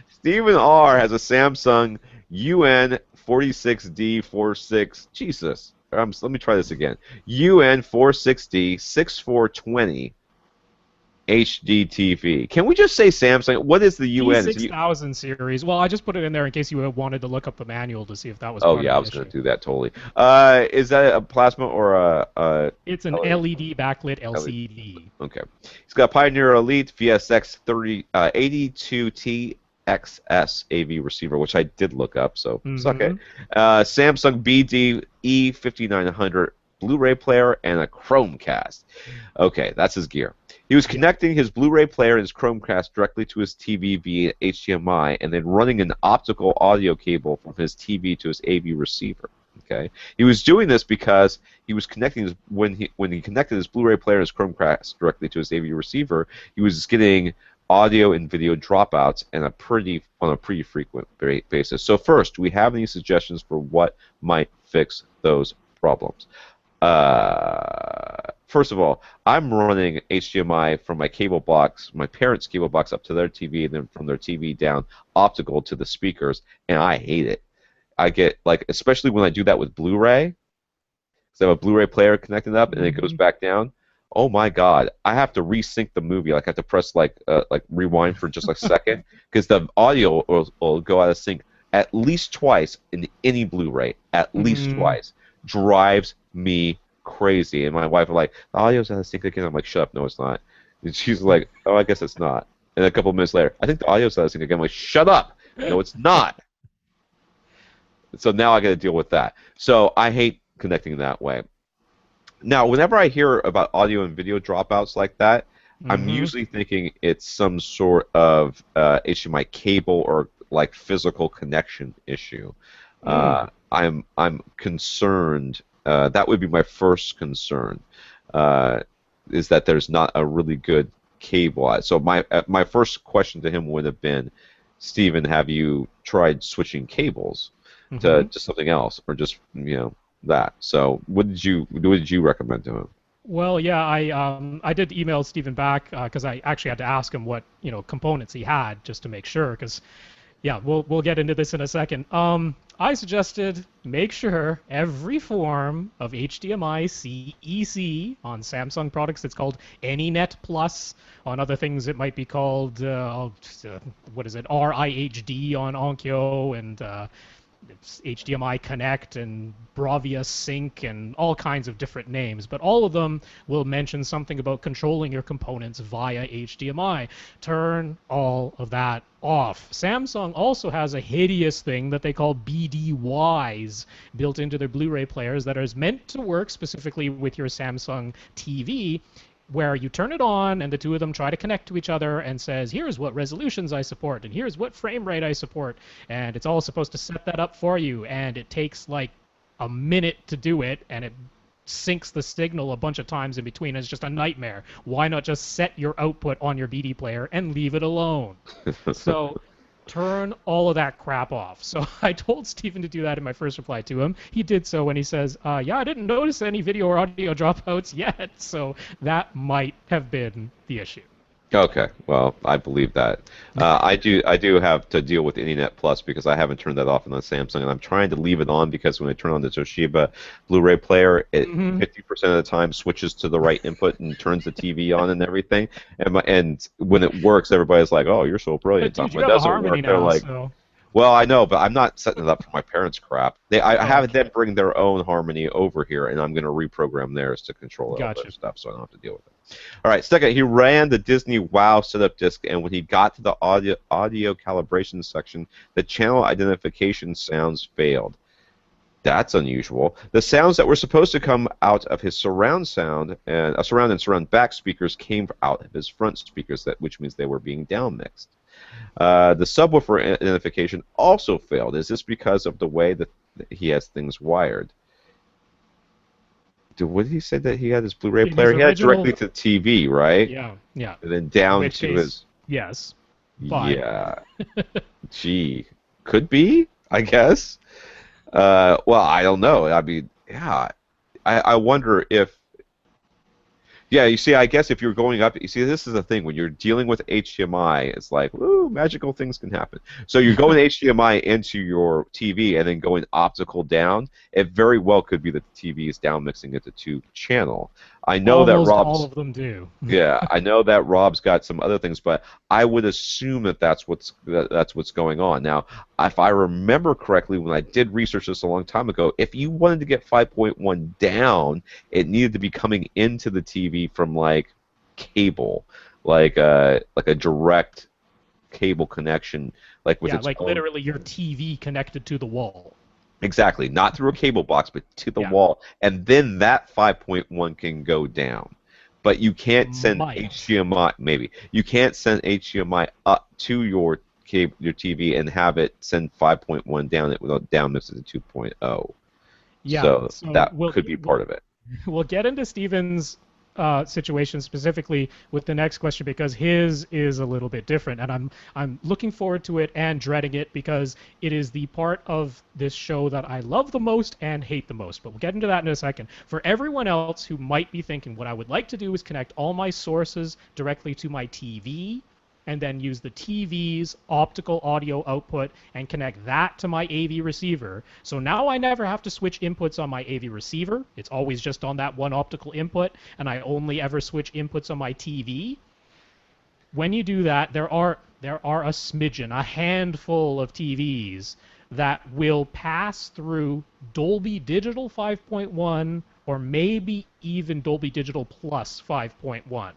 Stephen R. has a Samsung UN46D46. Jesus. Let me try this again. UN46D 6420 HD TV. Can we just say Samsung? What is the UN? P6000 series. Well, I just put it in there in case you wanted to look up the manual to see if that was Oh part yeah, I of was the going to issue. do that totally. Is that a plasma or a It's an LED backlit LCD. Okay. He's got Pioneer Elite VSX 82T XS AV receiver, which I did look up, so suck it. Samsung BD E5900 Blu-ray player and a Chromecast. Okay, that's his gear. He was connecting his Blu-ray player and his Chromecast directly to his TV via HDMI, and then running an optical audio cable from his TV to his AV receiver. Okay, he was doing this because he was connecting his, when he connected his Blu-ray player and his Chromecast directly to his AV receiver, he was getting audio and video dropouts on a pretty frequent basis. So first, do we have any suggestions for what might fix those problems? First of all, I'm running HDMI from my cable box, my parents' cable box, up to their TV, and then from their TV down optical to the speakers, and I hate it. I get, like, especially when I do that with Blu-ray, because I have a Blu-ray player connected up, and it goes back down. Oh my God! I have to resync the movie. Like, I have to press like rewind for just a second, because the audio will go out of sync at least twice in any Blu-ray. At least twice. Drives me crazy. And my wife was like, "The audio's out of sync again." I'm like, "Shut up! No, it's not." And she's like, "Oh, I guess it's not." And a couple of minutes later, I think the audio's out of sync again. I'm like, "Shut up! No, it's not." So now I got to deal with that. So I hate connecting that way. Now, whenever I hear about audio and video dropouts like that, I'm usually thinking it's some sort of HDMI cable or like physical connection issue. I'm concerned. That would be my first concern. Is that there's not a really good cable. So my first question to him would have been, Stephen, have you tried switching cables to something else, or just that? So what did you recommend to him? Well, yeah, I did email Stephen back because I actually had to ask him what components he had just to make sure. Because yeah, we'll get into this in a second. I suggested make sure every form of HDMI CEC on Samsung products, it's called AnyNet Plus. On other things, it might be called what is it, RIHD on Onkyo, and it's HDMI Connect and Bravia Sync and all kinds of different names, but all of them will mention something about controlling your components via HDMI. Turn all of that off. Samsung also has a hideous thing that they call BDYs built into their Blu-ray players that is meant to work specifically with your Samsung TV, where you turn it on and the two of them try to connect to each other and says, here's what resolutions I support and here's what frame rate I support, and it's all supposed to set that up for you, and it takes like a minute to do it, and it syncs the signal a bunch of times in between. It's just a nightmare. Why not just set your output on your BD player and leave it alone? So turn all of that crap off. So I told Stephen to do that in my first reply to him. He did so, and he says, yeah, I didn't notice any video or audio dropouts yet. So that might have been the issue. Okay, well, I believe that. I do have to deal with AnyNet Plus because I haven't turned that off on the Samsung, and I'm trying to leave it on because when I turn on the Toshiba Blu-ray player, it 50% of the time switches to the right input and turns the TV on and everything. And when it works, everybody's like, "Oh, you're so brilliant." But dude, when it doesn't work, they're like, "Well, I know, but I'm not setting it up for my parents' crap." I have them bring their own Harmony over here, and I'm going to reprogram theirs to control all their stuff, so I don't have to deal with it. All right, second, he ran the Disney Wow setup disc, and when he got to the audio calibration section, the channel identification sounds failed. That's unusual. The sounds that were supposed to come out of his surround sound and surround and surround back speakers came out of his front speakers, which means they were being downmixed. The subwoofer identification also failed. Is this because of the way that he has things wired? What did he say that he had his Blu-ray player? He had it directly to the TV, right? Yeah, yeah. And then down to his... Yes. Fine. Yeah. Gee. Could be, I guess. Well, I don't know. I mean, yeah. I wonder if... Yeah, you see, I guess if you're going up, you see, this is the thing. When you're dealing with HDMI, it's like, woo, magical things can happen. So you're going HDMI into your TV and then going optical down. It very well could be that the TV is down mixing it to 2-channel. I know that Almost Rob's... all of them do. Yeah, I know that Rob's got some other things, but I would assume that that's what's going on. Now, if I remember correctly, when I did research this a long time ago, if you wanted to get 5.1 down, it needed to be coming into the TV from like cable, like a direct cable connection, like with its like own... literally your TV connected to the wall. Exactly, not through a cable box, but to the wall, and then that 5.1 can go down. But you can't send HDMI. Maybe you can't send HDMI up to your TV and have it send 5.1 down. It without down mix it to 2.0. Yeah, so that could be part of it. We'll get into Stephen's situation specifically with the next question because his is a little bit different, and I'm looking forward to it and dreading it because it is the part of this show that I love the most and hate the most. But we'll get into that in a second. For everyone else who might be thinking, what I would like to do is connect all my sources directly to my TV and then use the TV's optical audio output and connect that to my AV receiver. So now I never have to switch inputs on my AV receiver. It's always just on that one optical input, and I only ever switch inputs on my TV. When you do that, there are a smidgen, a handful of TVs that will pass through Dolby Digital 5.1 or maybe even Dolby Digital Plus 5.1.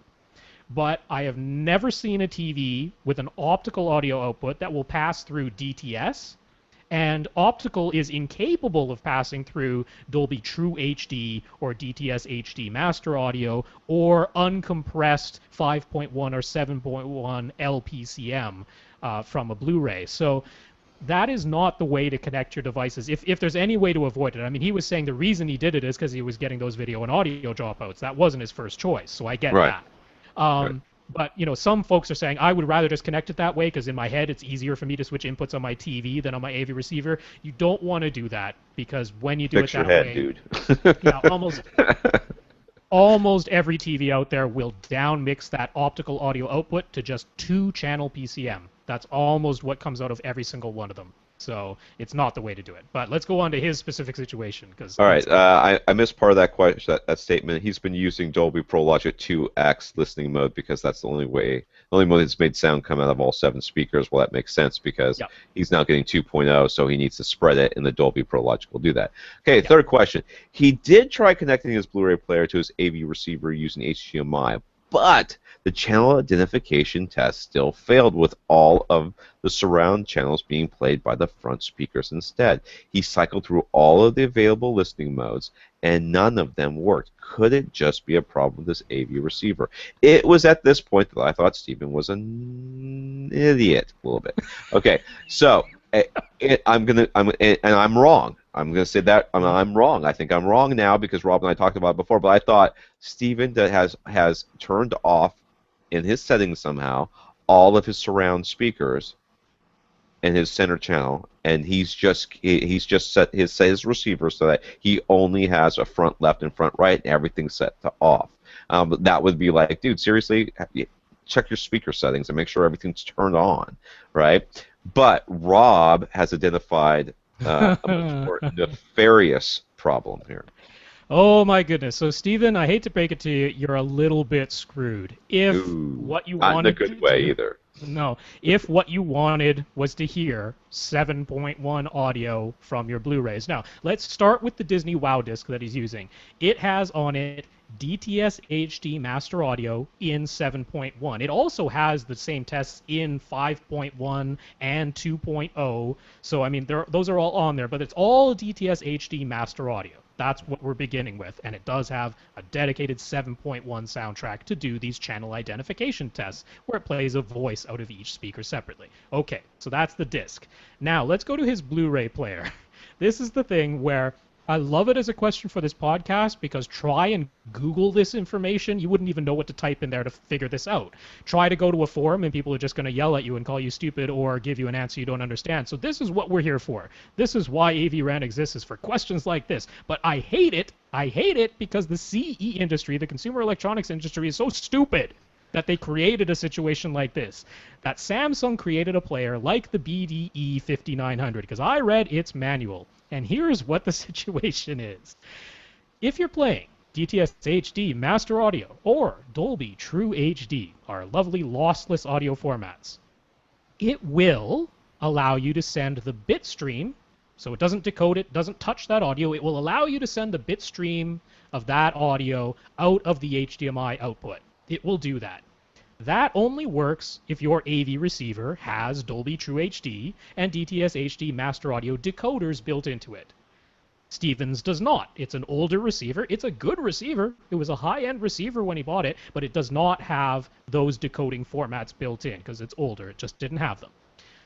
But I have never seen a TV with an optical audio output that will pass through DTS, and optical is incapable of passing through Dolby True HD or DTS HD Master Audio or uncompressed 5.1 or 7.1 LPCM from a Blu-ray. So that is not the way to connect your devices, if there's any way to avoid it. I mean, he was saying the reason he did it is because he was getting those video and audio dropouts. That wasn't his first choice, so I get that. But, you know, some folks are saying, I would rather just connect it that way because in my head it's easier for me to switch inputs on my TV than on my AV receiver. You don't want to do that because when you do it that way... dude. Yeah, almost every TV out there will down mix that optical audio output to just 2-channel PCM. That's almost what comes out of every single one of them. So it's not the way to do it. But let's go on to his specific situation. All right, I missed part of that question, that statement. He's been using Dolby Pro Logic 2X listening mode because that's the only mode that's made sound come out of all 7 speakers. Well, that makes sense because he's now getting 2.0, so he needs to spread it, and the Dolby Pro Logic will do that. Okay, third question. He did try connecting his Blu-ray player to his AV receiver using HDMI, but the channel identification test still failed with all of the surround channels being played by the front speakers instead. He cycled through all of the available listening modes, and none of them worked. Could it just be a problem with this AV receiver? It was at this point that I thought Stephen was an idiot a little bit. Okay, so I'm wrong. I'm going to say that I'm wrong. I think I'm wrong now because Rob and I talked about it before, but I thought Stephen has turned off in his settings somehow all of his surround speakers and his center channel, and he's just set his receiver so that he only has a front left and front right, and everything's set to off. But that would be like, dude, seriously, check your speaker settings and make sure everything's turned on, right? But Rob has identified a much more nefarious problem here. Oh my goodness! So Stephen, I hate to break it to you, you're a little bit screwed. If what you wanted, not in a good way either. No, if what you wanted was to hear 7.1 audio from your Blu-rays. Now, let's start with the Disney Wow disc that he's using. It has on it DTS HD Master Audio in 7.1. It also has the same tests in 5.1 and 2.0. So, I mean, those are all on there, but it's all DTS HD Master Audio. That's what we're beginning with, and it does have a dedicated 7.1 soundtrack to do these channel identification tests, where it plays a voice out of each speaker separately. Okay, so that's the disc. Now, let's go to his Blu-ray player. This is the thing where I love it as a question for this podcast because try and Google this information. You wouldn't even know what to type in there to figure this out. Try to go to a forum and people are just going to yell at you and call you stupid or give you an answer you don't understand. So this is what we're here for. This is why AV Rant exists, is for questions like this. But I hate it. I hate it because the CE industry, the consumer electronics industry, is so stupid that they created a situation like this. That Samsung created a player like the BDE 5900 because I read its manual. And here's what the situation is. If you're playing DTS HD Master Audio or Dolby True HD, our lovely lossless audio formats, it will allow you to send the bit stream, so it doesn't decode it, doesn't touch that audio, it will allow you to send the bit stream of that audio out of the HDMI output. It will do that. That only works if your AV receiver has Dolby True HD and DTS HD Master Audio decoders built into it. Stephan's does not. It's an older receiver. It's a good receiver. It was a high-end receiver when he bought it, but it does not have those decoding formats built in because it's older. It just didn't have them.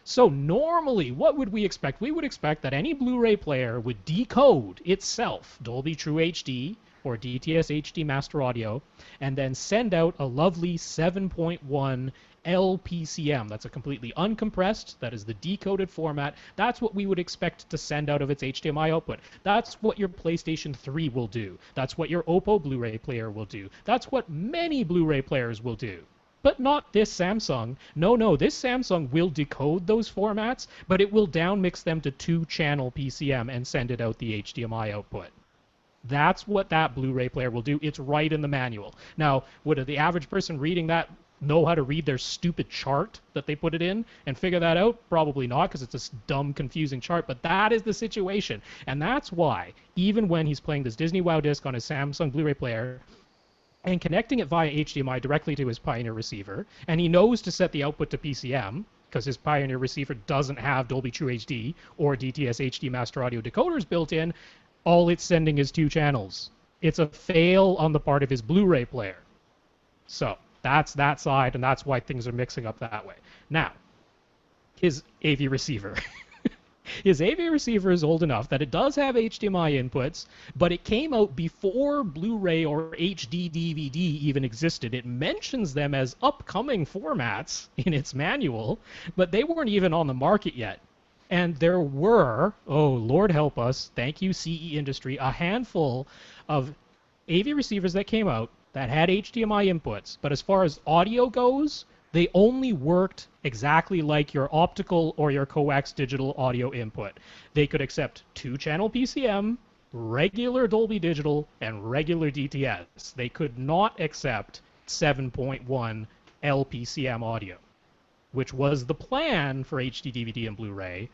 So normally, what would we expect? We would expect that any Blu-ray player would decode itself, Dolby True HD, or DTS HD Master Audio, and then send out a lovely 7.1 LPCM. That's a completely uncompressed, that is the decoded format. That's what we would expect to send out of its HDMI output. That's what your PlayStation 3 will do. That's what your Oppo Blu-ray player will do. That's what many Blu-ray players will do. But not this Samsung. No, this Samsung will decode those formats, but it will downmix them to 2-channel PCM and send it out the HDMI output. That's what that Blu-ray player will do. It's right in the manual. Now, would the average person reading that know how to read their stupid chart that they put it in and figure that out? Probably not, because it's a dumb, confusing chart. But that is the situation. And that's why, even when he's playing this Disney WoW disc on his Samsung Blu-ray player and connecting it via HDMI directly to his Pioneer receiver, and he knows to set the output to PCM, because his Pioneer receiver doesn't have Dolby True HD or DTS HD Master Audio decoders built in, all it's sending is 2 channels. It's a fail on the part of his Blu-ray player. So that's that side, and that's why things are mixing up that way. Now, his AV receiver. His AV receiver is old enough that it does have HDMI inputs, but it came out before Blu-ray or HD DVD even existed. It mentions them as upcoming formats in its manual, but they weren't even on the market yet. And there were, oh, Lord help us, thank you, CE industry, a handful of AV receivers that came out that had HDMI inputs. But as far as audio goes, they only worked exactly like your optical or your coax digital audio input. They could accept 2-channel PCM, regular Dolby Digital, and regular DTS. They could not accept 7.1 LPCM audio, which was the plan for HD DVD and Blu-ray,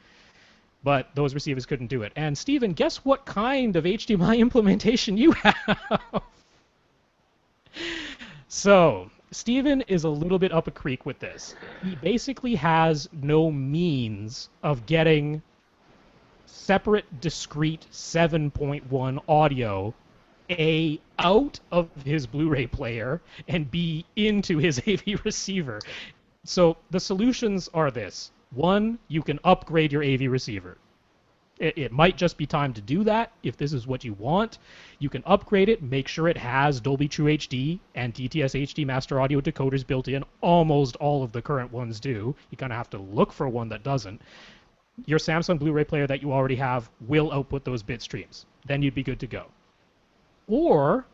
but those receivers couldn't do it. And Stephan, guess what kind of HDMI implementation you have? So, Stephan is a little bit up a creek with this. He basically has no means of getting separate, discrete 7.1 audio, A, out of his Blu-ray player, and B, into his AV receiver. So the solutions are this. One, you can upgrade your AV receiver. It might just be time to do that if this is what you want. You can upgrade it, make sure it has Dolby True HD and DTS HD Master Audio decoders built in. Almost all of the current ones do. You kind of have to look for one that doesn't. Your Samsung Blu-ray player that you already have will output those bit streams. Then you'd be good to go. Or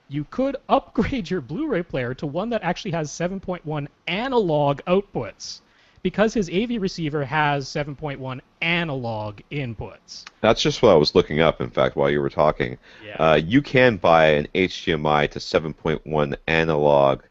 you could upgrade your Blu-ray player to one that actually has 7.1 analog outputs, because his AV receiver has 7.1 analog inputs. That's just what I was looking up, in fact, while you were talking. Yeah. You can buy an HDMI to 7.1 analog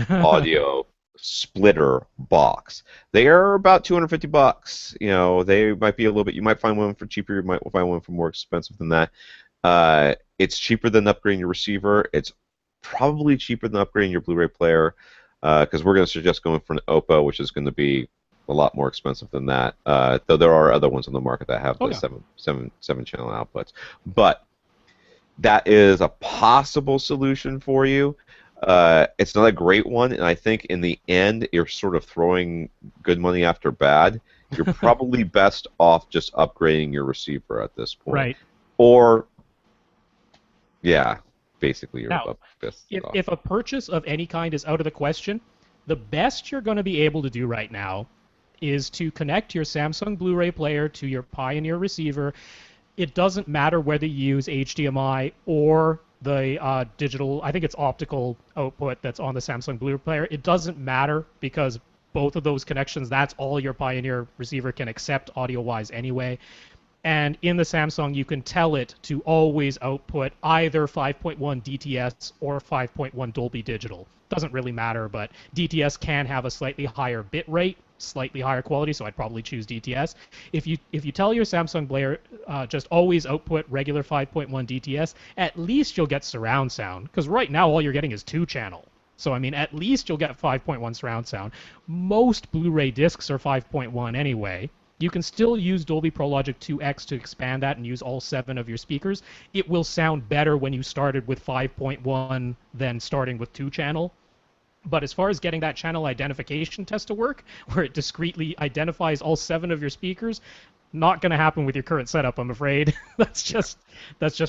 audio splitter box. They are about $250. You know, they might be a little bit. You might find one for cheaper. You might find one for more expensive than that. It's cheaper than upgrading your receiver. It's probably cheaper than upgrading your Blu-ray player, because we're going to suggest going for an Oppo, which is going to be a lot more expensive than that. Though there are other ones on the market that have the seven channel outputs. But that is a possible solution for you. It's not a great one, and I think in the end you're sort of throwing good money after bad. You're probably best off just upgrading your receiver at this point. Right. or yeah, basically you're Now, up this. if a purchase of any kind is out of the question, the best you're going to be able to do right now is to connect your Samsung Blu-ray player to your Pioneer receiver. It doesn't matter whether you use HDMI or the digital, I think it's optical output that's on the Samsung Blu-ray player. It doesn't matter because both of those connections, that's all your Pioneer receiver can accept audio-wise anyway. And in the Samsung, you can tell it to always output either 5.1 DTS or 5.1 Dolby Digital. Doesn't really matter, but DTS can have a slightly higher bit rate, slightly higher quality, so I'd probably choose DTS. If you tell your Samsung player just always output regular 5.1 DTS, at least you'll get surround sound, because right now all you're getting is 2-channel. So, I mean, at least you'll get 5.1 surround sound. Most Blu-ray discs are 5.1 anyway. You can still use Dolby Pro Logic 2X to expand that and use all 7 of your speakers. It will sound better when you started with 5.1 than starting with 2-channel. But as far as getting that channel identification test to work, where it discretely identifies all 7 of your speakers, not going to happen with your current setup, I'm afraid. that's just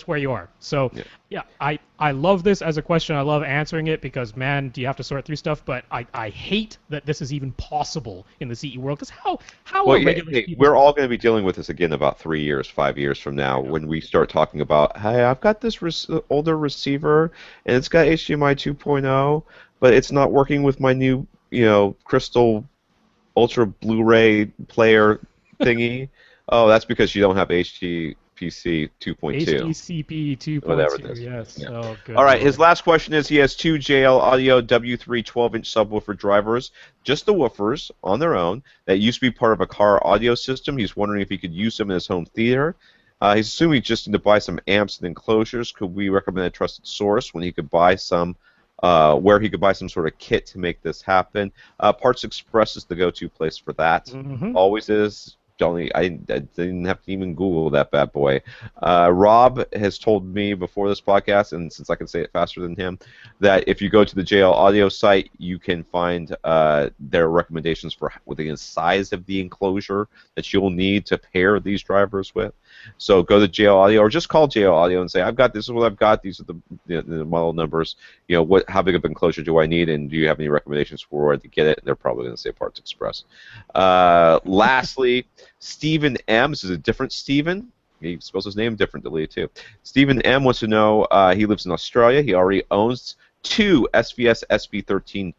where you are. So, yeah, I love this as a question. I love answering it because, man, do you have to sort through stuff? But I hate that this is even possible in the CE world. Because how are regular people... We're all going to be dealing with this again in about 3 years, 5 years from now when we start talking about, hey, I've got this older receiver and it's got HDMI 2.0, but it's not working with my new, Crystal Ultra Blu-ray player thingy. Oh, that's because you don't have HDPC 2.2. HDCP 2.2, whatever it is. Yes. Yeah. Oh, good. All right, his last question is he has 2 JL Audio W3 12-inch subwoofer drivers, just the woofers on their own, that used to be part of a car audio system. He's wondering if he could use them in his home theater. He's assuming he just need to buy some amps and enclosures. Could we recommend a trusted source when he could buy some, where he could buy some sort of kit to make this happen? Parts Express is the go-to place for that. Mm-hmm. Always is. I didn't have to even Google that bad boy. Rob has told me before this podcast, and since I can say it faster than him, that if you go to the JL Audio site, you can find their recommendations for the size of the enclosure that you'll need to pair these drivers with. So go to JL Audio, or just call JL Audio and say, this is what I've got. These are the model numbers. How big of an enclosure do I need, and do you have any recommendations for where to get it? And they're probably going to say Parts Express. Lastly, Stephen M. This is a different Stephen. He spells his name differently, too. Stephen M. wants to know, he lives in Australia. He already owns 2 SVS SB13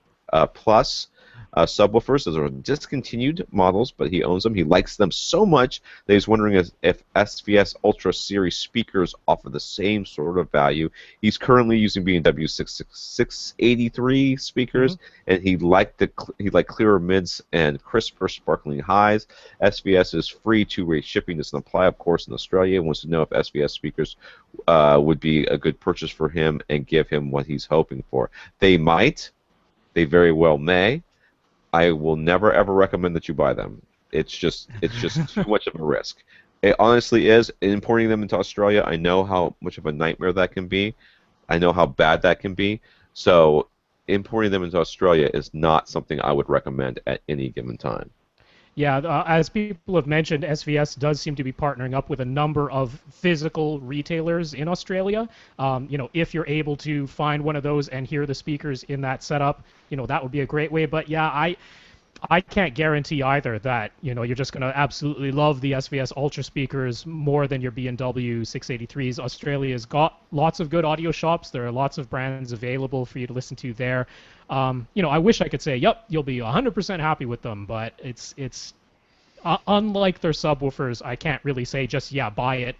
Plus subwoofers. Those are discontinued models, but he owns them. He likes them so much that he's wondering if SVS Ultra series speakers offer the same sort of value. He's currently using B&W 683 speakers, and he liked clearer mids and crisper sparkling highs. SVS is free 2-way shipping. Doesn't apply, of course, in Australia. He wants to know if SVS speakers would be a good purchase for him and give him what he's hoping for. They might. They very well may. I will never ever recommend that you buy them. It's just too much of a risk. It honestly is. Importing them into Australia, I know how much of a nightmare that can be. I know how bad that can be. So importing them into Australia is not something I would recommend at any given time. Yeah, as people have mentioned, SVS does seem to be partnering up with a number of physical retailers in Australia. If you're able to find one of those and hear the speakers in that setup, that would be a great way. But yeah, I can't guarantee either that you're just going to absolutely love the SVS Ultra speakers more than your B&W 683s. Australia's got lots of good audio shops. There are lots of brands available for you to listen to there. I wish I could say, yep, you'll be 100% happy with them, but it's unlike their subwoofers. I can't really say just buy it.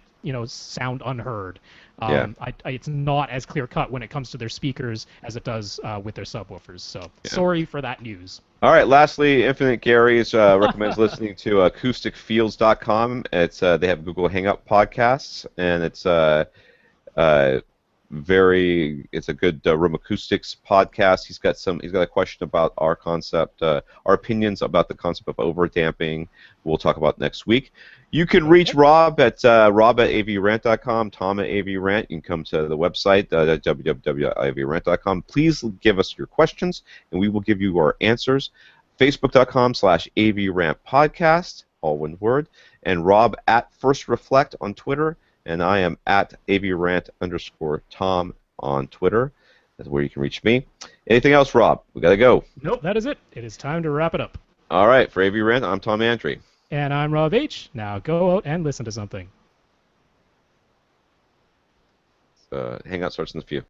Sound unheard. It's not as clear cut when it comes to their speakers as it does with their subwoofers. So sorry for that news. All right. Lastly, Infinite Gary's recommends listening to acousticfields.com. It's they have Google Hangout podcasts, and it's it's a good room acoustics podcast. He's got a question about our concept, our opinions about the concept of overdamping. We'll talk about next week. You can reach Rob at rob@avrant.com, Tom at avrant. You can come to the website, www.avrant.com. Please give us your questions, and we will give you our answers. Facebook.com/avrantpodcast, all one word. And Rob at First Reflect on Twitter. and I am at avrant_Tom on Twitter. That's where you can reach me. Anything else, Rob? We got to go. Nope, that is it. It is time to wrap it up. All right, for AV Rant, I'm Tom Antry. And I'm Rob H. Now go out and listen to something. Hangout starts in a few.